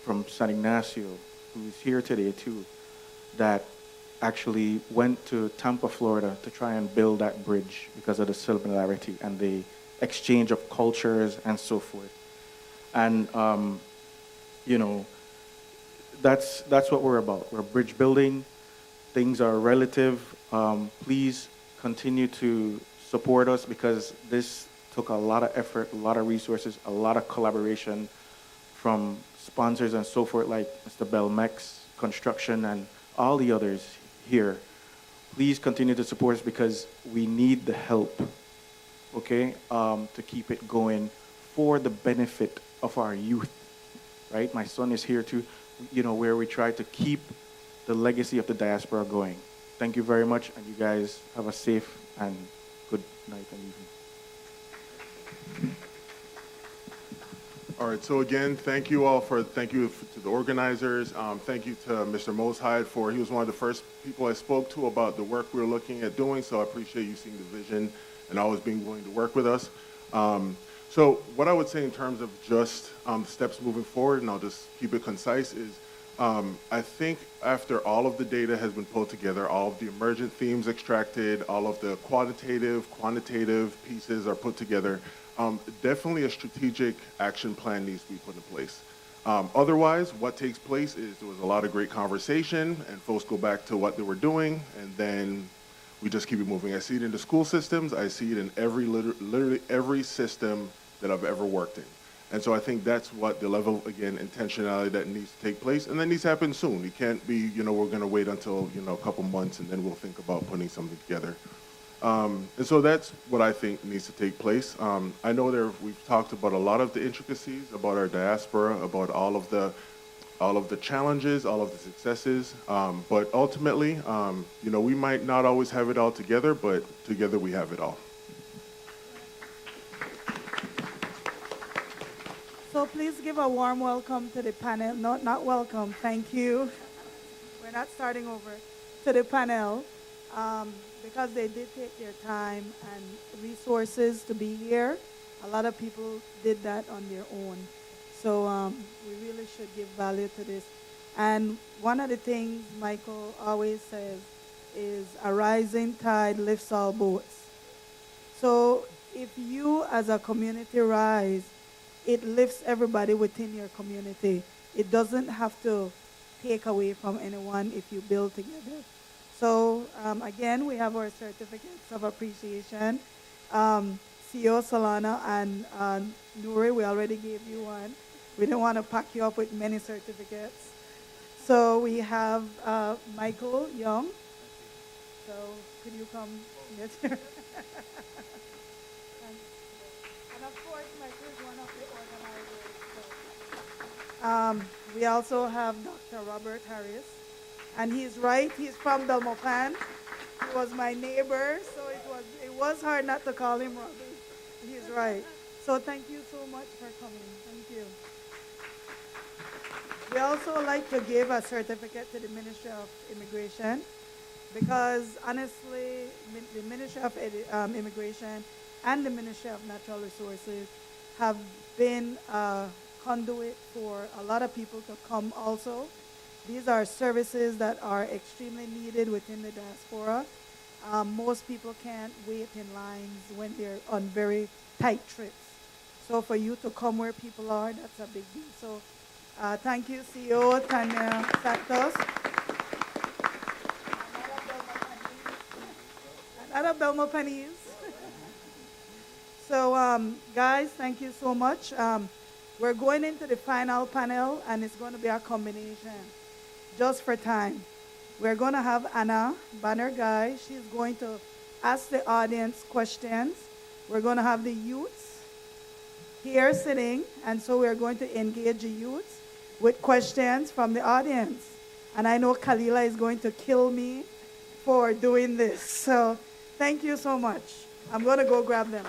Speaker 4: from San Ignacio, who's here today too, that actually went to Tampa, Florida to try and build that bridge because of the similarity and the exchange of cultures and so forth. And you know, that's what we're about. We're bridge building. Things are relative. Please continue to support us because this took a lot of effort, a lot of resources, a lot of collaboration from sponsors and so forth, like Mr. Belizemix, Construction, and all the others here. Please continue to support us because we need the help, okay, to keep it going for the benefit of our youth, right? My son is here too, where we try to keep the legacy of the diaspora going. Thank you very much, and you guys have a safe and good night and evening.
Speaker 9: All right, so again, thank you to the organizers. Thank you to Mr. Moshyde he was one of the first people I spoke to about the work we were looking at doing, so I appreciate you seeing the vision and always being willing to work with us. So what I would say in terms of just steps moving forward, and I'll just keep it concise, is I think after all of the data has been pulled together, all of the emergent themes extracted, all of the quantitative pieces are put together, definitely a strategic action plan needs to be put in place. Otherwise, what takes place is there was a lot of great conversation and folks go back to what they were doing and then we just keep it moving. I see it in the school systems. I see it in literally every system that I've ever worked in. And so I think that's what the level, again, intentionality that needs to take place, and that needs to happen soon. It can't be, we're going to wait until, a couple months and then we'll think about putting something together. And so that's what I think needs to take place. I know we've talked about a lot of the intricacies about our diaspora, about all of the challenges, all of the successes, but ultimately, we might not always have it all together, but together we have it all.
Speaker 1: So please give a warm welcome to the panel. Not welcome, thank you. We're not starting over. To the panel, because they did take their time and resources to be here. A lot of people did that on their own. So we really should give value to this. And one of the things Michael always says is a rising tide lifts all boats. So if you as a community rise, it lifts everybody within your community. It doesn't have to take away from anyone if you build together. So again, we have our certificates of appreciation. CEO Solana and Nuri, we already gave you one. We don't want to pack you up with many certificates. So we have Michael Young. So could you come get here? And of course, Michael is one of the organizers. So. We also have Dr. Robert Harris. And he's right, he's from Belmopan. He was my neighbor, so it was hard not to call him Robbie. He's right. So thank you so much for coming. Thank you. We also like to give a certificate to the Ministry of Immigration because honestly, the Ministry of Immigration and the Ministry of Natural Resources have been a conduit for a lot of people to come also. These are services that are extremely needed within the diaspora. Most people can't wait in lines when they're on very tight trips. So for you to come where people are, that's a big deal. So thank you, CEO Tanya Santos. Another Belmopanese. So guys, thank you so much. We're going into the final panel, and it's going to be a combination. Just for time. We're going to have Anna Banner Guy. She's going to ask the audience questions. We're going to have the youths here sitting, and so we're going to engage the youths with questions from the audience. And I know Kalila is going to kill me for doing this. So thank you so much. I'm going to go grab them.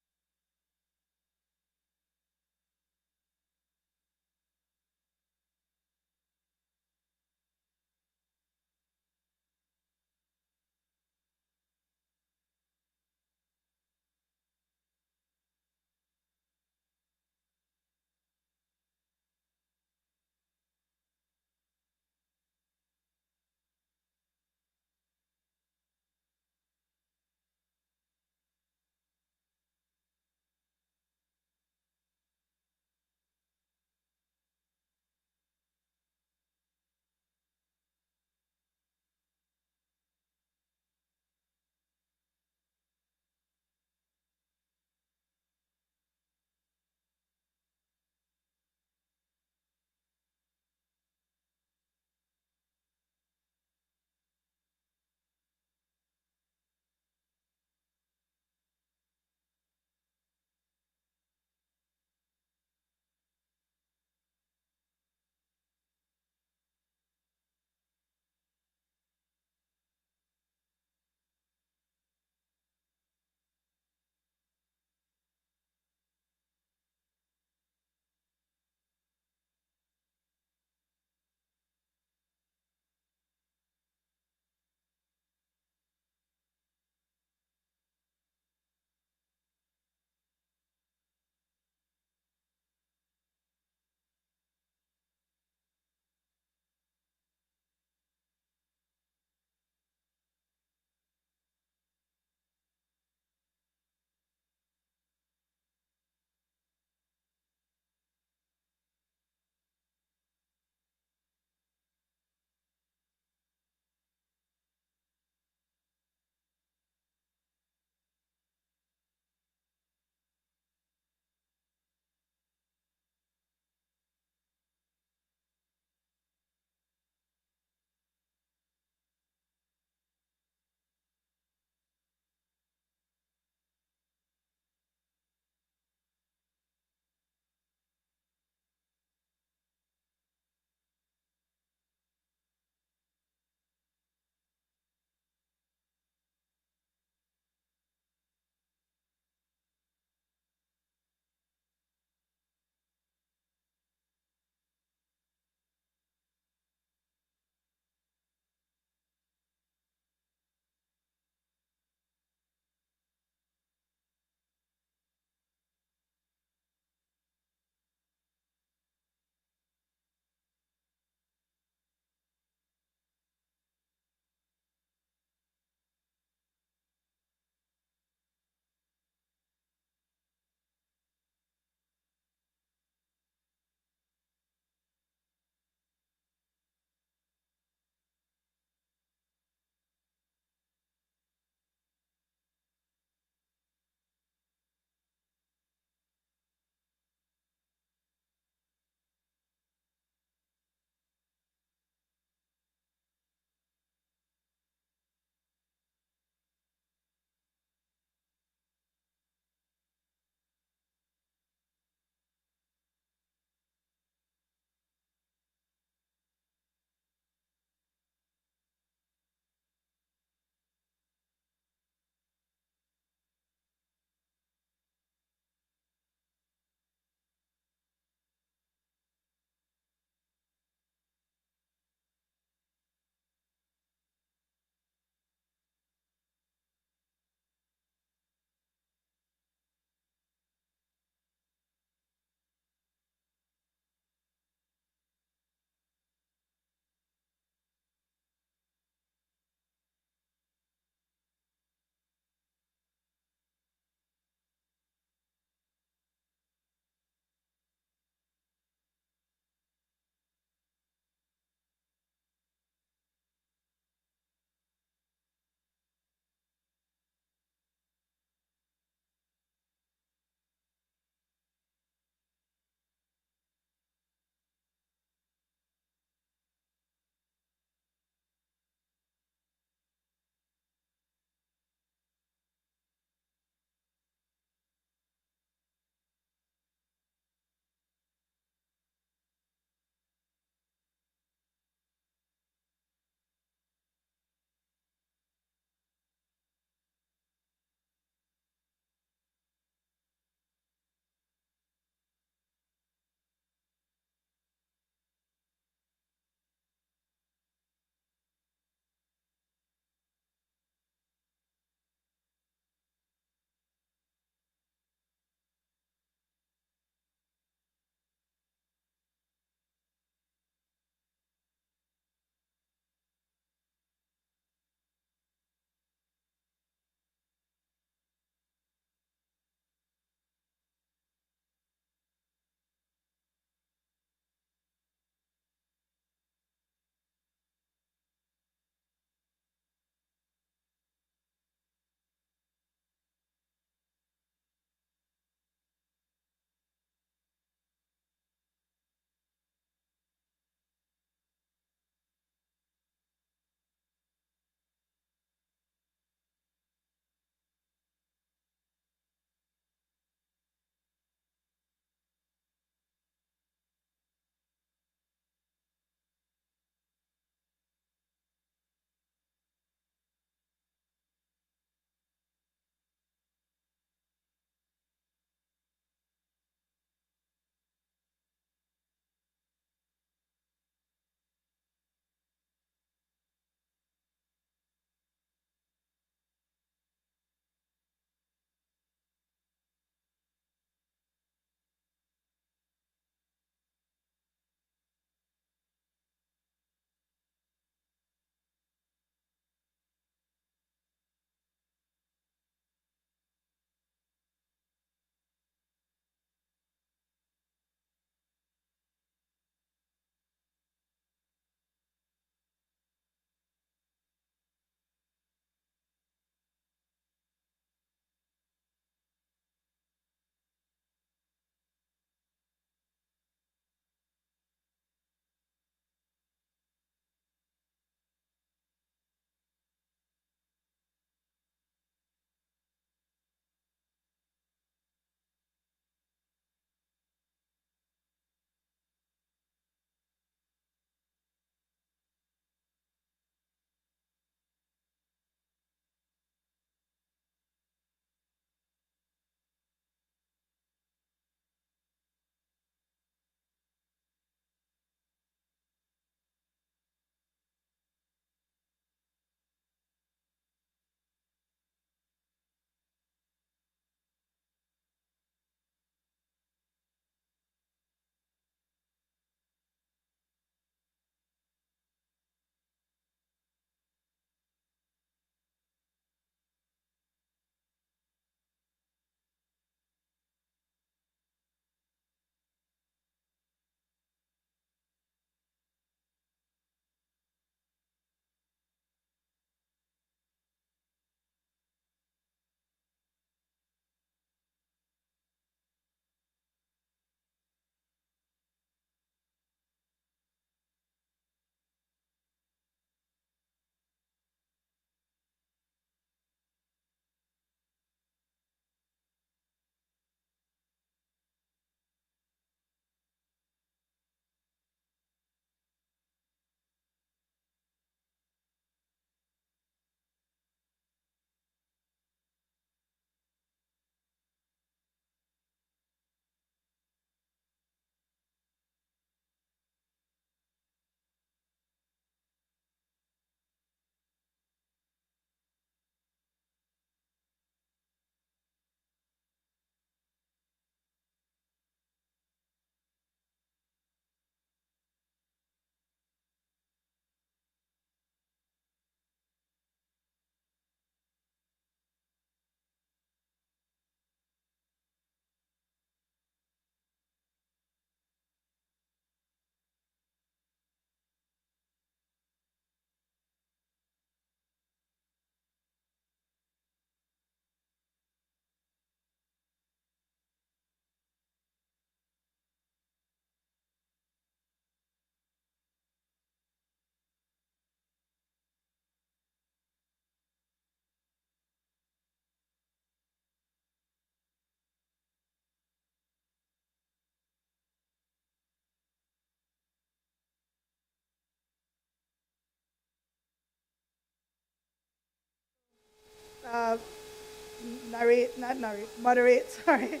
Speaker 1: moderate, sorry.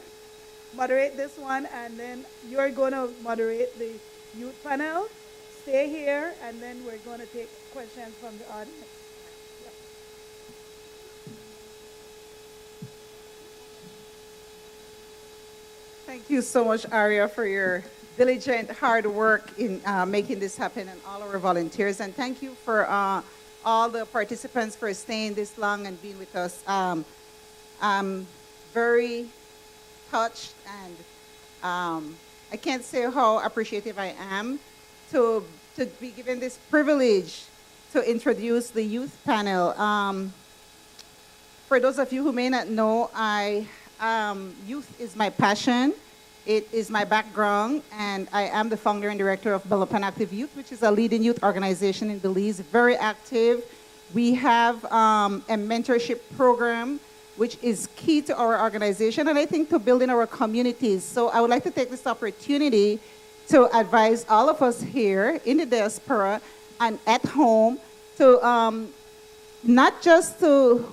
Speaker 1: Moderate this one, and then you're going to moderate the youth panel. Stay here, and then we're going to take questions from the audience. Yep.
Speaker 10: Thank you so much, Aria, for your diligent hard work in making this happen, and all our volunteers. And thank you for all the participants for staying this long and being with us. I'm very touched, and I can't say how appreciative I am to be given this privilege to introduce the youth panel. For those of you who may not know, youth is my passion. It is my background, and I am the founder and director of Belizemix Active Youth, which is a leading youth organization in Belize, very active. We have a mentorship program, which is key to our organization, and I think to building our communities. So I would like to take this opportunity to advise all of us here in the diaspora and at home to not just to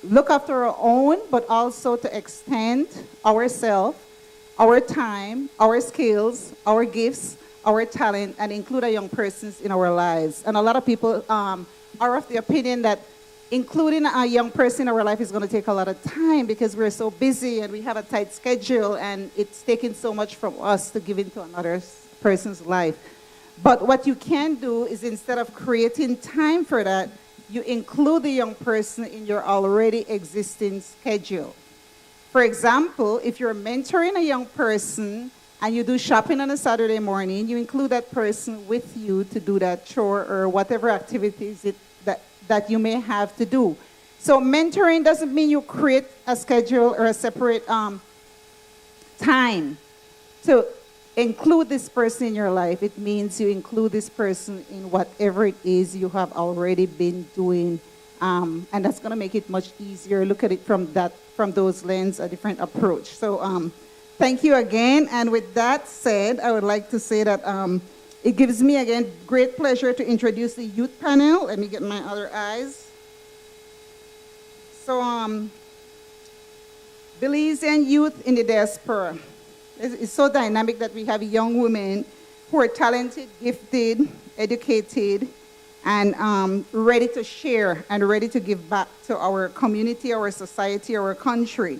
Speaker 10: look after our own, but also to extend ourselves, our time, our skills, our gifts, our talent, and include our young persons in our lives. And a lot of people are of the opinion that including a young person in our life is going to take a lot of time because we're so busy and we have a tight schedule, and it's taking so much from us to give into another person's life. But what you can do is, instead of creating time for that, you include the young person in your already existing schedule. For example, if you're mentoring a young person and you do shopping on a Saturday morning, you include that person with you to do that chore or whatever activities that you may have to do. So mentoring doesn't mean you create a schedule or a separate time to include this person in your life. It means you include this person in whatever it is you have already been doing, and that's going to make it much easier. Look at it from those lens, a different approach. So thank you again. And with that said, I would like to say that it gives me, again, great pleasure to introduce the youth panel. Let me get my other eyes. So Belizean youth in the diaspora. It's so dynamic that we have young women who are talented, gifted, educated, and ready to share and ready to give back to our community, our society, our country.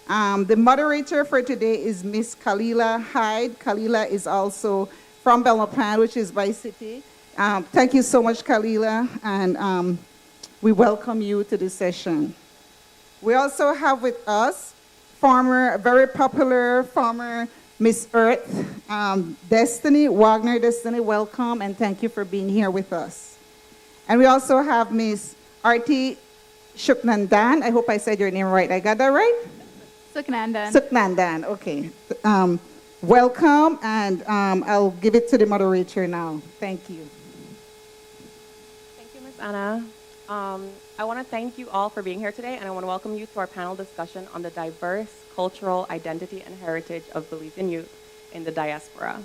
Speaker 10: The moderator for today is Miss Kalila Hyde. Kalila is also from Belmopan, which is Vice City. Thank you so much, Kalila, and we welcome you to this session. We also have with us very popular former Miss Earth, Destiny Wagner. Destiny, welcome, and thank you for being here with us. And we also have Miss Arti Shuknandan. I hope I said your name right. I got that right?
Speaker 11: Suknandan.
Speaker 10: Suknandan, okay. Welcome, and I'll give it to the moderator now. Thank you.
Speaker 11: Thank you, Ms. Anna. I want to thank you all for being here today, and I want to welcome you to our panel discussion on the diverse cultural identity and heritage of Belizean youth in the diaspora.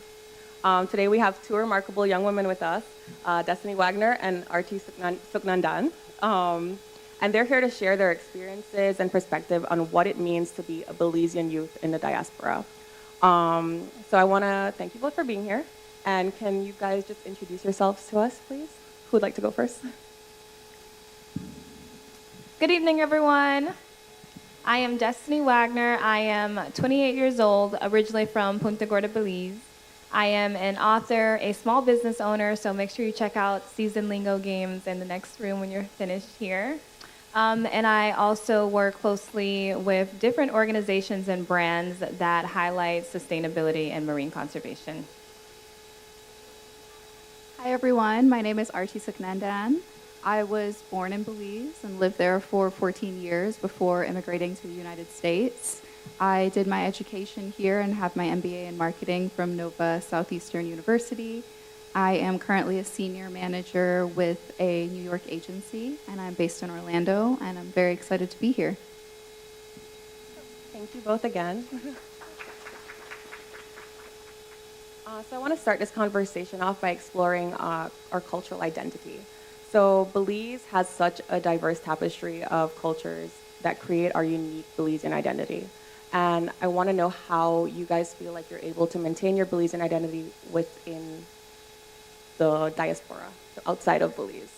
Speaker 11: Today we have two remarkable young women with us, Destiny Wagner and Arti Suknandan. And they're here to share their experiences and perspective on what it means to be a Belizean youth in the diaspora. So I want to thank you both for being here. And can you guys just introduce yourselves to us, please? Who would like to go first?
Speaker 12: Good evening, everyone. I am Destiny Wagner. I am 28 years old, originally from Punta Gorda, Belize. I am an author, a small business owner, so make sure you check out Season Lingo Games in the next room when you're finished here. And I also work closely with different organizations and brands that highlight sustainability and marine conservation.
Speaker 11: Hi, everyone. My name is Arti Suknandan. I was born in Belize and lived there for 14 years before immigrating to the United States. I did my education here and have my MBA in marketing from Nova Southeastern University. I am currently a senior manager with a New York agency, and I'm based in Orlando, and I'm very excited to be here. Thank you both again. So I want to start this conversation off by exploring our cultural identity. So Belize has such a diverse tapestry of cultures that create our unique Belizean identity. And I want to know how you guys feel like you're able to maintain your Belizean identity within the diaspora, so outside of Belize.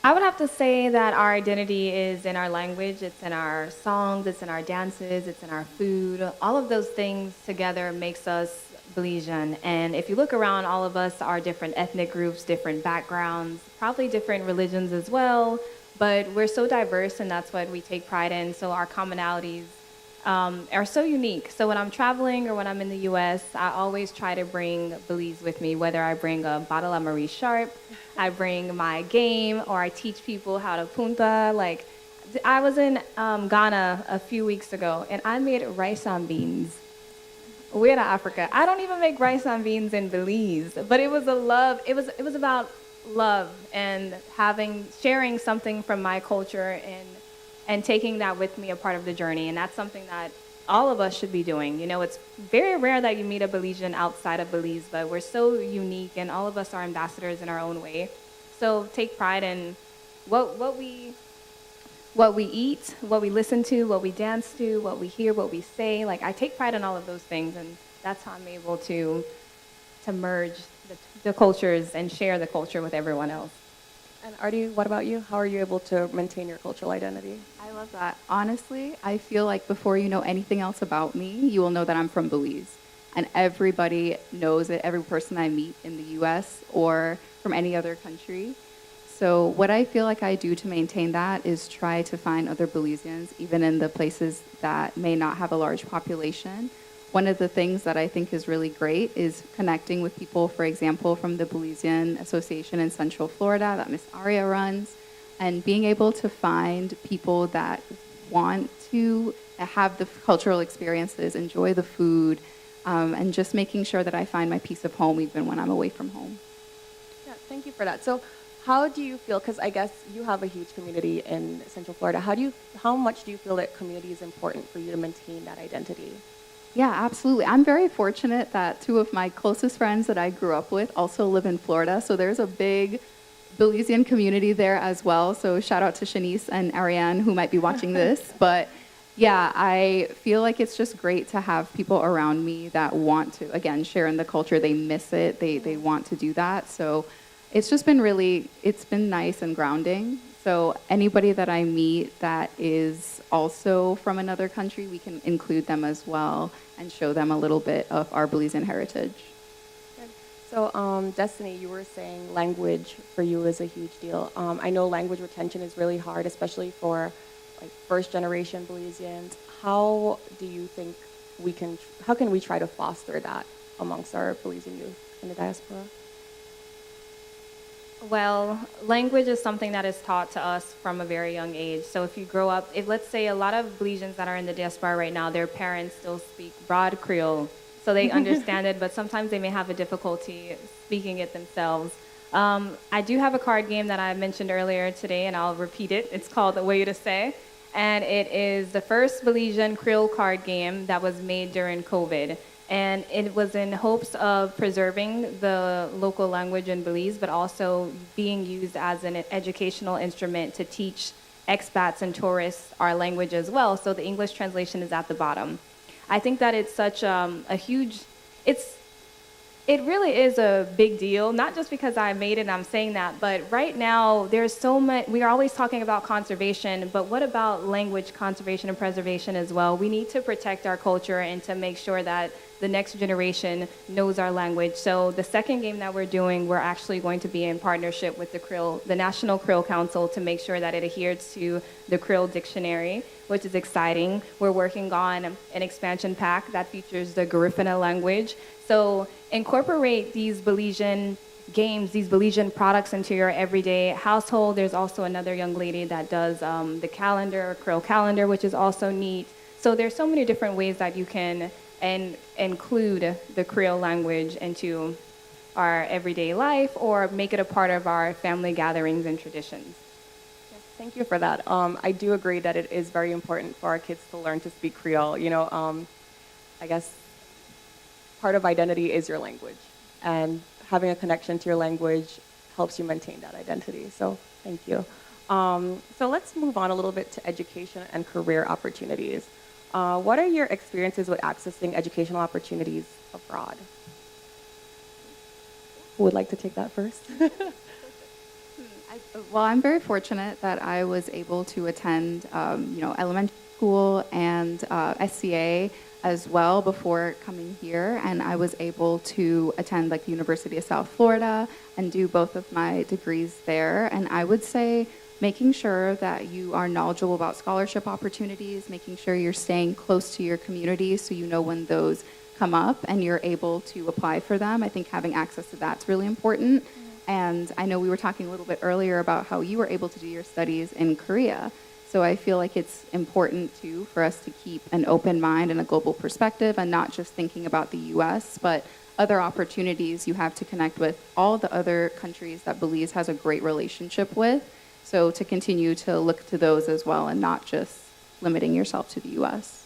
Speaker 12: I would have to say that our identity is in our language, it's in our songs, it's in our dances, it's in our food. All of those things together makes us Belizean. And if you look around, all of us are different ethnic groups, different backgrounds, probably different religions as well, but we're so diverse and that's what we take pride in. So our commonalities are so unique. So when I'm traveling or when I'm in the US, I always try to bring Belize with me, whether I bring a bottle of Marie Sharp, I bring my game, or I teach people how to punta. Like, I was in Ghana a few weeks ago, and I made rice and beans. We're in Africa. I don't even make rice and beans in Belize, but it was a love. It was about love and sharing something from my culture and taking that with me a part of the journey. And that's something that all of us should be doing. You know, it's very rare that you meet a Belizean outside of Belize, but we're so unique and all of us are ambassadors in our own way. So take pride in what we eat, what we listen to, what we dance to, what we hear, what we say. Like, I take pride in all of those things, and that's how I'm able to merge the cultures and share the culture with everyone else.
Speaker 11: And Artie, what about you? How are you able to maintain your cultural identity?
Speaker 13: I love that. Honestly, I feel like before you know anything else about me, you will know that I'm from Belize. And everybody knows it, every person I meet in the US or from any other country. So what I feel like I do to maintain that is try to find other Belizeans, even in the places that may not have a large population. One of the things that I think is really great is connecting with people, for example, from the Belizean Association in Central Florida that Miss Aria runs, and being able to find people that want to have the cultural experiences, enjoy the food, and just making sure that I find my peace of home even when I'm away from home.
Speaker 11: Yeah, thank you for that. So how do you feel, because I guess you have a huge community in Central Florida, how much do you feel that community is important for you to maintain that identity?
Speaker 13: Yeah, absolutely. I'm very fortunate that two of my closest friends that I grew up with also live in Florida. So there's a big Belizean community there as well. So shout out to Shanice and Ariane who might be watching this. But yeah, I feel like it's just great to have people around me that want to, again, share in the culture. They miss it. They want to do that. So it's just been it's been nice and grounding. So anybody that I meet that is also from another country, we can include them as well and show them a little bit of our Belizean heritage.
Speaker 11: Good. So Destiny, you were saying language for you is a huge deal. I know language retention is really hard, especially for like first generation Belizeans. How do you think how can we try to foster that amongst our Belizean youth in the diaspora?
Speaker 12: Well, language is something that is taught to us from a very young age. So if you grow up, let's say a lot of Belizeans that are in the diaspora right now, their parents still speak broad Creole, so they understand it, but sometimes they may have a difficulty speaking it themselves. I do have a card game that I mentioned earlier today, and I'll repeat it. It's called The Way to Say, and it is the first Belizean Creole card game that was made during COVID. And it was in hopes of preserving the local language in Belize, but also being used as an educational instrument to teach expats and tourists our language as well. So the English translation is at the bottom. I think that it's such a huge, it really is a big deal, not just because I made it and I'm saying that, but right now there's so much, we are always talking about conservation, but what about language conservation and preservation as well? We need to protect our culture and to make sure that the next generation knows our language. So the second game that we're doing, we're actually going to be in partnership with the National Creole Council to make sure that it adheres to the Creole Dictionary, which is exciting. We're working on an expansion pack that features the Garifuna language. So incorporate these Belizean games, these Belizean products into your everyday household. There's also another young lady that does the calendar, Creole calendar, which is also neat. So there's so many different ways that you can include the Creole language into our everyday life or make it a part of our family gatherings and traditions.
Speaker 11: Yes, thank you for that. I do agree that it is very important for our kids to learn to speak Creole. You know, I guess part of identity is your language, and having a connection to your language helps you maintain that identity. So thank you. So let's move on a little bit to education and career opportunities. What are your experiences with accessing educational opportunities abroad? Who would like to take that first?
Speaker 13: Well, I'm very fortunate that I was able to attend, elementary school and SCA as well before coming here, and I was able to attend like the University of South Florida and do both of my degrees there. And I would say making sure that you are knowledgeable about scholarship opportunities, making sure you're staying close to your community so you know when those come up and you're able to apply for them. I think having access to that's really important. And I know we were talking a little bit earlier about how you were able to do your studies in Korea. So I feel like it's important too for us to keep an open mind and a global perspective and not just thinking about the US, but other opportunities you have to connect with all the other countries that Belize has a great relationship with. So to continue to look to those as well and not just limiting yourself to the US.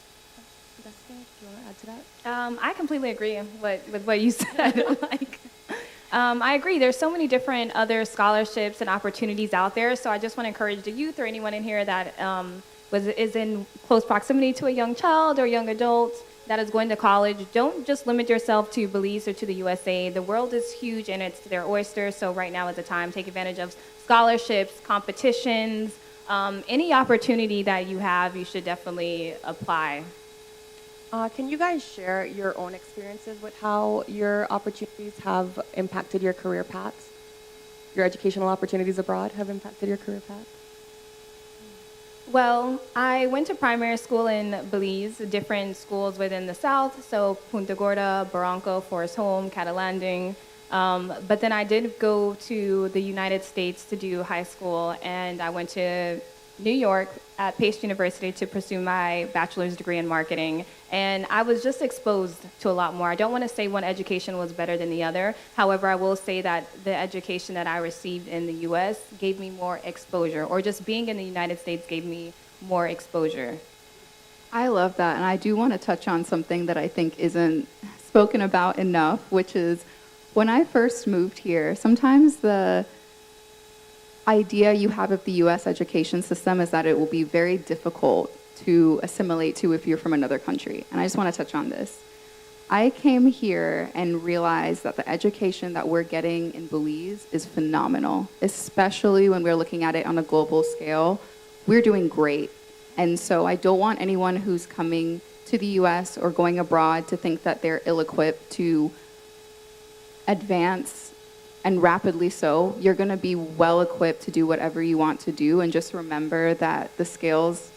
Speaker 11: Jessica, do you want to add to that?
Speaker 12: I completely agree with what you said. I agree. There's so many different other scholarships and opportunities out there. So I just want to encourage the youth or anyone in here that is in close proximity to a young child or young adult that is going to college. Don't just limit yourself to Belize or to the USA. The world is huge and it's their oyster. So right now is the time. Take advantage of scholarships, competitions, any opportunity that you have. You should definitely apply.
Speaker 11: Can you guys share your own experiences with how your opportunities have impacted your career paths? Your educational opportunities abroad have impacted your career path?
Speaker 12: Well, I went to primary school in Belize, different schools within the south, so Punta Gorda, Barranco, Forest Home, Catalanding. But then I did go to the United States to do high school, and I went to New York at Pace University to pursue my bachelor's degree in marketing. And I was just exposed to a lot more. I don't want to say one education was better than the other. However, I will say that the education that I received in the US gave me more exposure, or just being in the United States gave me more exposure.
Speaker 13: I love that. And I do want to touch on something that I think isn't spoken about enough, which is when I first moved here, sometimes the idea you have of the U.S. education system is that it will be very difficult to assimilate to if you're from another country. And I just want to touch on this. I came here and realized that the education that we're getting in Belize is phenomenal, especially when we're looking at it on a global scale. We're doing great. And so I don't want anyone who's coming to the U.S. or going abroad to think that they're ill-equipped to advance, and rapidly so. You're going to be well-equipped to do whatever you want to do, and just remember that the skills,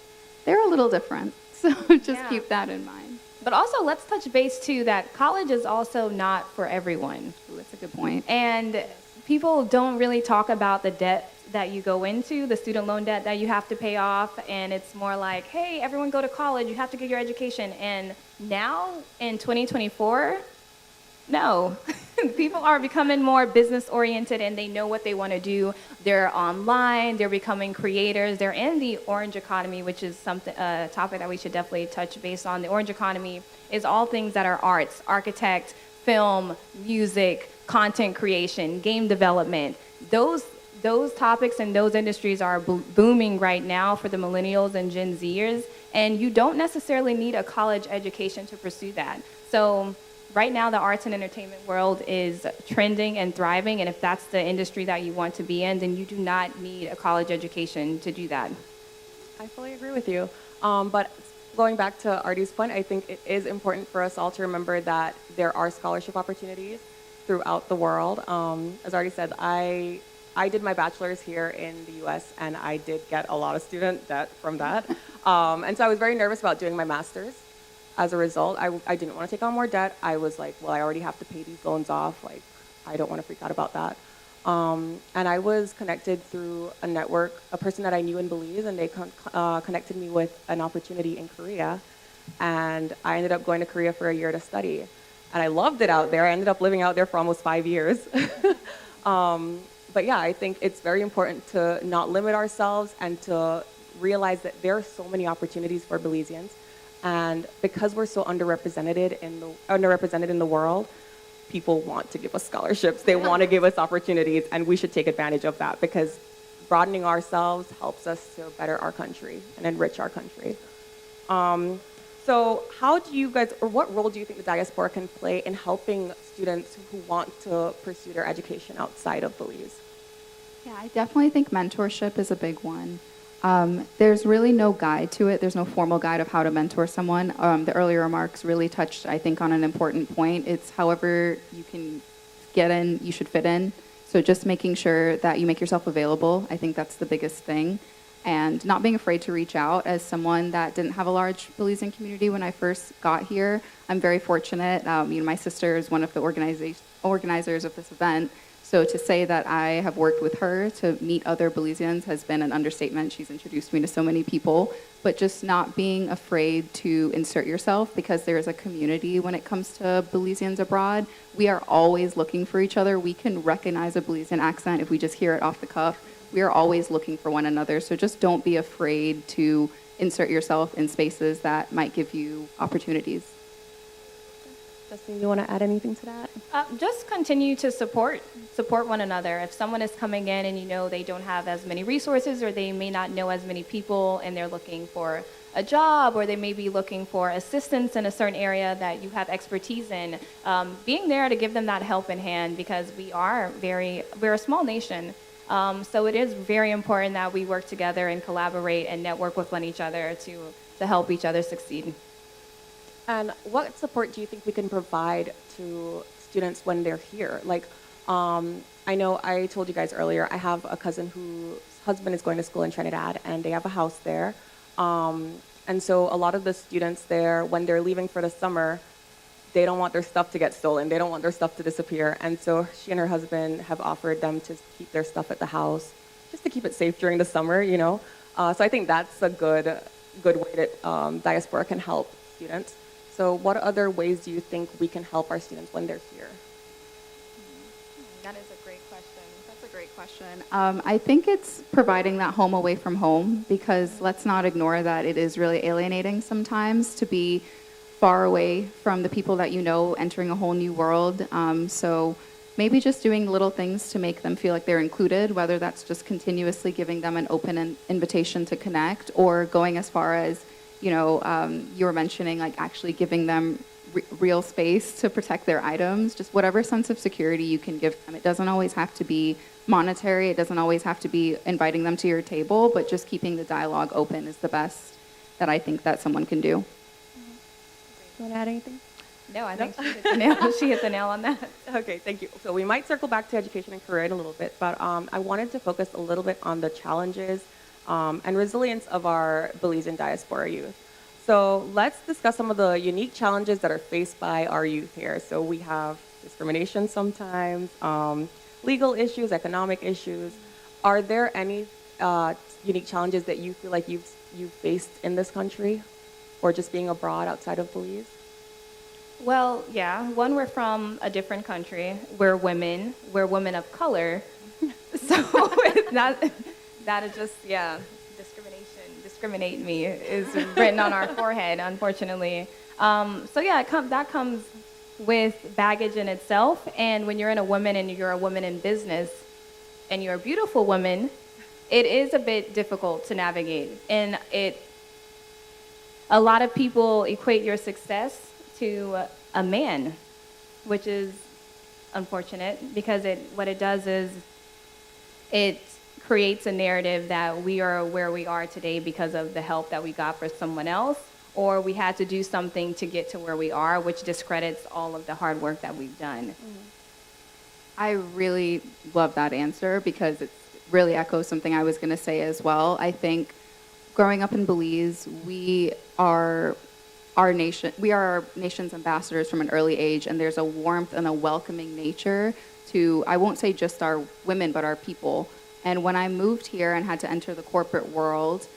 Speaker 13: they're a little different. So just keep that in mind.
Speaker 12: But also, let's touch base, too, that college is also not for everyone.
Speaker 13: Ooh, that's a good point.
Speaker 12: And people don't really talk about the debt that you go into, the student loan debt that you have to pay off, and it's more like, hey, everyone go to college, you have to get your education. And now, in 2024, no. People are becoming more business-oriented, and they know what they want to do. They're online, they're becoming creators, they're in the orange economy, which is a topic that we should definitely touch base on. The orange economy is all things that are arts, architect, film, music, content creation, game development. Those topics and those industries are booming right now for the millennials and Gen Zers, and you don't necessarily need a college education to pursue that. So right now, the arts and entertainment world is trending and thriving, and if that's the industry that you want to be in, then you do not need a college education to do that.
Speaker 11: I fully agree with you. But going back to Artie's point, I think it is important for us all to remember that there are scholarship opportunities throughout the world. As Artie said, I did my bachelor's here in the U.S., and I did get a lot of student debt from that. And so I was very nervous about doing my master's. As a result, I didn't want to take on more debt. I was like, well, I already have to pay these loans off. Like, I don't want to freak out about that. And I was connected through a network, a person that I knew in Belize, and they connected me with an opportunity in Korea. And I ended up going to Korea for a year to study. And I loved it out there. I ended up living out there for almost 5 years. But yeah, I think it's very important to not limit ourselves and to realize that there are so many opportunities for Belizeans. And because we're so underrepresented in the world, people want to give us scholarships. They want to give us opportunities, and we should take advantage of that because broadening ourselves helps us to better our country and enrich our country. So how do you guys, or what role do you think the diaspora can play in helping students who want to pursue their education outside of Belize?
Speaker 13: Yeah, I definitely think mentorship is a big one. There's really no guide to it. There's no formal guide of how to mentor someone. The earlier remarks really touched, I think, on an important point. It's however you can get in, you should fit in. So just making sure that you make yourself available, I think that's the biggest thing. And not being afraid to reach out. As someone that didn't have a large Belizean community when I first got here, I'm very fortunate. My sister is one of the organizers of this event. So to say that I have worked with her to meet other Belizeans has been an understatement. She's introduced me to so many people. But just not being afraid to insert yourself, because there is a community when it comes to Belizeans abroad. We are always looking for each other. We can recognize a Belizean accent if we just hear it off the cuff. We are always looking for one another. So just don't be afraid to insert yourself in spaces that might give you opportunities.
Speaker 11: Justin, you want to add anything to that?
Speaker 12: Just continue to support one another. If someone is coming in and you know they don't have as many resources, or they may not know as many people and they're looking for a job, or they may be looking for assistance in a certain area that you have expertise in, being there to give them that helping hand, because we're a small nation. So it is very important that we work together and collaborate and network with each other to help each other succeed.
Speaker 11: And what support do you think we can provide to students when they're here? Like, I know I told you guys earlier, I have a cousin whose husband is going to school in Trinidad, and they have a house there. And so a lot of the students there, when they're leaving for the summer, they don't want their stuff to get stolen. They don't want their stuff to disappear. And so she and her husband have offered them to keep their stuff at the house, just to keep it safe during the summer, you know. So I think that's a good way that diaspora can help students. So what other ways do you think we can help our students when they're here?
Speaker 12: That is a great question.
Speaker 13: That's a great question. I think it's providing that home away from home, because let's not ignore that it is really alienating sometimes to be far away from the people that you know, entering a whole new world. So maybe just doing little things to make them feel like they're included, whether that's just continuously giving them an open invitation to connect, or going as far as, you were mentioning, like actually giving them real space to protect their items, just whatever sense of security you can give them. It doesn't always have to be monetary. It doesn't always have to be inviting them to your table, but just keeping the dialogue open is the best that I think that someone can do.
Speaker 11: You want to add anything?
Speaker 12: No, I think she hit the nail on that.
Speaker 11: Okay, thank you. So we might circle back to education and career in a little bit, but I wanted to focus a little bit on the challenges and resilience of our Belizean diaspora youth. So let's discuss some of the unique challenges that are faced by our youth here. So we have discrimination sometimes, legal issues, economic issues. Are there any unique challenges that you feel like you've faced in this country, or just being abroad outside of Belize?
Speaker 12: Well, yeah. One, we're from a different country. We're women of color. So that is just, yeah, discriminate me is written on our forehead, unfortunately. So yeah, that comes with baggage in itself. And when you're a woman and you're a woman in business and you're a beautiful woman, it is a bit difficult to navigate. And a lot of people equate your success to a man, which is unfortunate, because what it does is it creates a narrative that we are where we are today because of the help that we got for someone else, or we had to do something to get to where we are, which discredits all of the hard work that we've done.
Speaker 13: Mm-hmm. I really love that answer, because it really echoes something I was going to say as well. I think growing up in Belize, we are our nation's ambassadors from an early age, and there's a warmth and a welcoming nature to, I won't say just our women, but our people. And when I moved here and had to enter the corporate world,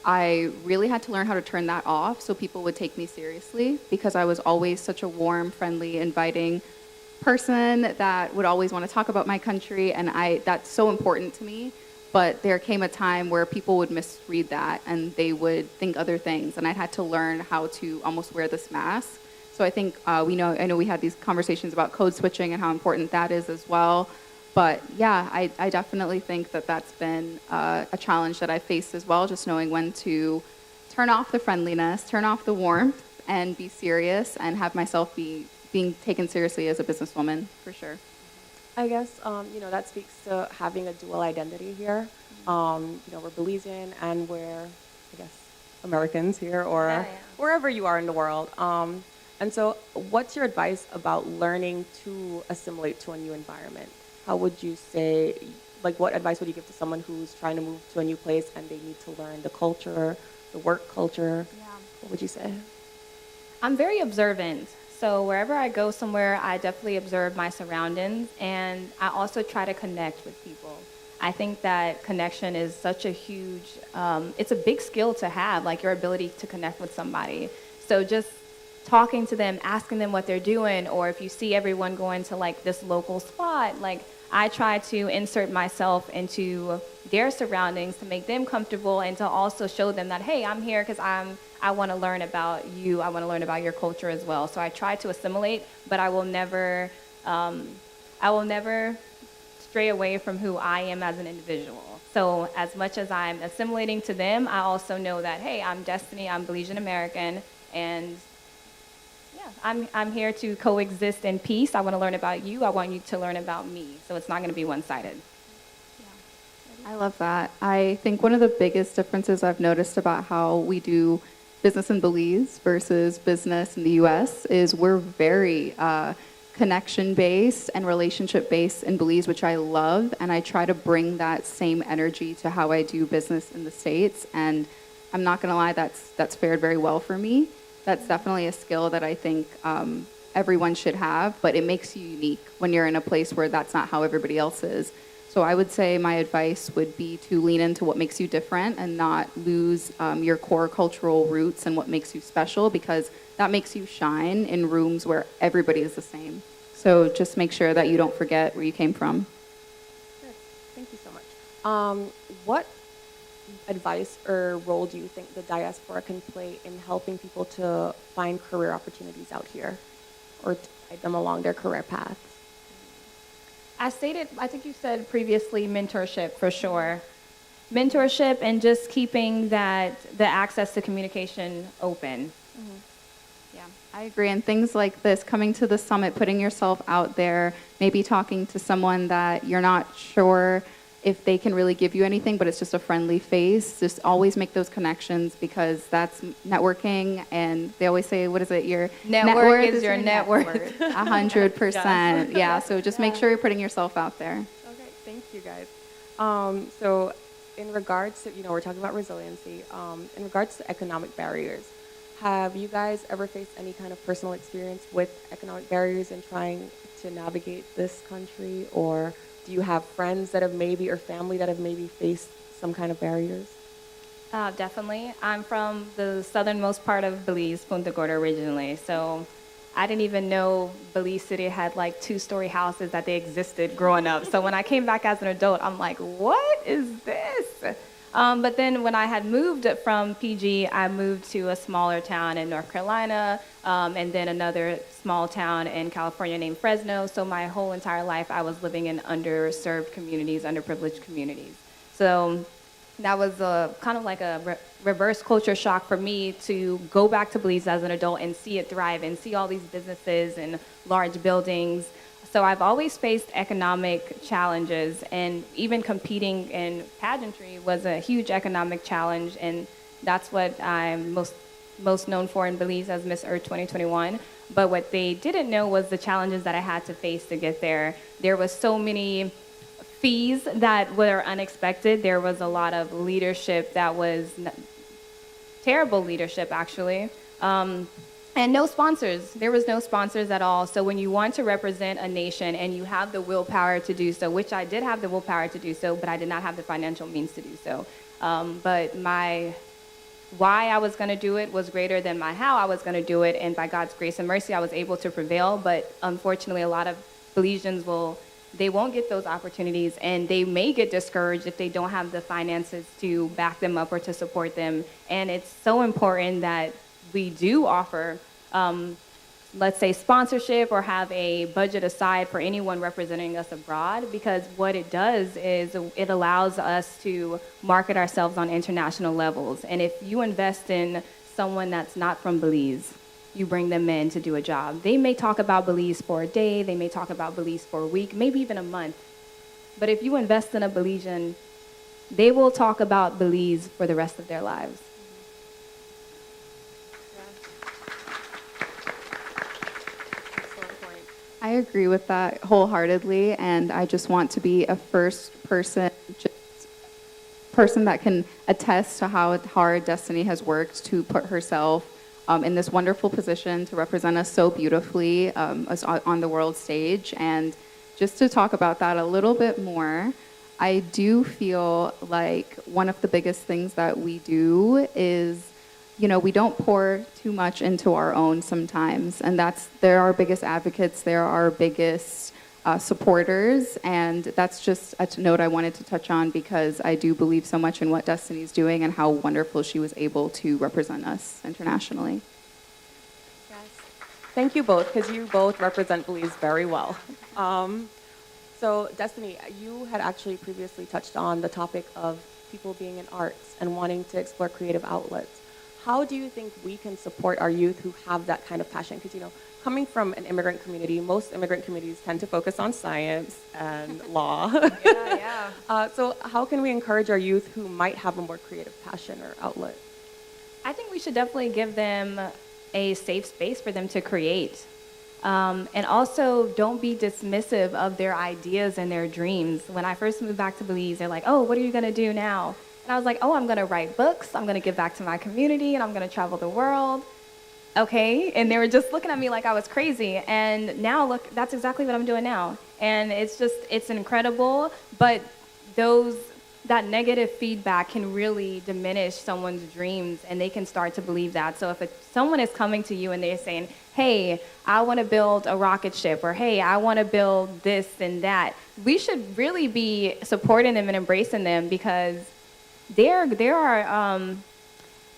Speaker 13: I really had to learn how to turn that off so people would take me seriously, because I was always such a warm, friendly, inviting person that would always want to talk about my country, and that's so important to me. But there came a time where people would misread that and they would think other things, and I had to learn how to almost wear this mask. So I think I know we had these conversations about code switching and how important that is as well. But yeah, I definitely think that that's been a challenge that I faced as well, just knowing when to turn off the friendliness, turn off the warmth, and be serious and have myself being taken seriously as a businesswoman, for sure.
Speaker 11: I guess, that speaks to having a dual identity here. We're Belizean and we're, I guess, Americans here or wherever you are in the world. And so what's your advice about learning to assimilate to a new environment? How would you say, what advice would you give to someone who's trying to move to a new place and they need to learn the culture, the work culture? Yeah. What would you say?
Speaker 12: I'm very observant. So wherever I go somewhere, I definitely observe my surroundings, and I also try to connect with people. I think that connection is such a huge, it's a big skill to have, like your ability to connect with somebody. So just talking to them, asking them what they're doing, or if you see everyone going to like this local spot, like I try to insert myself into their surroundings to make them comfortable and to also show them that, hey, I'm here because I want to learn about you. I want to learn about your culture as well. So I try to assimilate, but I will never stray away from who I am as an individual. So as much as I'm assimilating to them, I also know that, hey, I'm Destiny, I'm Belizean American, and yeah, I'm here to coexist in peace. I want to learn about you. I want you to learn about me. So it's not going to be one-sided.
Speaker 13: I love that. I think one of the biggest differences I've noticed about how we do business in Belize versus business in the U.S. is we're very connection-based and relationship-based in Belize, which I love, and I try to bring that same energy to how I do business in the States, and I'm not going to lie, that's fared very well for me. That's definitely a skill that I think everyone should have, but it makes you unique when you're in a place where that's not how everybody else is. So I would say my advice would be to lean into what makes you different and not lose your core cultural roots and what makes you special, because that makes you shine in rooms where everybody is the same. So just make sure that you don't forget where you came from.
Speaker 11: Good. Thank you so much. What advice or role do you think the diaspora can play in helping people to find career opportunities out here or to guide them along their career paths?
Speaker 12: I think you said previously mentorship for sure. Mentorship and just keeping the access to communication open.
Speaker 13: Mm-hmm. Yeah, I agree. And things like this, coming to the summit, putting yourself out there, maybe talking to someone that you're not sure if they can really give you anything, but it's just a friendly face. Just always make those connections, because that's networking. And they always say, what is it? Your
Speaker 12: net worth is your net worth.
Speaker 13: 100%. Yeah, so just make sure you're putting yourself out there.
Speaker 11: Okay, thank you guys. So in regards to, we're talking about resiliency, in regards to economic barriers, have you guys ever faced any kind of personal experience with economic barriers in trying to navigate this country, or do you have friends that have maybe, or family that have maybe faced some kind of barriers?
Speaker 12: Definitely. I'm from the southernmost part of Belize, Punta Gorda originally. So I didn't even know Belize City had like 2-story houses that they existed growing up. So when I came back as an adult, I'm like, what is this? But then when I had moved from PG, I moved to a smaller town in North Carolina, and then another small town in California named Fresno. So my whole entire life, I was living in underserved communities, underprivileged communities. So that was kind of like a reverse culture shock for me to go back to Belize as an adult and see it thrive and see all these businesses and large buildings. So I've always faced economic challenges, and even competing in pageantry was a huge economic challenge, and that's what I'm most known for in Belize as Miss Earth 2021. But what they didn't know was the challenges that I had to face to get there. There was so many fees that were unexpected. There was a lot of leadership that was terrible leadership, actually. And no sponsors. There was no sponsors at all. So when you want to represent a nation and you have the willpower to do so, which I did have the willpower to do so, but I did not have the financial means to do so. But my why I was going to do it was greater than my how I was going to do it. And by God's grace and mercy, I was able to prevail. But unfortunately, a lot of Belizeans they won't get those opportunities, and they may get discouraged if they don't have the finances to back them up or to support them. And it's so important that we do offer let's say, sponsorship or have a budget aside for anyone representing us abroad, because what it does is it allows us to market ourselves on international levels. And if you invest in someone that's not from Belize, you bring them in to do a job. They may talk about Belize for a day, they may talk about Belize for a week, maybe even a month. But if you invest in a Belizean, they will talk about Belize for the rest of their lives.
Speaker 13: I agree with that wholeheartedly, and I just want to be a first person that can attest to how hard Destiny has worked to put herself in this wonderful position to represent us so beautifully on the world stage. And just to talk about that a little bit more, I do feel like one of the biggest things that we do is, we don't pour too much into our own sometimes, and they're our biggest advocates, they're our biggest supporters, and that's just a note I wanted to touch on because I do believe so much in what Destiny's doing and how wonderful she was able to represent us internationally.
Speaker 11: Yes. Thank you both, because you both represent Belize very well. So Destiny, you had actually previously touched on the topic of people being in arts and wanting to explore creative outlets. How do you think we can support our youth who have that kind of passion? Because, coming from an immigrant community, most immigrant communities tend to focus on science and law. So how can we encourage our youth who might have a more creative passion or outlet?
Speaker 12: I think we should definitely give them a safe space for them to create. And also, don't be dismissive of their ideas and their dreams. When I first moved back to Belize, they're like, oh, what are you going to do now? And I was like, oh, I'm going to write books, I'm going to give back to my community, and I'm going to travel the world. Okay, and they were just looking at me like I was crazy. And now, look, that's exactly what I'm doing now. And it's incredible, but that negative feedback can really diminish someone's dreams, and they can start to believe that. So if someone is coming to you and they're saying, hey, I want to build a rocket ship, or hey, I want to build this and that, we should really be supporting them and embracing them, because there are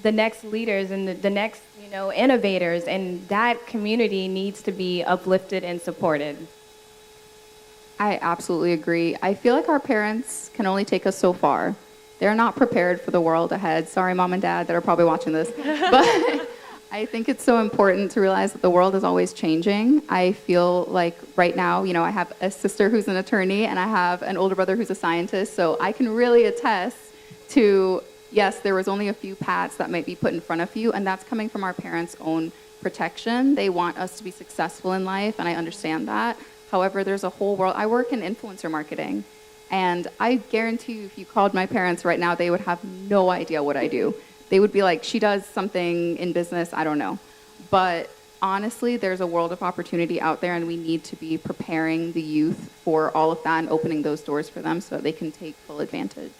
Speaker 12: the next leaders and the next innovators, and that community needs to be uplifted and supported.
Speaker 13: I absolutely agree. I feel like our parents can only take us so far. They're not prepared for the world ahead. Sorry, Mom and Dad that are probably watching this. But I think it's so important to realize that the world is always changing. I feel like right now, I have a sister who's an attorney, and I have an older brother who's a scientist, so I can really attest to, yes, there was only a few paths that might be put in front of you, and that's coming from our parents' own protection. They want us to be successful in life, and I understand that. However, there's a whole world. I work in influencer marketing, and I guarantee you if you called my parents right now, they would have no idea what I do. They would be like, she does something in business, I don't know. But honestly, there's a world of opportunity out there, and we need to be preparing the youth for all of that and opening those doors for them so that they can take full advantage.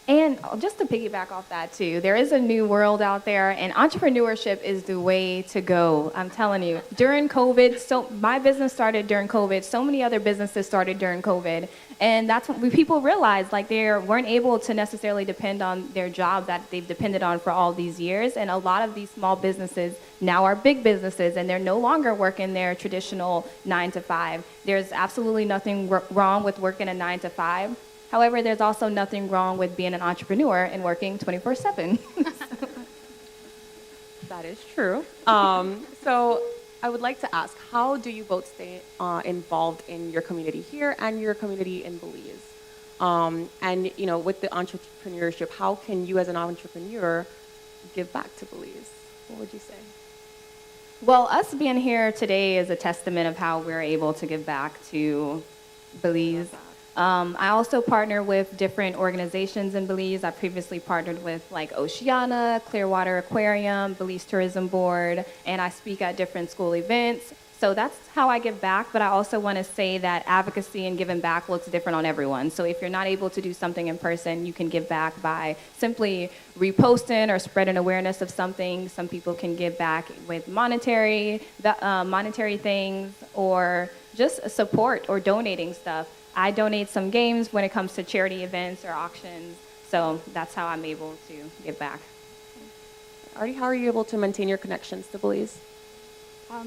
Speaker 12: And just to piggyback off that too, there is a new world out there, and entrepreneurship is the way to go. I'm telling you. During COVID, my business started during COVID. So many other businesses started during COVID. And that's when people realized they weren't able to necessarily depend on their job that they've depended on for all these years. And a lot of these small businesses now are big businesses, and they're no longer working their traditional 9 to 5. There's absolutely nothing wrong with working a 9 to 5. However, there's also nothing wrong with being an entrepreneur and working 24/7.
Speaker 11: That is true. So I would like to ask, how do you both stay involved in your community here and your community in Belize? And, with the entrepreneurship, how can you as an entrepreneur give back to Belize? What would you say?
Speaker 12: Well, us being here today is a testament of how we're able to give back to Belize. I also partner with different organizations in Belize. I previously partnered with Oceana, Clearwater Aquarium, Belize Tourism Board, and I speak at different school events. So that's how I give back, but I also want to say that advocacy and giving back looks different on everyone. So if you're not able to do something in person, you can give back by simply reposting or spreading awareness of something. Some people can give back with monetary things, or just support or donating stuff. I donate some games when it comes to charity events or auctions, so that's how I'm able to give back.
Speaker 11: Artie, how are you able to maintain your connections to Belize?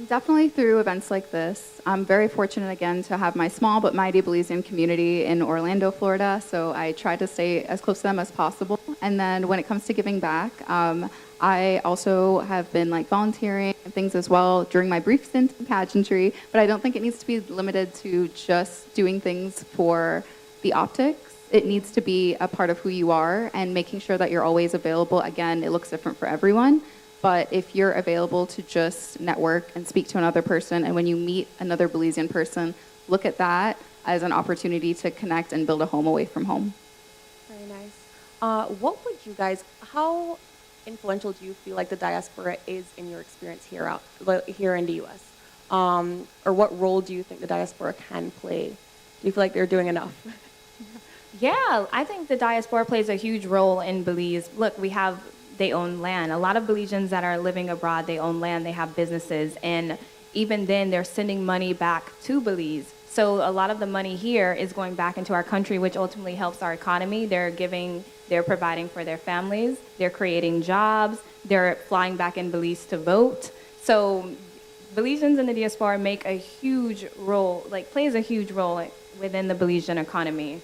Speaker 13: Definitely through events like this. I'm very fortunate again to have my small but mighty Belizean community in Orlando, Florida, so I try to stay as close to them as possible. And then when it comes to giving back, I also have been like volunteering and things as well during my brief stint in pageantry, but I don't think it needs to be limited to just doing things for the optics. It needs to be a part of who you are and making sure that you're always available. Again, it looks different for everyone. But if you're available to just network and speak to another person, and when you meet another Belizean person, look at that as an opportunity to connect and build a home away from home.
Speaker 11: Very nice. What would you guys, how influential do you feel like the diaspora is in your experience here in the U.S.? Or what role do you think the diaspora can play? Do you feel like they're doing enough?
Speaker 12: Yeah, I think the diaspora plays a huge role in Belize. Look, they own land. A lot of Belizeans that are living abroad, they own land, they have businesses, and even then they're sending money back to Belize. So a lot of the money here is going back into our country, which ultimately helps our economy. They're providing for their families, they're creating jobs, they're flying back in Belize to vote. So Belizeans in the diaspora plays a huge role within the Belizean economy.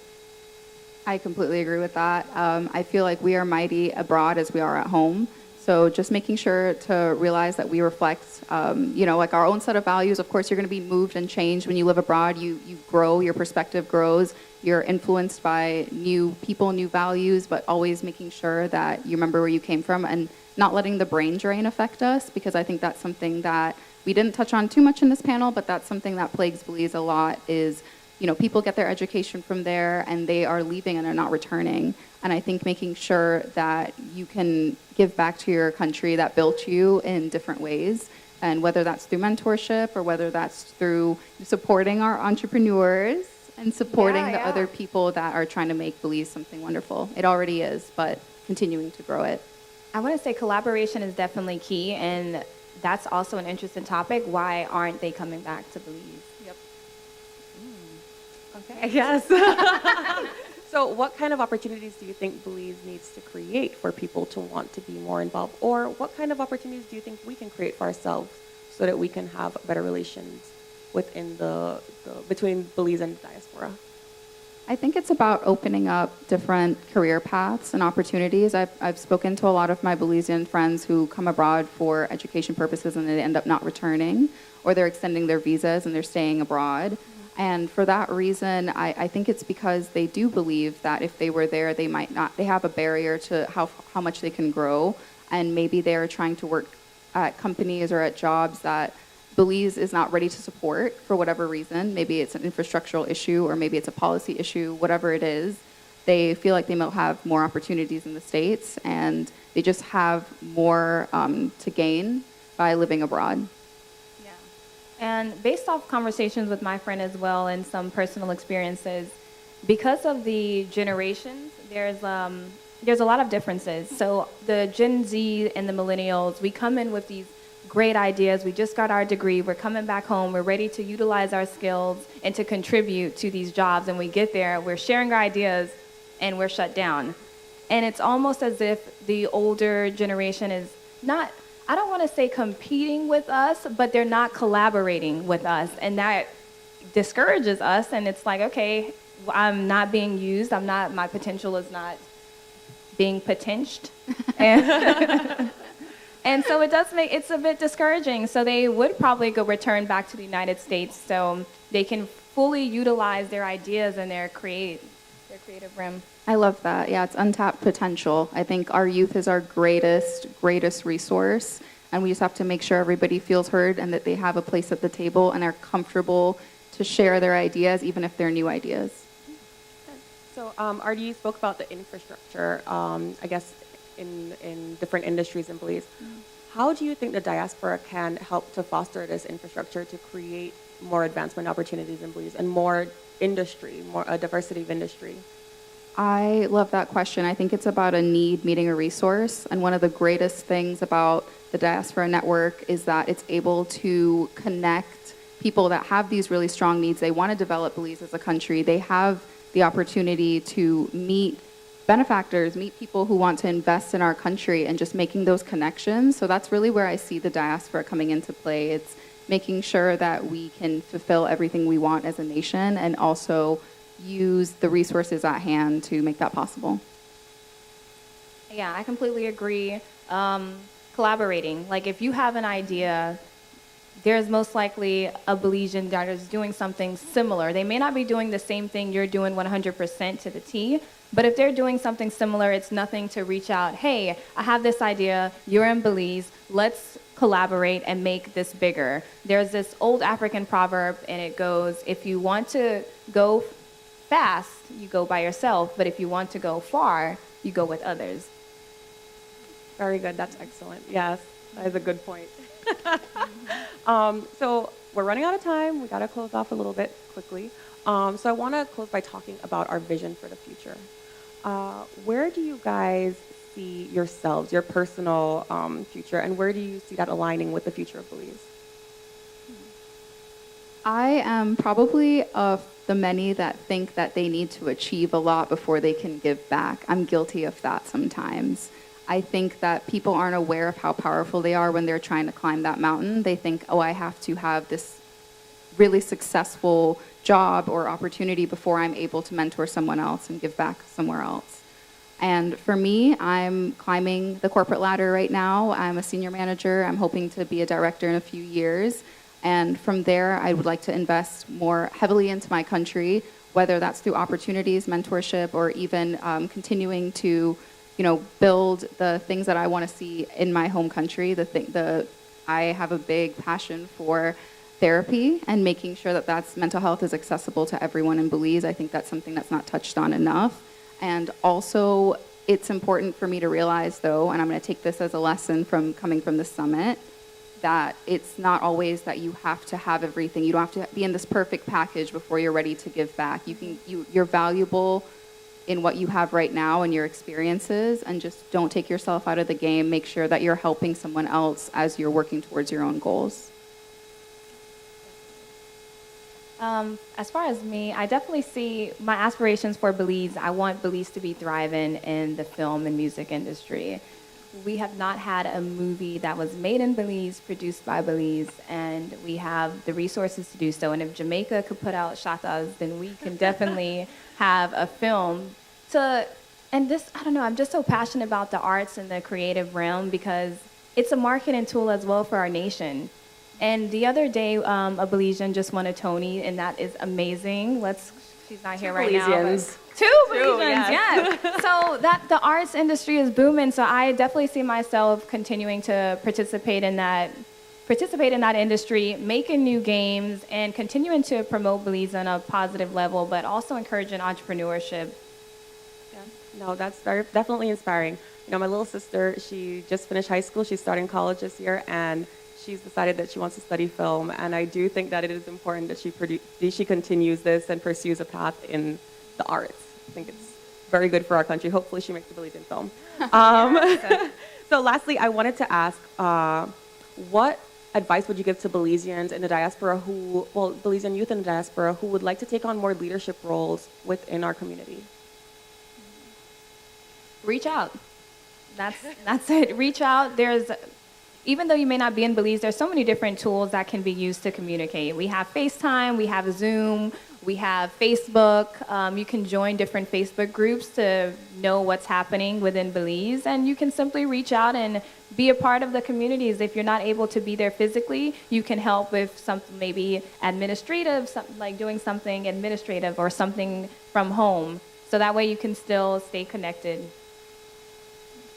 Speaker 13: I completely agree with that. I feel like we are mighty abroad as we are at home. So just making sure to realize that we reflect, like our own set of values. Of course, you're going to be moved and changed when you live abroad. You grow, your perspective grows. You're influenced by new people, new values, but always making sure that you remember where you came from and not letting the brain drain affect us, because I think that's something that we didn't touch on too much in this panel, but that's something that plagues Belize a lot is, people get their education from there and they are leaving and they're not returning. And I think making sure that you can give back to your country that built you in different ways, and whether that's through mentorship or whether that's through supporting our entrepreneurs and supporting the other people that are trying to make Belize something wonderful. It already is, but continuing to grow it.
Speaker 12: I want to say collaboration is definitely key, and that's also an interesting topic. Why aren't they coming back to Belize?
Speaker 13: Yep.
Speaker 11: Okay, yes. So what kind of opportunities do you think Belize needs to create for people to want to be more involved? Or what kind of opportunities do you think we can create for ourselves so that we can have better relations within between Belize and the diaspora?
Speaker 13: I think it's about opening up different career paths and opportunities. I've spoken to a lot of my Belizean friends who come abroad for education purposes and they end up not returning, or they're extending their visas and they're staying abroad. And for that reason, I think it's because they do believe that if they were there, they have a barrier to how much they can grow. And maybe they're trying to work at companies or at jobs that Belize is not ready to support for whatever reason. Maybe it's an infrastructural issue or maybe it's a policy issue, whatever it is. They feel like they might have more opportunities in the States and they just have more to gain by living abroad.
Speaker 12: And based off conversations with my friend as well and some personal experiences, because of the generations, there's a lot of differences. So the Gen Z and the millennials, we come in with these great ideas. We just got our degree. We're coming back home. We're ready to utilize our skills and to contribute to these jobs. And we get there, we're sharing our ideas, and we're shut down. And it's almost as if the older generation is not, I don't want to say competing with us, but they're not collaborating with us. And that discourages us. And it's like, okay, I'm not being used. My potential is not being potentied. And so it's a bit discouraging. So they would probably return back to the United States so they can fully utilize their ideas and their creative rim.
Speaker 13: I love that. Yeah, it's untapped potential. I think our youth is our greatest resource, and we just have to make sure everybody feels heard and that they have a place at the table and are comfortable to share their ideas, even if they're new ideas.
Speaker 11: So, Artie, you spoke about the infrastructure, I guess, in different industries in Belize. How do you think the diaspora can help to foster this infrastructure to create more advancement opportunities in Belize and more industry, a diversity of industry?
Speaker 13: I love that question. I think it's about a need meeting a resource. And one of the greatest things about the Diaspora Network is that it's able to connect people that have these really strong needs. They want to develop Belize as a country. They have the opportunity to meet benefactors, meet people who want to invest in our country, and just making those connections. So that's really where I see the diaspora coming into play. making sure that we can fulfill everything we want as a nation and also use the resources at hand to make that possible.
Speaker 12: Yeah, I completely agree. Collaborating. Like, if you have an idea, there's most likely a Belizean that is doing something similar. They may not be doing the same thing you're doing 100% to the T, but if they're doing something similar, it's nothing to reach out. Hey, I have this idea. You're in Belize. Let's collaborate and make this bigger. There's this old African proverb, and it goes, if you want to go fast, you go by yourself, but if you want to go far, you go with others.
Speaker 11: Very good. That's excellent. Yes, that is a good point. So we're running out of time. We got to close off a little bit quickly. So I want to close by talking about our vision for the future. Where do you guys see yourselves, your personal future, and where do you see that aligning with the future of Belize?
Speaker 13: I am probably of the many that think that they need to achieve a lot before they can give back. I'm guilty of that sometimes. I think that people aren't aware of how powerful they are when they're trying to climb that mountain. They think, oh, I have to have this really successful job or opportunity before I'm able to mentor someone else and give back somewhere else. And for me, I'm climbing the corporate ladder right now. I'm a senior manager. I'm hoping to be a director in a few years. And from there, I would like to invest more heavily into my country, whether that's through opportunities, mentorship, or even continuing to build the things that I want to see in my home country. I have a big passion for therapy and making sure that mental health is accessible to everyone in Belize. I think that's something that's not touched on enough. And also, it's important for me to realize, though, and I'm going to take this as a lesson from coming from the summit, that it's not always that you have to have everything. You don't have to be in this perfect package before you're ready to give back. You're valuable in what you have right now and your experiences, and just don't take yourself out of the game. Make sure that you're helping someone else as you're working towards your own goals.
Speaker 12: As far as me, I definitely see my aspirations for Belize. I want Belize to be thriving in the film and music industry. We have not had a movie that was made in Belize, produced by Belize, and we have the resources to do so. And if Jamaica could put out shatas, then we can definitely have a film and this, I don't know, I'm just so passionate about the arts and the creative realm because it's a marketing tool as well for our nation. And the other day, a Belizean just won a Tony, and that is amazing. She's not here right now. Two Belizeans, yes. So the arts industry is booming, so I definitely see myself continuing to participate in that industry, making new games, and continuing to promote Belize on a positive level, but also encouraging entrepreneurship.
Speaker 11: Yeah. No, that's definitely inspiring. My little sister, she just finished high school. She's starting college this year, and she's decided that she wants to study film. And I do think that it is important that she continues this and pursues a path in the arts. I think it's very good for our country. Hopefully she makes a Belizean film. So lastly, I wanted to ask, what advice would you give to Belizeans in the diaspora Belizean youth in the diaspora who would like to take on more leadership roles within our community?
Speaker 12: Reach out. That's it. Reach out. Even though you may not be in Belize, there's so many different tools that can be used to communicate. We have FaceTime, we have Zoom, we have Facebook. You can join different Facebook groups to know what's happening within Belize, and you can simply reach out and be a part of the communities. If you're not able to be there physically, you can help with something maybe administrative, like doing something administrative or something from home. So that way you can still stay connected.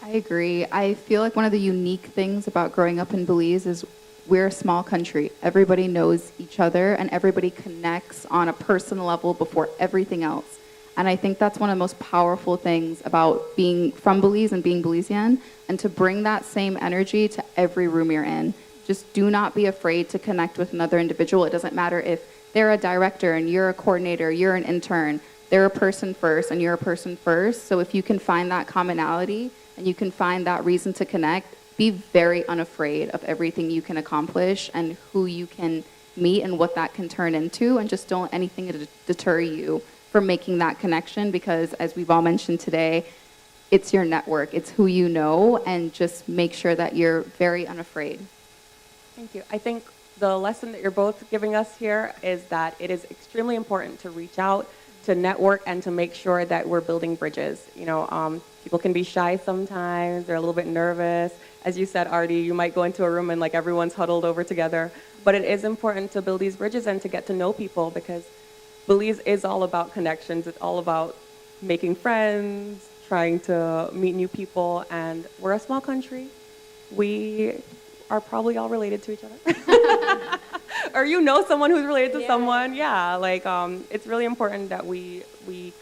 Speaker 13: I agree. I feel like one of the unique things about growing up in Belize is we're a small country. Everybody knows each other and everybody connects on a personal level before everything else. And I think that's one of the most powerful things about being from Belize and being Belizean, and to bring that same energy to every room you're in. Just do not be afraid to connect with another individual. It doesn't matter if they're a director and you're a coordinator, you're an intern. They're a person first and you're a person first. So if you can find that commonality and you can find that reason to connect, be very unafraid of everything you can accomplish and who you can meet and what that can turn into, and just don't let anything deter you from making that connection, because as we've all mentioned today, it's your network, it's who you know, and just make sure that you're very unafraid.
Speaker 11: Thank you. I think the lesson that you're both giving us here is that it is extremely important to reach out, to network, and to make sure that we're building bridges. You know, people can be shy sometimes, they're a little bit nervous. As you said, Artie, you might go into a room and like everyone's huddled over together. But it is important to build these bridges and to get to know people, because Belize is all about connections. It's all about making friends, trying to meet new people, and we're a small country. We are probably all related to each other. Or you know someone who's related to someone. Yeah, like it's really important that we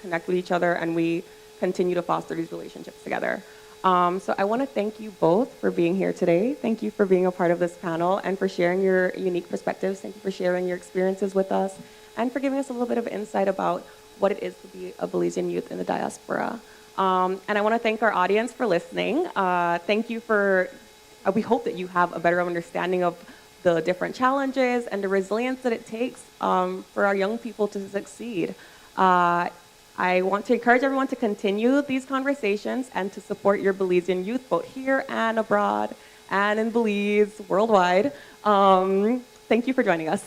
Speaker 11: connect with each other and we continue to foster these relationships together. So I want to thank you both for being here today. Thank you for being a part of this panel and for sharing your unique perspectives. Thank you for sharing your experiences with us and for giving us a little bit of insight about what it is to be a Belizean youth in the diaspora. And I want to thank our audience for listening. Thank you for, we hope that you have a better understanding of the different challenges and the resilience that it takes for our young people to succeed. I want to encourage everyone to continue these conversations and to support your Belizean youth, both here and abroad and in Belize, worldwide. Thank you for joining us.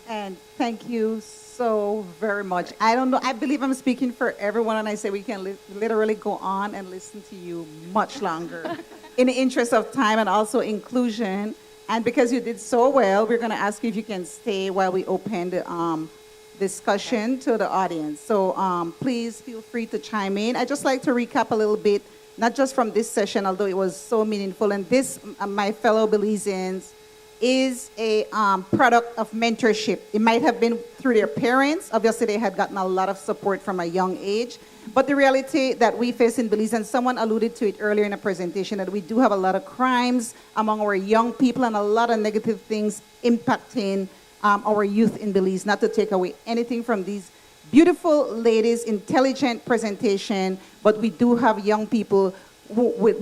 Speaker 10: And thank you so very much. I don't know, I believe I'm speaking for everyone when I say we can literally go on and listen to you much longer. In the interest of time and also inclusion, and because you did so well, we're going to ask you if you can stay while we open the discussion to the audience. So please feel free to chime in. I'd just like to recap a little bit, not just from this session, although it was so meaningful. And this, my fellow Belizeans, is a product of mentorship. It might have been through their parents. Obviously, they had gotten a lot of support from a young age. But the reality that we face in Belize, and someone alluded to it earlier in the presentation, that we do have a lot of crimes among our young people and a lot of negative things impacting our youth in Belize. Not to take away anything from these beautiful ladies' intelligent presentation, but we do have young people who, with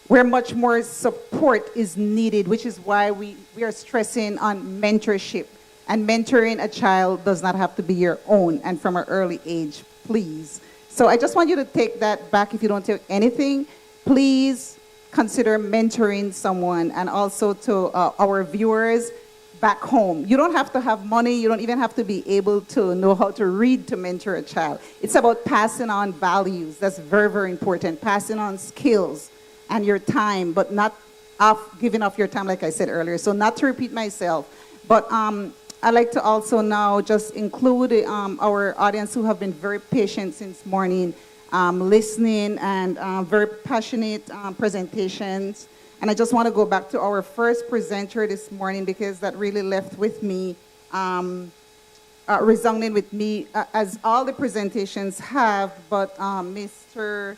Speaker 10: where much more support is needed, which is why we are stressing on mentorship. And mentoring a child does not have to be your own, and from an early age, please. So I just want you to take that back if you don't take anything. Please consider mentoring someone. And also to our viewers back home, you don't have to have money, you don't even have to be able to know how to read to mentor a child. It's about passing on values. That's very, very important. Passing on skills and your time, but not giving off your time, like I said earlier. So not to repeat myself, but I'd like to also now just include our audience who have been very patient since morning, listening, and very passionate presentations. And I just want to go back to our first presenter this morning, because that really left with me, resonating with me, as all the presentations have, but Mr.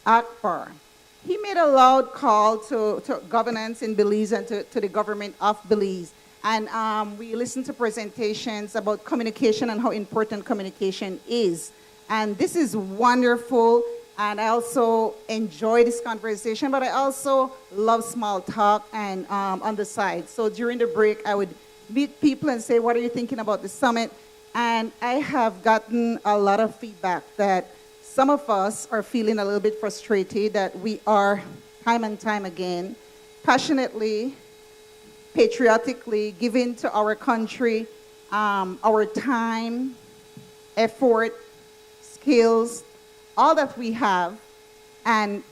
Speaker 10: Akbar, he made a loud call to governance in Belize and to the government of Belize. And we listened to presentations about communication and how important communication is. And this is wonderful. And I also enjoy this conversation, but I also love small talk and on the side. So during the break, I would meet people and say, what are you thinking about the summit? And I have gotten a lot of feedback that some of us are feeling a little bit frustrated that we are, time and time again, passionately, patriotically giving to our country our time, effort, skills, all that we have, and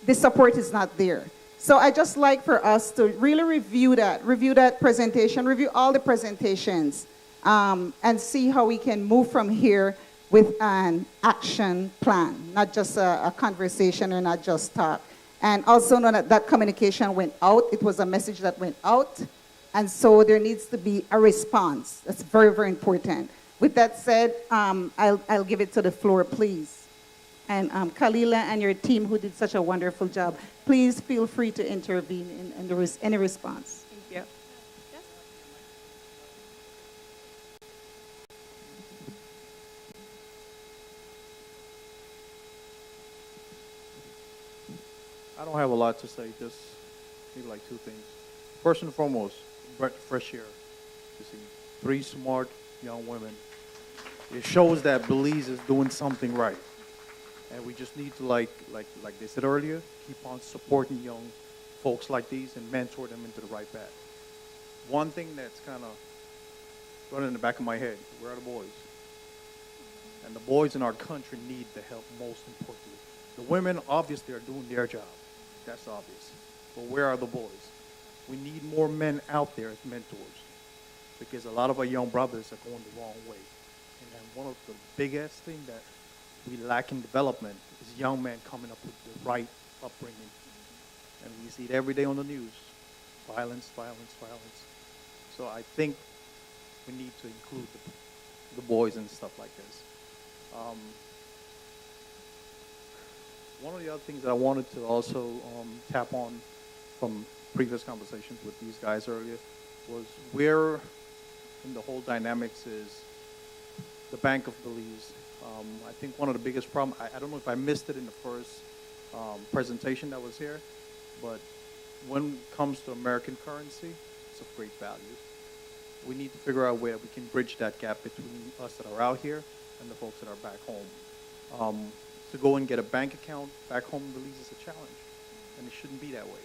Speaker 10: the support is not there. So I just like for us to really review that presentation, review all the presentations, and see how we can move from here with an action plan, not just a conversation or not just talk. And also know that that communication went out. It was a message that went out. And so there needs to be a response. That's very, very important. With that said, I'll give it to the floor, please. And Kalila and your team who did such a wonderful job, please feel free to intervene in any response.
Speaker 11: Thank you.
Speaker 14: I don't have a lot to say, just maybe like two things. First and foremost, breath of fresh air to see 3 smart young women. It shows that Belize is doing something right. And we just need to, like they said earlier, keep on supporting young folks like these and mentor them into the right path. One thing that's kind of running in the back of my head, where are the boys? And the boys in our country need the help most importantly. The women obviously are doing their job. That's obvious. But where are the boys? We need more men out there as mentors because a lot of our young brothers are going the wrong way. And then one of the biggest things that we lack in development is young men coming up with the right upbringing. And we see it every day on the news. Violence, violence, violence. So I think we need to include the boys and stuff like this. One of the other things that I wanted to also tap on from previous conversations with these guys earlier was where in the whole dynamics is the Bank of Belize. I think one of the biggest problems, I don't know if I missed it in the first presentation that was here, but when it comes to American currency, it's of great value. We need to figure out where we can bridge that gap between us that are out here and the folks that are back home. To go and get a bank account back home in Belize is a challenge, and it shouldn't be that way.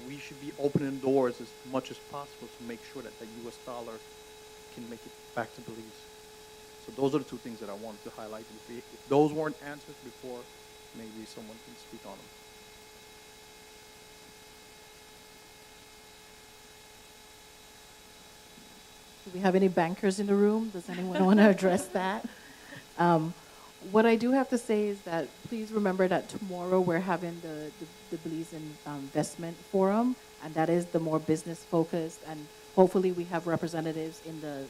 Speaker 14: We should be opening doors as much as possible to make sure that the U.S. dollar can make it back to Belize. So those are the 2 things that I wanted to highlight. If those weren't answered before, maybe someone can speak on them.
Speaker 15: Do we have any bankers in the room? Does anyone want to address that? What I do have to say is that please remember that tomorrow we're having the Belize Investment Forum, and that is the more business focused, and hopefully we have representatives in the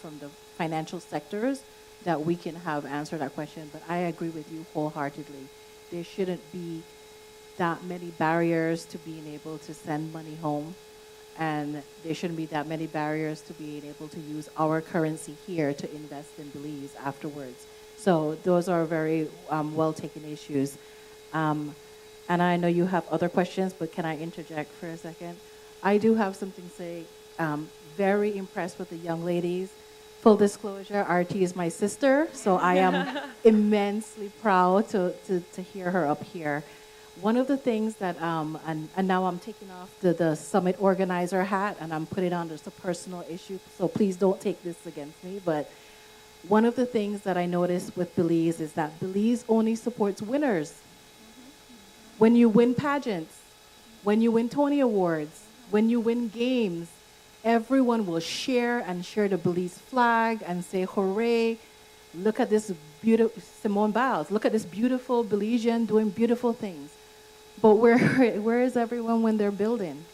Speaker 15: from the financial sectors that we can have answer that question. But I agree with you wholeheartedly. There shouldn't be that many barriers to being able to send money home, and there shouldn't be that many barriers to being able to use our currency here to invest in Belize afterwards. So those are very well taken issues. And I know you have other questions, but can I interject for a second? I do have something to say. Very impressed with the young ladies. Full disclosure, RT is my sister, so I am immensely proud to hear her up here. One of the things that, and now I'm taking off the summit organizer hat and I'm putting on just a personal issue, so please don't take this against me, but one of the things that I noticed with Belize is that Belize only supports winners. When you win pageants, when you win Tony Awards, when you win games, everyone will share the Belize flag and say, hooray, look at this beautiful, Simone Biles, look at this beautiful Belizean doing beautiful things. But where is everyone when they're building?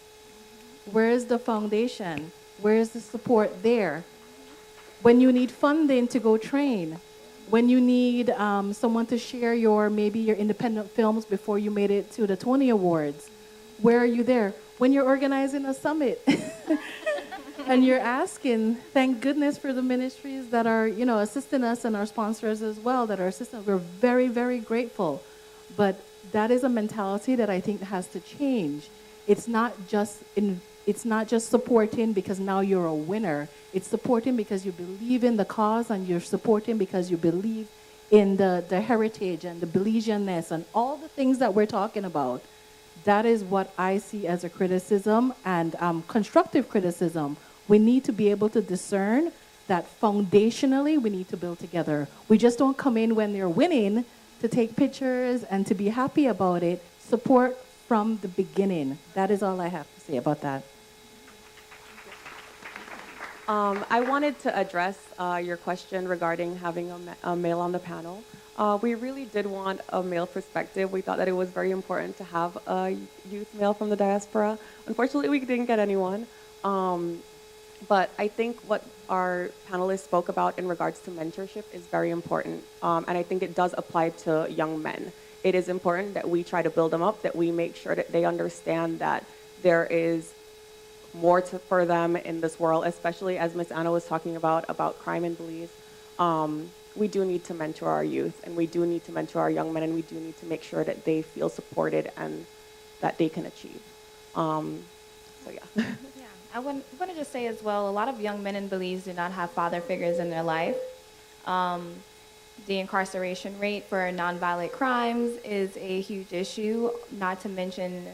Speaker 15: Where is the foundation? Where is the support there? When you need funding to go train, when you need someone to share maybe your independent films before you made it to the Tony Awards, where are you there? When you're organizing a summit and you're asking, thank goodness for the ministries that are, assisting us and our sponsors as well that are assisting us. We're very, very grateful. But that is a mentality that I think has to change. It's not just supporting because now you're a winner. It's supporting because you believe in the cause, and you're supporting because you believe in the heritage and the Belizeanness and all the things that we're talking about. That is what I see as a criticism and constructive criticism. We need to be able to discern that foundationally we need to build together. We just don't come in when they're winning to take pictures and to be happy about it. Support from the beginning. That is all I have to say about that.
Speaker 11: I wanted to address your question regarding having a male on the panel. We really did want a male perspective. We thought that it was very important to have a youth male from the diaspora. Unfortunately, we didn't get anyone. But I think what our panelists spoke about in regards to mentorship is very important. And I think it does apply to young men. It is important that we try to build them up, that we make sure that they understand that there is more for them in this world, especially as Ms. Anna was talking about crime in Belize. We do need to mentor our youth, and we do need to mentor our young men, and we do need to make sure that they feel supported and that they can achieve. So yeah.
Speaker 12: I want to just say as well, a lot of young men in Belize do not have father figures in their life. The incarceration rate for nonviolent crimes is a huge issue, not to mention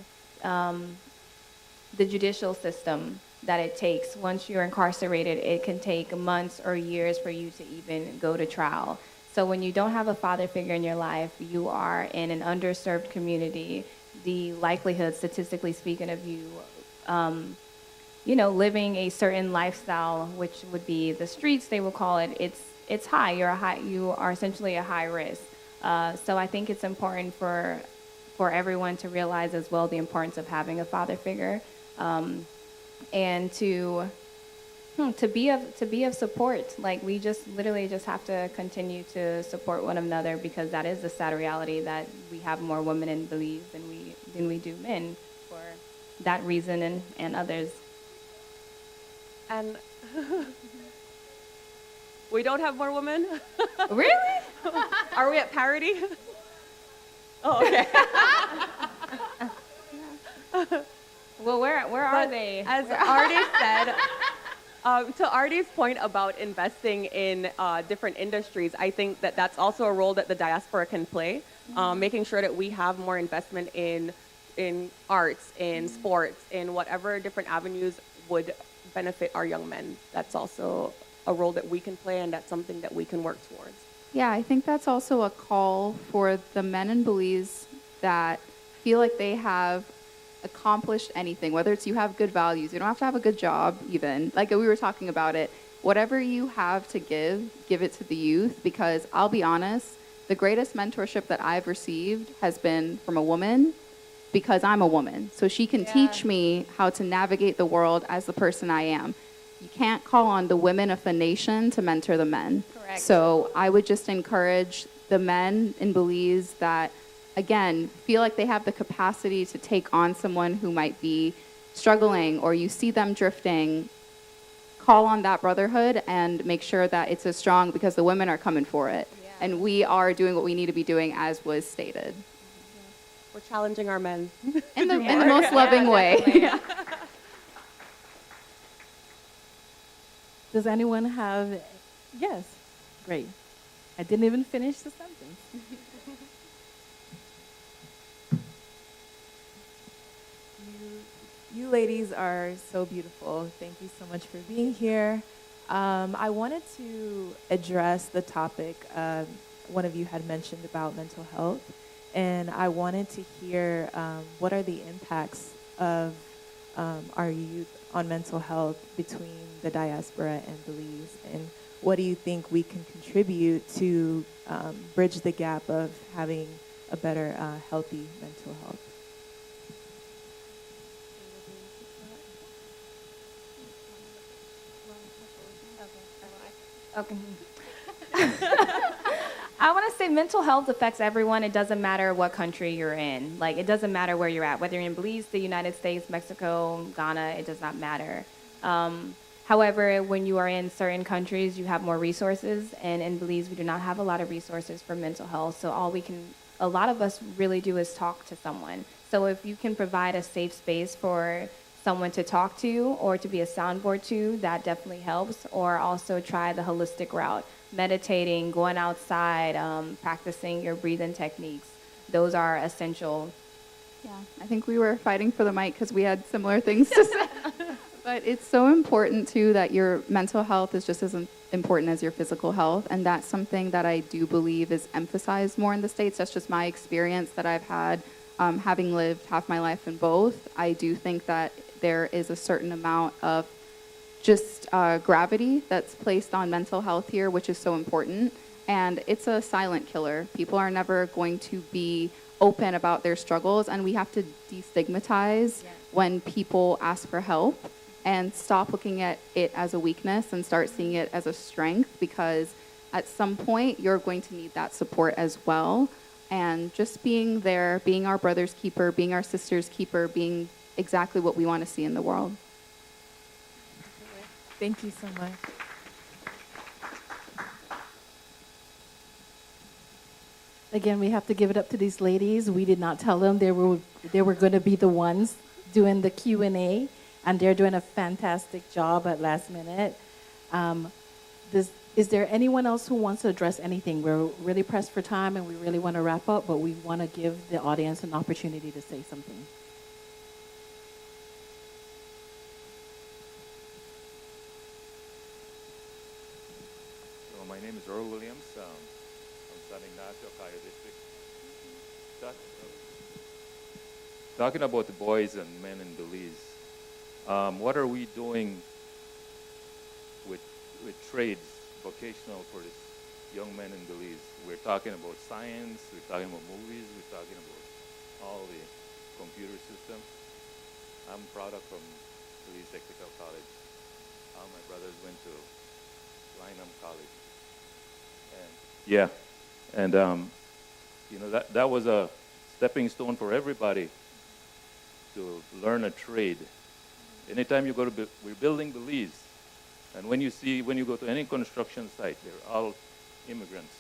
Speaker 12: the judicial system that it takes. Once you're incarcerated, it can take months or years for you to even go to trial. So when you don't have a father figure in your life, you are in an underserved community. The likelihood, statistically speaking, of you, living a certain lifestyle, which would be the streets, they will call it, it's high. You are essentially a high risk. So I think it's important for everyone to realize as well the importance of having a father figure, and to be of support. Like, we just literally just have to continue to support one another, because that is the sad reality that we have more women in Belize than we do men, for that reason and others.
Speaker 11: And we don't have more women?
Speaker 12: Really?
Speaker 11: Are we at parity? Oh, okay.
Speaker 12: Well, where are they?
Speaker 11: As Artie said, to Artie's point about investing in different industries, I think that that's also a role that the diaspora can play, making sure that we have more investment in arts, in sports, in whatever different avenues would benefit our young men. That's also a role that we can play, and that's something that we can work towards.
Speaker 13: Yeah, I think that's also a call for the men in Belize that feel like they have accomplished anything, whether it's you have good values, you don't have to have a good job even, like we were talking about it, whatever you have to give it to the youth, because I'll be honest, the greatest mentorship that I've received has been from a woman, because I'm a woman. So she can teach me how to navigate the world as the person I am. You can't call on the women of a nation to mentor the men.
Speaker 12: Correct.
Speaker 13: So I would just encourage the men in Belize that, again, feel like they have the capacity to take on someone who might be struggling, or you see them drifting, call on that brotherhood and make sure that it's as strong, because the women are coming for it. Yeah. And we are doing what we need to be doing, as was stated.
Speaker 11: We're challenging our men.
Speaker 13: In the most loving way.
Speaker 15: Does anyone have? Yes. Great. I didn't even finish the sentence.
Speaker 16: You ladies are so beautiful. Thank you so much for being here. I wanted to address the topic one of you had mentioned about mental health, and I wanted to hear what are the impacts of our youth on mental health between the diaspora and Belize, and what do you think we can contribute to bridge the gap of having a better, healthy mental health?
Speaker 12: Okay. I want to say mental health affects everyone. It doesn't matter what country you're in. Like, it doesn't matter where you're at, whether you're in Belize, the United States, Mexico, Ghana, it does not matter. However, when you are in certain countries, you have more resources, and in Belize, we do not have a lot of resources for mental health. So a lot of us really do is talk to someone. So if you can provide a safe space for someone to talk to or to be a soundboard to, that definitely helps. Or also try the holistic route, meditating, going outside, practicing your breathing techniques. Those are essential.
Speaker 13: Yeah, I think we were fighting for the mic because we had similar things to say. But it's so important, too, that your mental health is just as important as your physical health. And that's something that I do believe is emphasized more in the States. That's just my experience that I've had, having lived half my life in both. I do think that there is a certain amount of just gravity that's placed on mental health here, which is so important. And it's a silent killer. People are never going to be open about their struggles, and we have to destigmatize when people ask for help and stop looking at it as a weakness and start seeing it as a strength, because at some point you're going to need that support as well. And just being there, being our brother's keeper, being our sister's keeper, being exactly what we want to see in the world.
Speaker 16: Thank you so much.
Speaker 15: Again, we have to give it up to these ladies. We did not tell them they were going to be the ones doing the Q&A. and they're doing a fantastic job at last minute. Is there anyone else who wants to address anything? We're really pressed for time and we really want to wrap up, but we want to give the audience an opportunity to say something.
Speaker 17: So my name is Earl Williams from San Ignacio, Ohio District. Talking about the boys and men in Belize, what are we doing with trades, vocational for this young men in Belize? We're talking about science, we're talking about movies, we're talking about all the computer system. I'm a product from Belize Technical College. All my brothers went to Lynham College. And yeah, and you know, that was a stepping stone for everybody to learn a trade. Anytime you go to, we're building Belize, and when you go to any construction site, they're all immigrants.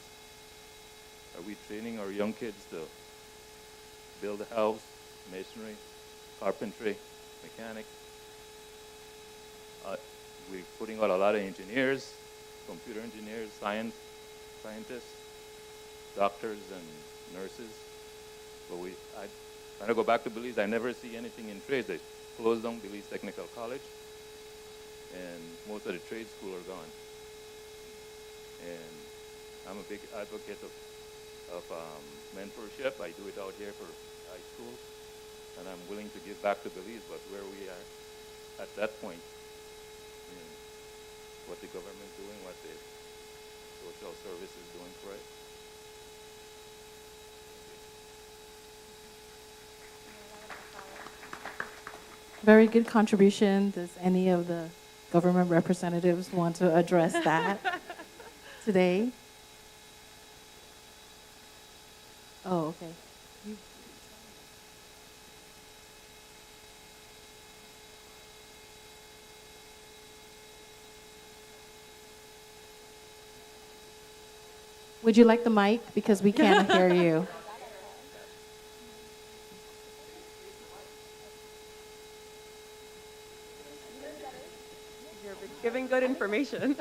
Speaker 17: Are we training our young kids to build a house, masonry, carpentry, mechanic? We're putting out a lot of engineers, computer engineers, scientists, doctors, and nurses. But when I go back to Belize, I never see anything in trades. They closed down Belize Technical College, and most of the trade school are gone. And I'm a big advocate of mentorship. I do it out here for high schools, and I'm willing to give back to Belize. But where we are at that point, and what the government's doing, what the social service is doing for it.
Speaker 15: Very good contribution. Does any of the government representatives want to address that today? Oh, okay. Would you like the mic? Because we can't hear you.
Speaker 11: You're giving good information.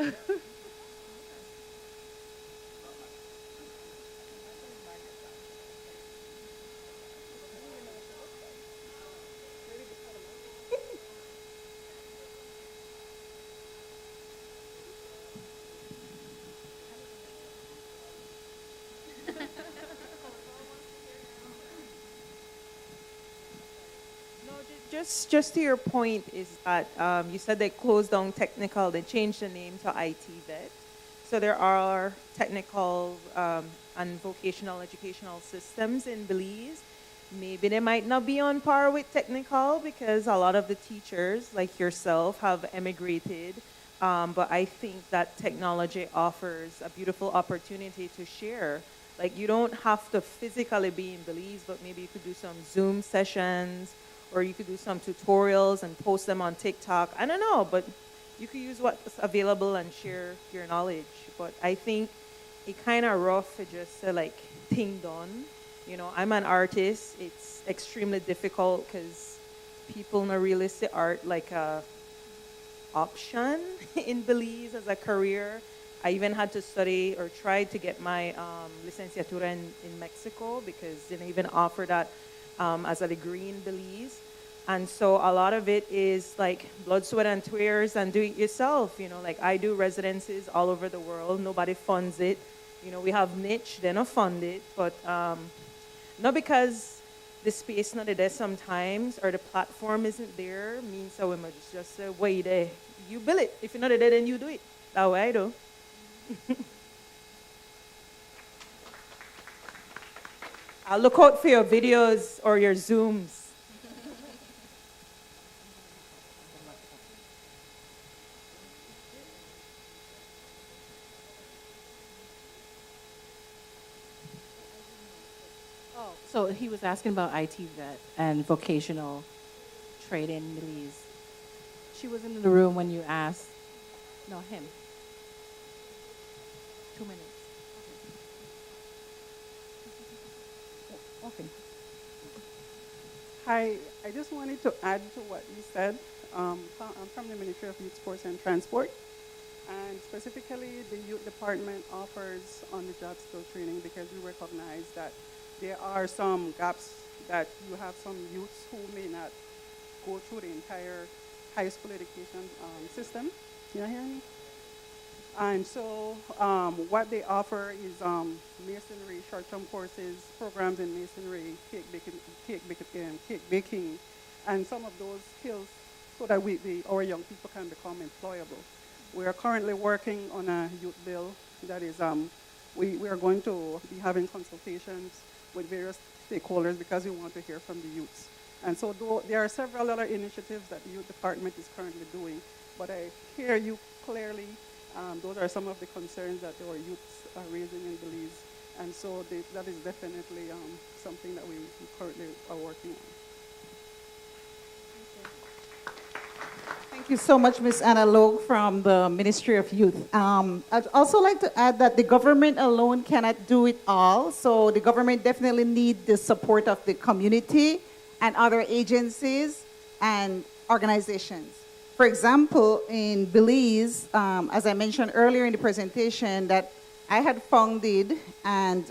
Speaker 16: Just to your point is that you said they closed down technical, they changed the name to IT Vet. So there are technical and vocational educational systems in Belize. Maybe they might not be on par with technical because a lot of the teachers, like yourself, have emigrated. But I think that technology offers a beautiful opportunity to share. Like you don't have to physically be in Belize, but maybe you could do some Zoom sessions, or you could do some tutorials and post them on TikTok. I don't know, but you could use what's available and share your knowledge. But I think it kind of rough to just like thing done. You know, I'm an artist. It's extremely difficult because people not really see art like a option in Belize as a career. I even had to study or try to get my licenciatura in Mexico because they didn't even offer that as a degree in Belize. And so a lot of it is like blood, sweat, and tears and do it yourself. You know, like I do residencies all over the world. Nobody funds it. You know, we have niche, they're not funded, but not because the space not there sometimes or the platform isn't there means that we must just wait there. You build it. If you're not there, then you do it. That way I do. I'll look out for your videos or your Zooms.
Speaker 15: Oh, so he was asking about IT Vet and vocational trade in Belize. She wasn't in the room when you asked. No, him. 2 minutes.
Speaker 18: Okay. Hi, I just wanted to add to what you said. I'm from the Ministry of Youth, Sports and Transport. And specifically, the youth department offers on-the-job skill training because we recognize that there are some gaps that you have some youths who may not go through the entire high school education system. You know, hearing me? And so what they offer is masonry, short-term courses, programs in masonry, cake baking, and some of those skills so that our young people can become employable. We are currently working on a youth bill that is, we are going to be having consultations with various stakeholders because we want to hear from the youths. And so there are several other initiatives that the youth department is currently doing, but I hear you clearly. Those are some of the concerns that our youths are raising in Belize. And so that is definitely something that we currently are working on.
Speaker 10: Thank you so much, Ms. Anna Logue from the Ministry of Youth. I'd also like to add that the government alone cannot do it all. So the government definitely needs the support of the community and other agencies and organizations. For example, in Belize, as I mentioned earlier in the presentation, that I had founded and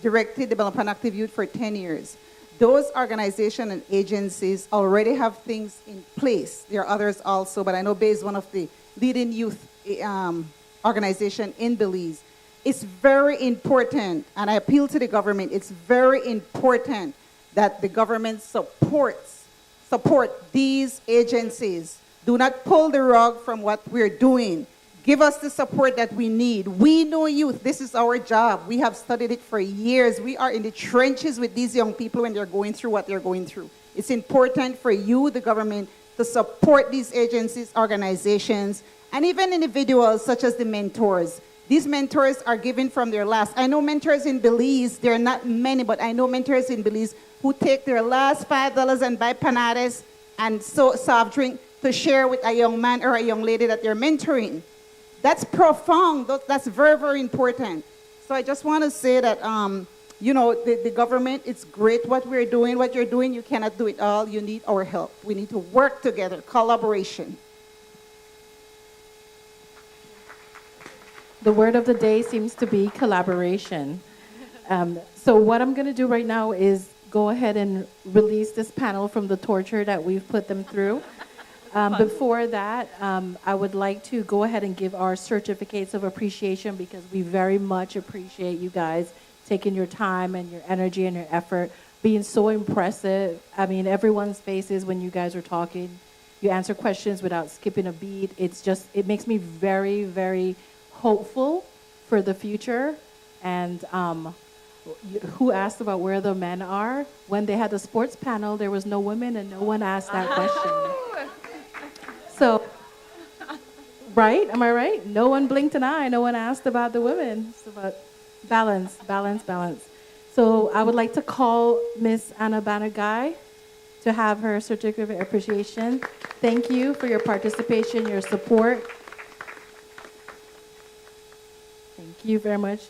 Speaker 10: directed Development Active Youth for 10 years. Those organizations and agencies already have things in place. There are others also, but I know BAY is one of the leading youth organizations in Belize. It's very important, and I appeal to the government, it's very important that the government support these agencies. Do not pull the rug from what we're doing. Give us the support that we need. We know youth. This is our job. We have studied it for years. We are in the trenches with these young people when they're going through what they're going through. It's important for you, the government, to support these agencies, organizations, and even individuals such as the mentors. These mentors are given from their last. I know mentors in Belize, there are not many, but I know mentors in Belize who take their last $5 and buy Panelist and soft drink to share with a young man or a young lady that they're mentoring. That's profound. That's very, very important. So I just want to say that, the government, it's great what we're doing. What you're doing, you cannot do it all. You need our help. We need to work together, collaboration.
Speaker 15: The word of the day seems to be collaboration. So what I'm going to do right now is go ahead and release this panel from the torture that we've put them through. Before that, I would like to go ahead and give our certificates of appreciation because we very much appreciate you guys taking your time and your energy and your effort, being so impressive. I mean, everyone's faces when you guys are talking, you answer questions without skipping a beat. It makes me very, very hopeful for the future. And who asked about where the men are? When they had the sports panel, there was no women and no one asked that question. So, right? Am I right? No one blinked an eye. No one asked about the women. It's about balance, balance, balance. So I would like to call Miss Anna Banergai to have her certificate of appreciation. Thank you for your participation, your support. Thank you very much.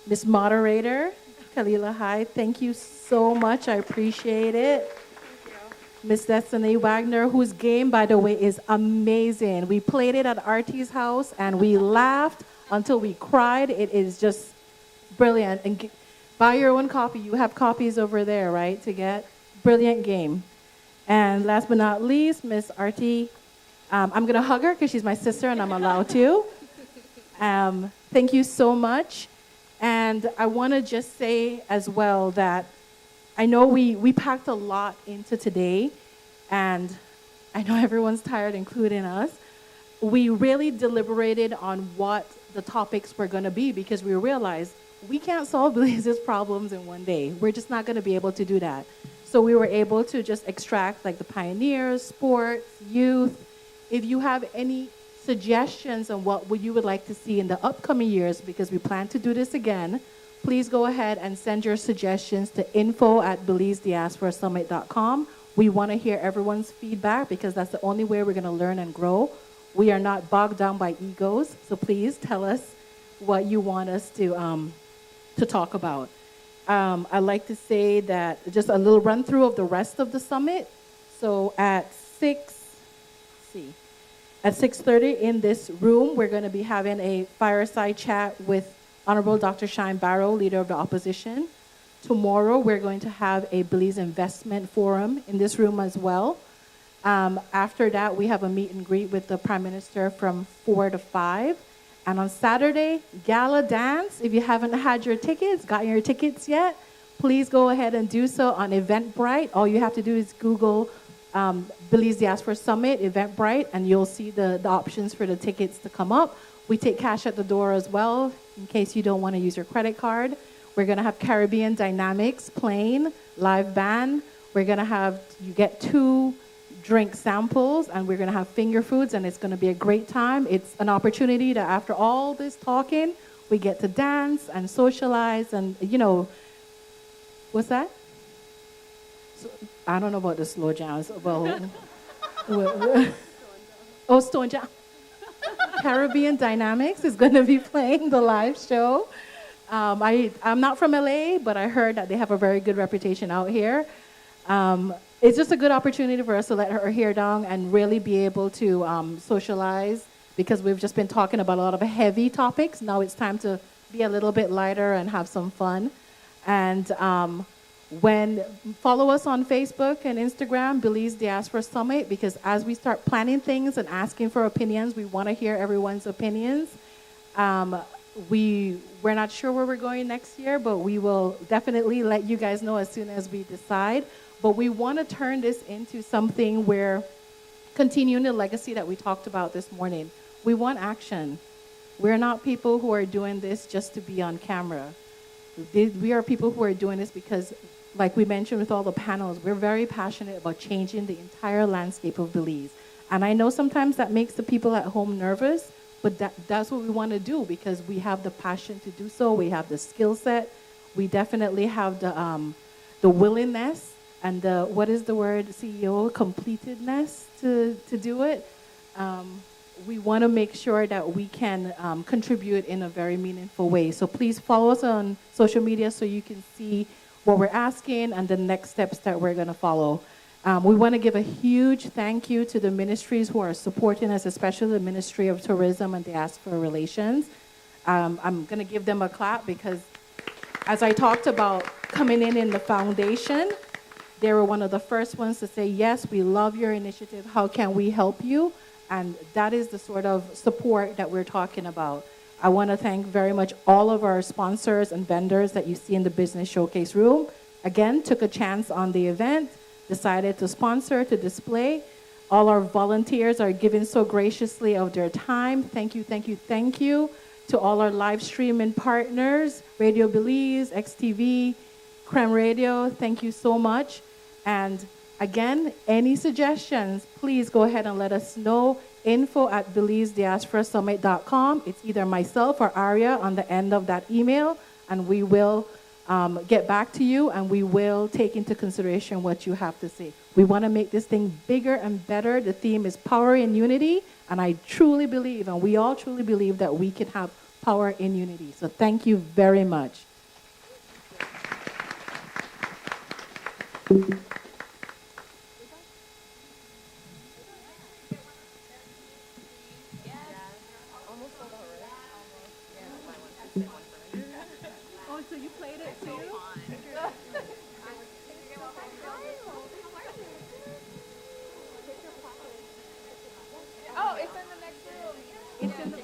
Speaker 15: Miss Moderator, Kalila Hyde, thank you so much. I appreciate it. Miss Destiny Wagner, whose game, by the way, is amazing. We played it at RT's house, and we laughed until we cried. It is just brilliant. And buy your own copy. You have copies over there, right, to get? Brilliant game. And last but not least, Miss RT. I'm going to hug her because she's my sister, and I'm allowed to. Thank you so much. And I want to just say as well that I know we packed a lot into today, and I know everyone's tired, including us. We really deliberated on what the topics were going to be because we realized we can't solve Belize's problems in one day. We're just not going to be able to do that. So we were able to just extract like the pioneers, sports, youth. If you have any suggestions on what you would like to see in the upcoming years, because we plan to do this again, please go ahead and send your suggestions to info@BelizeDiasporaSummit.com. We want to hear everyone's feedback because that's the only way we're going to learn and grow. We are not bogged down by egos, so please tell us what you want us to talk about. I'd like to say that just a little run through of the rest of the summit. So at 6 At 6:30 in this room, we're going to be having a fireside chat with Honorable Dr. Shine Barrow, Leader of the Opposition. Tomorrow, we're going to have a Belize Investment Forum in this room as well. After that, we have a meet and greet with the Prime Minister from 4 to 5. And on Saturday, Gala Dance. If you haven't had your tickets, gotten your tickets yet, please go ahead and do so on Eventbrite. All you have to do is Google Belize Diaspora Summit, Eventbrite, and you'll see the options for the tickets to come up. We take cash at the door as well, in case you don't want to use your credit card. We're going to have Caribbean Dynamics playing, live band. We're going to have, you get 2 drink samples, and we're going to have finger foods, and it's going to be a great time. It's an opportunity that after all this talking, we get to dance and socialize and, you know, what's that? So, I don't know about the slow jams. Well, oh, Stone Jam. Caribbean Dynamics is going to be playing the live show. I'm not from LA, but I heard that they have a very good reputation out here. It's just a good opportunity for us to let our hair down and really be able to socialize, because we've just been talking about a lot of heavy topics. Now it's time to be a little bit lighter and have some fun. And follow us on Facebook and Instagram, Belize Diaspora Summit, because as we start planning things and asking for opinions, we want to hear everyone's opinions. We're not sure where we're going next year, but we will definitely let you guys know as soon as we decide. But we want to turn this into something where, continuing the legacy that we talked about this morning, we want action. We're not people who are doing this just to be on camera. We are people who are doing this because, like we mentioned with all the panels, we're very passionate about changing the entire landscape of Belize. And I know sometimes that makes the people at home nervous, but that's what we want to do, because we have the passion to do so. We have the skill set. We definitely have the willingness and the, what is the word, CEO, completedness to do it. We want to make sure that we can contribute in a very meaningful way. So please follow us on social media so you can see what we're asking and the next steps that we're going to follow. We want to give a huge thank you to the ministries who are supporting us, especially the Ministry of Tourism and Diaspora Relations. I'm going to give them a clap because, as I talked about coming in the foundation, they were one of the first ones to say, yes, we love your initiative. How can we help you? And that is the sort of support that we're talking about. I want to thank very much all of our sponsors and vendors that you see in the Business Showcase room. Again, took a chance on the event, decided to sponsor, to display. All our volunteers are giving so graciously of their time. Thank you, thank you, thank you. To all our live streaming partners, Radio Belize, XTV, Creme Radio, thank you so much. And again, any suggestions, please go ahead and let us know. info@BelizeDiasporaSummit.com. It's either myself or Aria on the end of that email, and we will get back to you, and we will take into consideration what you have to say. We want to make this thing bigger and better. The theme is power in unity, and I truly believe, and we all truly believe, that we can have power in unity. So thank you very much. Oh, so you played it too?
Speaker 16: Oh, it's in the next room. It's in the